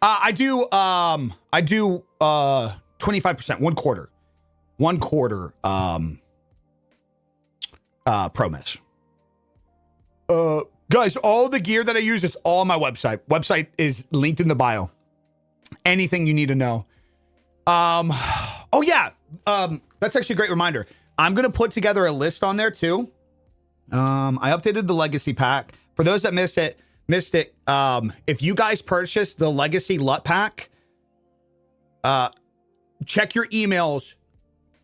I do 25%, one quarter pro mesh. Guys, all the gear that I use, it's all on my website. Website is linked in the bio. Anything you need to know. Oh yeah. That's actually a great reminder. I'm going to put together a list on there too. I updated the legacy pack. For those that missed it, if you guys purchase the legacy LUT pack, check your emails.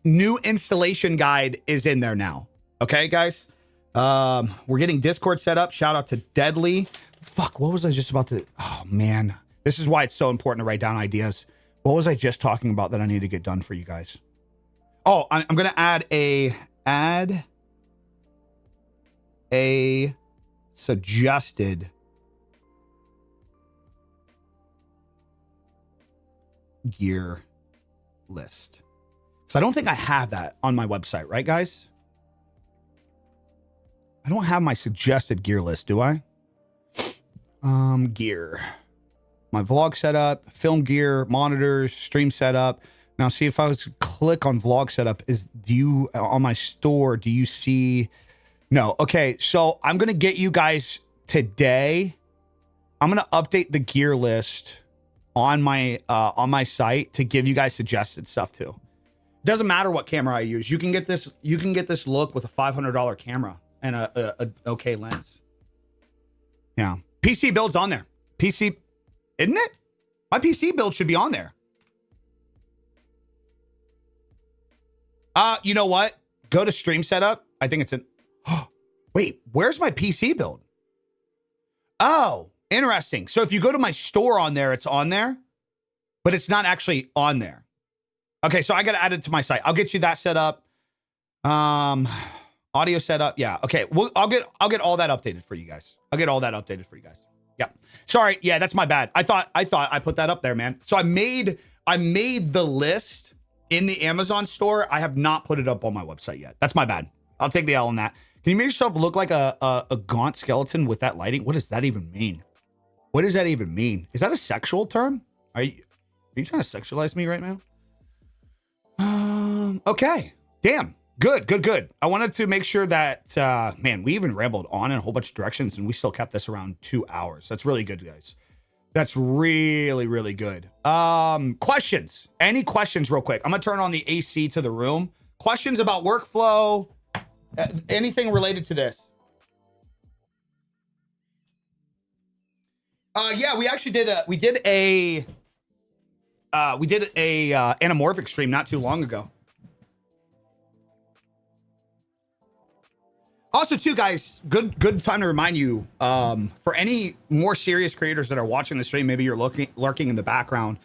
New installation guide is in there now. Okay, guys? We're getting Discord set up. Shout out to Deadly. Fuck, what was I just about to... Oh, man. This is why it's so important to write down ideas. What was I just talking about that I need to get done for you guys? Oh, I'm going to add a suggested gear list. Because I don't think I have that on my website, right, guys? I don't have my suggested gear list, do I? Gear. My vlog setup, film gear, monitors, stream setup. Now, see if I was to click on vlog setup, on my store, do you see... No. Okay, so I'm going to get you guys today. I'm going to update the gear list on my site to give you guys suggested stuff too. Doesn't matter what camera I use. You can get this look with a $500 camera and a okay lens. Yeah. PC build's on there. PC, isn't it? My PC build should be on there. You know what? Go to stream setup. I think it's an... Wait, where's my PC build? Oh, interesting. So if you go to my store on there, it's on there, but it's not actually on there. Okay, so I got to add it to my site. I'll get you that set up. Audio setup. Yeah. Okay. Well, I'll get all that updated for you guys. Yeah. Sorry. Yeah, that's my bad. I thought I put that up there, man. So I made the list in the Amazon store. I have not put it up on my website yet. That's my bad. I'll take the L on that. Can you make yourself look like a gaunt skeleton with that lighting? What does that even mean? What does that even mean? Is that a sexual term? Are you trying to sexualize me right now? Okay. Damn. Good. I wanted to make sure that, man, we even rambled on in a whole bunch of directions and we still kept this around 2 hours. That's really good, guys. That's really, really good. Questions. Any questions real quick? I'm going to turn on the AC to the room. Questions about workflow, anything related to this? Yeah, we actually did a anamorphic stream not too long ago. Also, too, guys, good time to remind you, for any more serious creators that are watching the stream, maybe you're lurking in the background,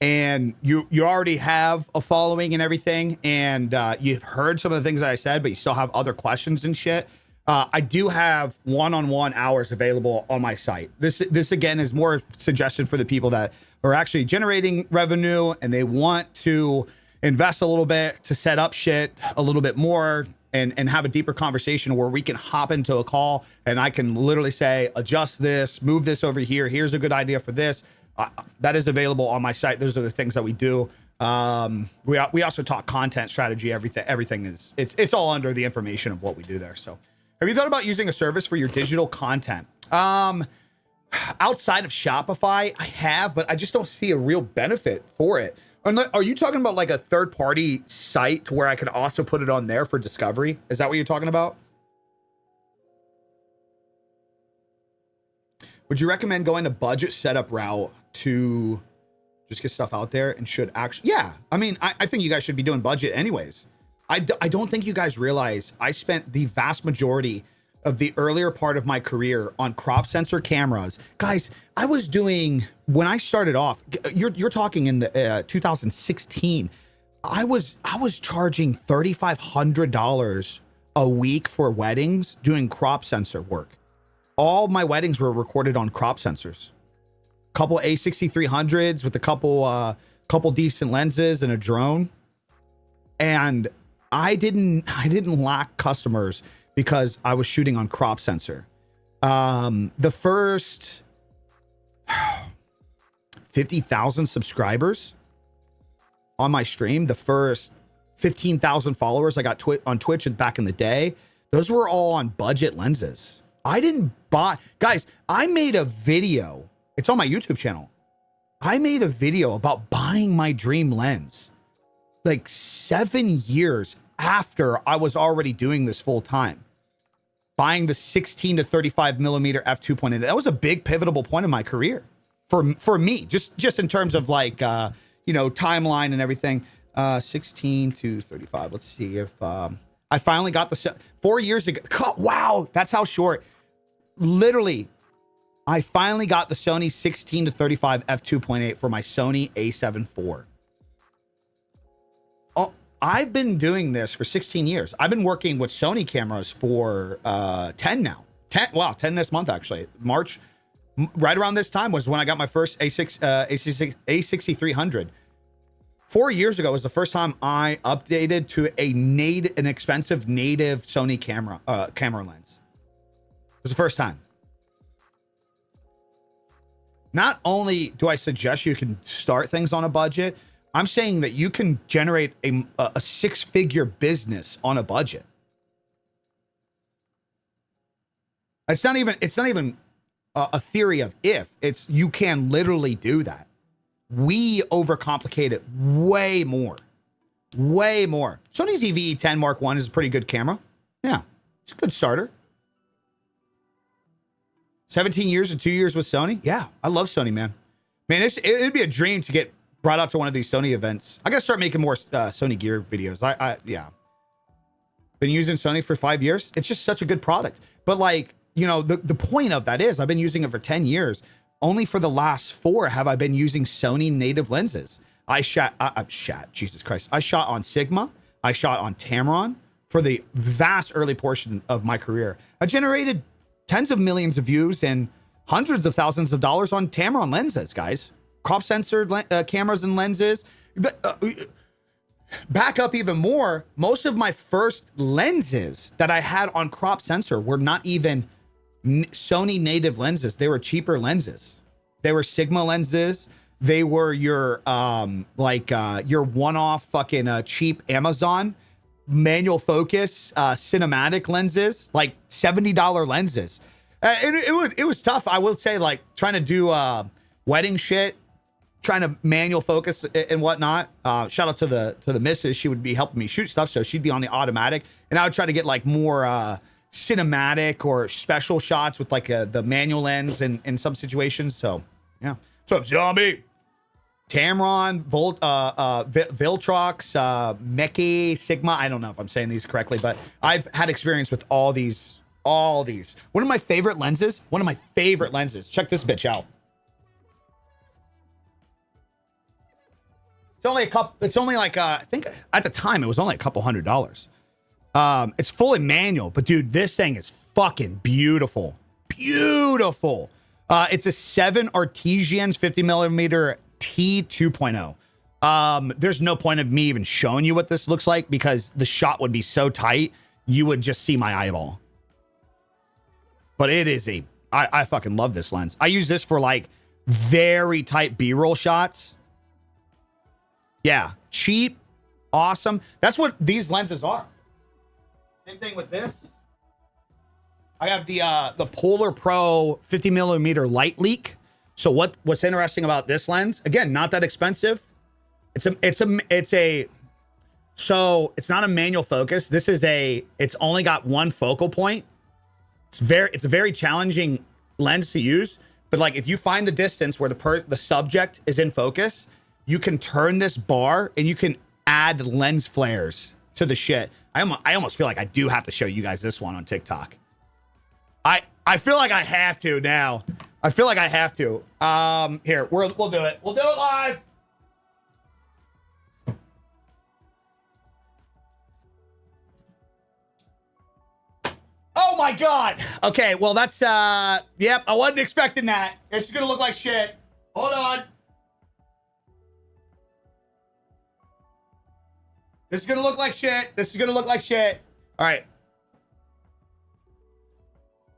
and you already have a following and everything, and you've heard some of the things that I said, but you still have other questions and shit. I do have one-on-one hours available on my site. This again is more suggested for the people that are actually generating revenue and they want to invest a little bit to set up shit a little bit more and have a deeper conversation where we can hop into a call and I can literally say, adjust this, move this over here. Here's a good idea for this. That is available on my site. Those are the things that we do. We also talk content strategy. Everything is, it's all under the information of what we do there. So have you thought about using a service for your digital content? Outside of Shopify, I have, but I just don't see a real benefit for it. Are you talking about like a third-party site where I can also put it on there for discovery? Is that what you're talking about? Would you recommend going a budget setup route to just get stuff out there and should actually? Yeah, I mean, I think you guys should be doing budget anyways. I don't think you guys realize I spent the vast majority of the earlier part of my career on crop sensor cameras. Guys, I was doing, when I started off, you're talking in the 2016, I was charging $3,500 a week for weddings doing crop sensor work. All my weddings were recorded on crop sensors. Couple A6300s with a couple decent lenses and a drone. And I didn't lack customers because I was shooting on crop sensor. The first 50,000 subscribers on my stream, the first 15,000 followers I got on Twitch back in the day, those were all on budget lenses. I didn't buy, guys, I made a video. It's on my YouTube channel. I made a video about buying my dream lens like 7 years after I was already doing this full time. Buying the 16 to 35 millimeter f2.8. That was a big pivotal point in my career for me, just in terms of like, timeline and everything. 16 to 35. Let's see if I finally got the 4 years ago. Wow, that's how short. Literally, I finally got the Sony 16 to 35 f2.8 for my Sony a7 IV. I've been doing this for 16 years. I've been working with Sony cameras for 10 now. 10 this month, actually. March, right around this time was when I got my first A6300. 4 years ago was the first time I updated to an expensive native Sony camera lens. It was the first time. Not only do I suggest you can start things on a budget, I'm saying that you can generate a six-figure business on a budget. It's not even a theory of if. You can literally do that. We overcomplicate it way more. Way more. Sony's EVE-10 Mark I is a pretty good camera. Yeah, it's a good starter. 17 years and 2 years with Sony. Yeah, I love Sony, man. Man, it'd be a dream to get brought out to one of these Sony events. I gotta start making more Sony gear videos. Yeah. Been using Sony for 5 years. It's just such a good product. But like, the point of that is I've been using it for 10 years. Only for the last 4 have I been using Sony native lenses. Jesus Christ. I shot on Sigma. I shot on Tamron for the vast early portion of my career. I generated tens of millions of views and hundreds of thousands of dollars on Tamron lenses, guys. Crop sensor cameras and lenses. Back up even more, most of my first lenses that I had on crop sensor were not even Sony native lenses. They were cheaper lenses. They were Sigma lenses. They were your one-off fucking cheap Amazon manual focus cinematic lenses, like $70 lenses. It was tough. I will say, like, trying to do wedding shit, trying to manual focus and whatnot. Shout out to the missus. She would be helping me shoot stuff, so she'd be on the automatic, and I would try to get like more cinematic or special shots with like the manual lens in some situations. So yeah. What's up, zombie? Tamron, Viltrox, Meki, Sigma. I don't know if I'm saying these correctly, but I've had experience with all these. One of my favorite lenses. Check this bitch out. It's only like I think at the time it was only a couple $100. It's fully manual, but dude, this thing is fucking beautiful. Beautiful. It's a 7 Artesians 50 millimeter T 2.0. There's no point of me even showing you what this looks like because the shot would be so tight you would just see my eyeball. But it is I fucking love this lens. I use this for like very tight B-roll shots. Yeah, cheap, awesome. That's what these lenses are. Same thing with this. I have the Polar Pro 50 millimeter light leak. So what's interesting about this lens? Again, not that expensive. So it's not a manual focus. It's only got one focal point. It's a very challenging lens to use, but like if you find the distance where the subject is in focus, you can turn this bar and you can add lens flares to the shit. I almost feel like I do have to show you guys this one on TikTok. I feel like I have to now. I feel like I have to. Here, we'll do it. We'll do it live. Oh my God. Okay, well that's yep, I wasn't expecting that. This is gonna look like shit. Hold on. This is gonna look like shit. This is gonna look like shit. All right.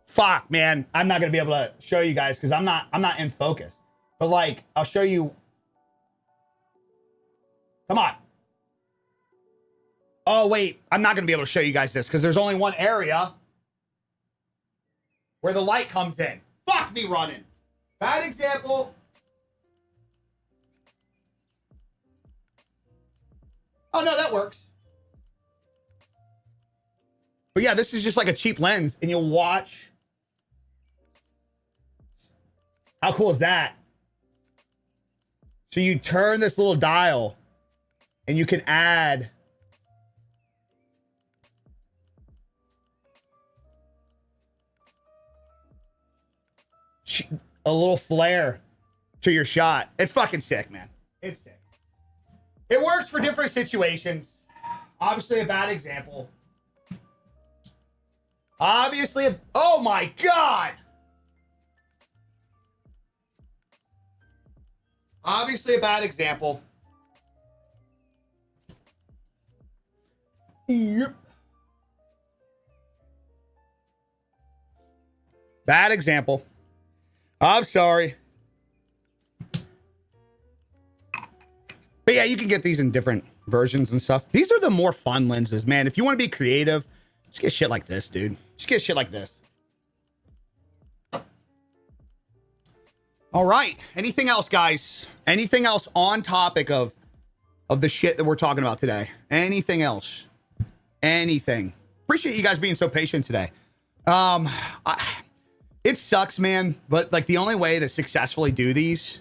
Fuck, man. I'm not gonna be able to show you guys because I'm not in focus. But like, I'll show you. Come on. Oh wait, I'm not gonna be able to show you guys this because there's only one area where the light comes in. Fuck me running. Bad example. Oh no, that works. But yeah, this is just like a cheap lens and you'll watch. How cool is that? So you turn this little dial and you can add a little flare to your shot. It's fucking sick, man. It's sick. It works for different situations. Obviously a bad example. Oh my God. Obviously a bad example. Yep. Bad example. I'm sorry. But yeah, you can get these in different versions and stuff. These are the more fun lenses, man. If you want to be creative, just get shit like this, dude. Just get shit like this. All right. Anything else, guys? Anything else on topic of the shit that we're talking about today? Anything else? Anything? Appreciate you guys being so patient today. It sucks, man. But like the only way to successfully do these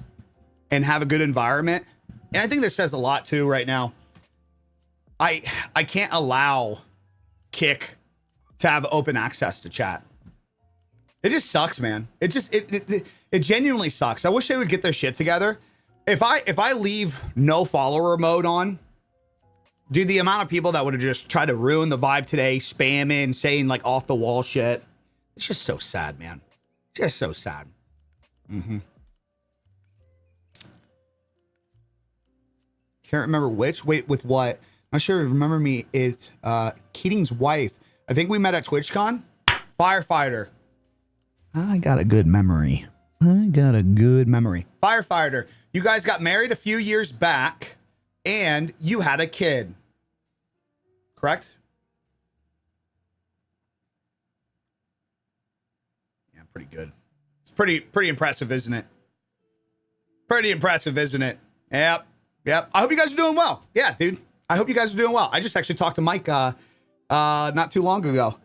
and have a good environment, and I think this says a lot too right now. I can't allow Kick to have open access to chat. It just sucks, man. It genuinely sucks. I wish they would get their shit together. If I leave no follower mode on, dude, the amount of people that would have just tried to ruin the vibe today, spamming, saying like off the wall shit. It's just so sad, man. Just so sad. Can't remember which. Wait, with what? Not sure. Remember me. It's Keating's wife. I think we met at TwitchCon. Firefighter. I got a good memory. Firefighter. You guys got married a few years back and you had a kid. Correct? Yeah, pretty good. It's pretty impressive, isn't it? Pretty impressive, isn't it? Yep. I hope you guys are doing well. Yeah, dude. I hope you guys are doing well. I just actually talked to Mike not too long ago.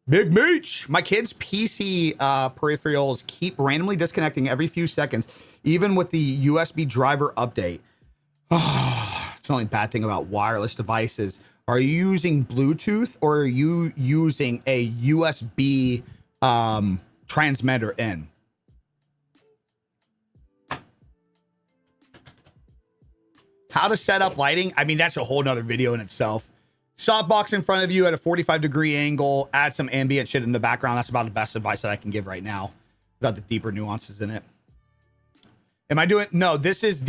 Big Meech. My kid's PC peripherals keep randomly disconnecting every few seconds. Even with the USB driver update. It's the only bad thing about wireless devices. Are you using Bluetooth or are you using a USB transmitter in? How to set up lighting? I mean, that's a whole nother video in itself. Softbox in front of you at a 45-degree angle. Add some ambient shit in the background. That's about the best advice that I can give right now without the deeper nuances in it. Am I doing? No, this is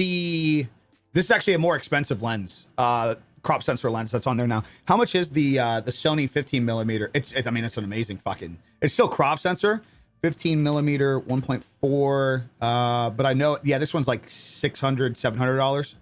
actually a more expensive lens, crop sensor lens that's on there now. How much is the Sony 15 millimeter? I mean, it's an amazing fucking, it's still crop sensor, 15 millimeter, 1.4. But I know, yeah, this one's like $600, $700.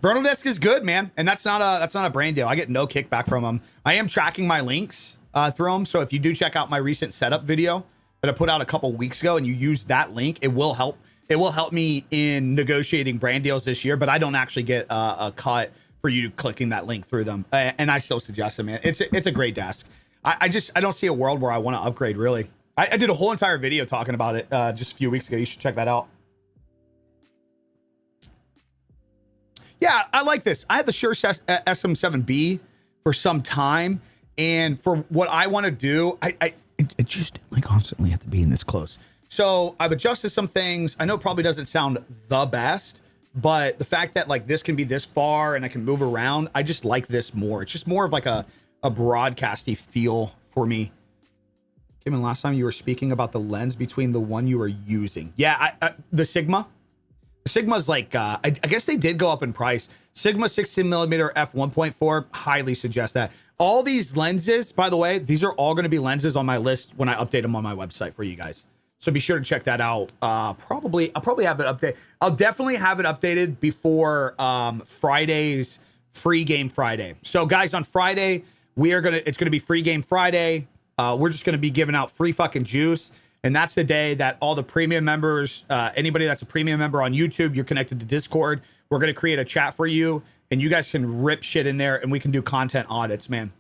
Vernal Disc is good, man. And that's not a brand deal. I get no kickback from them. I am tracking my links through them. So if you do check out my recent setup video that I put out a couple weeks ago and you use that link, it will help. It will help me in negotiating brand deals this year, but I don't actually get a cut for you clicking that link through them. And I still suggest it, man. It's a great desk. I don't see a world where I want to upgrade, really. I did a whole entire video talking about it just a few weeks ago. You should check that out. Yeah, I like this. I had the Shure SM7B for some time, and for what I want to do, it just like constantly have to be in this close. So I've adjusted some things. I know it probably doesn't sound the best, but the fact that like this can be this far and I can move around, I just like this more. It's just more of like a broadcasty feel for me. Kim, and last time you were speaking about the lens between the one you were using. Yeah, the Sigma. Sigma's like, I guess they did go up in price. Sigma 16 millimeter f1.4, highly suggest that. All these lenses, by the way, these are all going to be lenses on my list when I update them on my website for you guys. So be sure to check that out. I'll probably have it updated. I'll definitely have it updated before Friday's free game Friday. So guys, on Friday, it's gonna be free game Friday. We're just gonna be giving out free fucking juice. And that's the day that all the premium members, anybody that's a premium member on YouTube, you're connected to Discord. We're going to create a chat for you and you guys can rip shit in there and we can do content audits, man.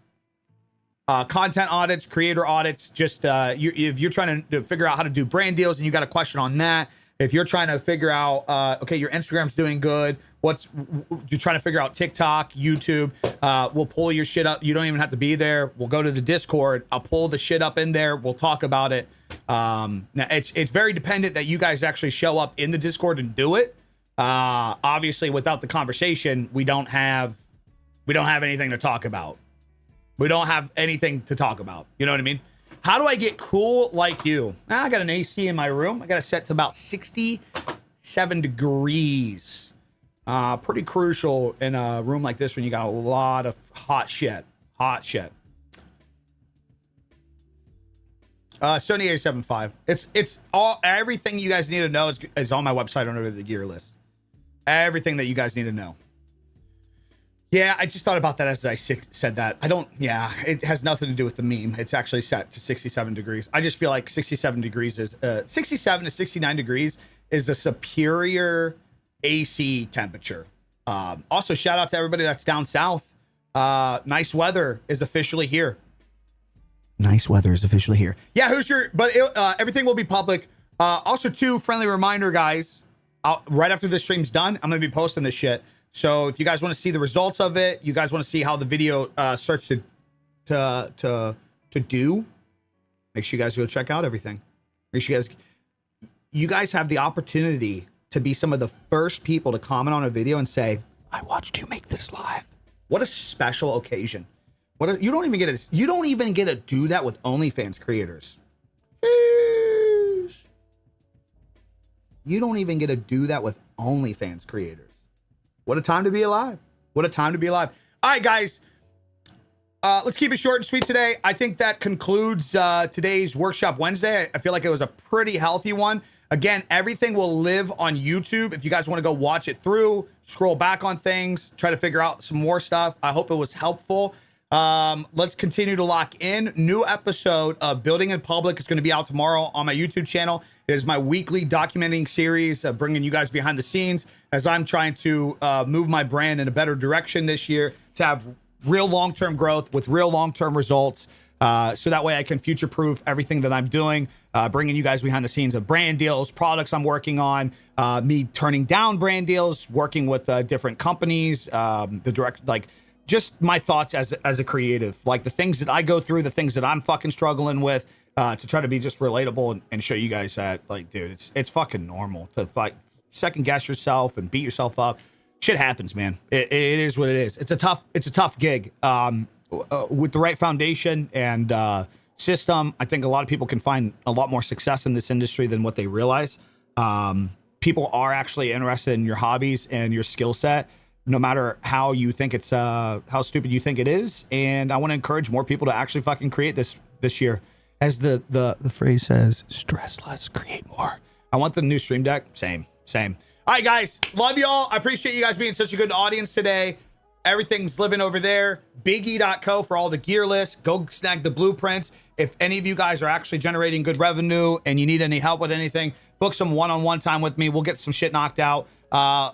Content audits, creator audits, just if you're trying to figure out how to do brand deals and you got a question on that, if you're trying to figure out, okay, your Instagram's doing good. You're trying to figure out TikTok, YouTube, we'll pull your shit up. You don't even have to be there. We'll go to the Discord. I'll pull the shit up in there. We'll talk about it. Now it's very dependent that you guys actually show up in the Discord and do it. Obviously without the conversation, we don't have anything to talk about. We don't have anything to talk about. You know what I mean? How do I get cool like you? I got an AC in my room. I got it set to about 67 degrees. Pretty crucial in a room like this when you got a lot of hot shit. Sony A7 IV. It's all, everything you guys need to know is on my website under the gear list. Everything that you guys need to know. Yeah, I just thought about that as I said that. It has nothing to do with the meme. It's actually set to 67 degrees. I just feel like 67 degrees is 67 to 69 degrees is a superior AC temperature. Also, shout out to everybody that's down south. Nice weather is officially here. Nice weather is officially here. Yeah, everything will be public. Also, too, friendly reminder, guys. Right after this stream's done, I'm going to be posting this shit. So if you guys want to see the results of it, you guys want to see how the video starts to do, make sure you guys go check out everything. Make sure you guys have the opportunity to be some of the first people to comment on a video and say, I watched you make this live. What a special occasion. You don't even get to do that with OnlyFans creators. You don't even get to do that with OnlyFans creators. What a time to be alive. What a time to be alive. All right, guys. Let's keep it short and sweet today. I think that concludes today's Workshop Wednesday. I feel like it was a pretty healthy one. Again, everything will live on YouTube. If you guys want to go watch it through, scroll back on things, try to figure out some more stuff. I hope it was helpful. Let's continue to lock in. New episode of Building in Public is going to be out tomorrow on my YouTube channel. It is my weekly documenting series, bringing you guys behind the scenes as I'm trying to move my brand in a better direction this year to have real long-term growth with real long-term results. so that way I can future-proof everything that I'm doing, bringing you guys behind the scenes of brand deals, products I'm working on, me turning down brand deals, working with different companies, the direct, like, just my thoughts as a creative, like the things that I go through, the things that I'm fucking struggling with, to try to be just relatable and show you guys that, like, dude, it's fucking normal to second guess yourself and beat yourself up. Shit happens, man. It is what it is. It's a tough gig. With the right foundation and system, I think a lot of people can find a lot more success in this industry than what they realize. People are actually interested in your hobbies and your skill set, no matter how you think it's how stupid you think it is. And I want to encourage more people to actually fucking create this year. As the phrase says, stress less, create more. I want the new Stream Deck. Same. All right, guys. Love y'all. I appreciate you guys being such a good audience today. Everything's living over there. Biggie.co for all the gear lists. Go snag the blueprints. If any of you guys are actually generating good revenue and you need any help with anything, book some one-on-one time with me. We'll get some shit knocked out.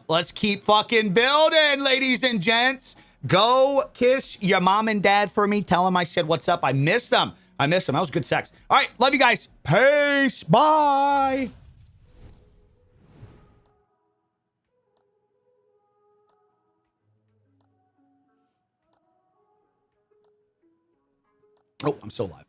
Let's keep fucking building, ladies and gents. Go kiss your mom and dad for me. Tell them I said what's up. I miss them. That was good sex. All right. Love you guys. Peace. Bye. Oh, I'm still live.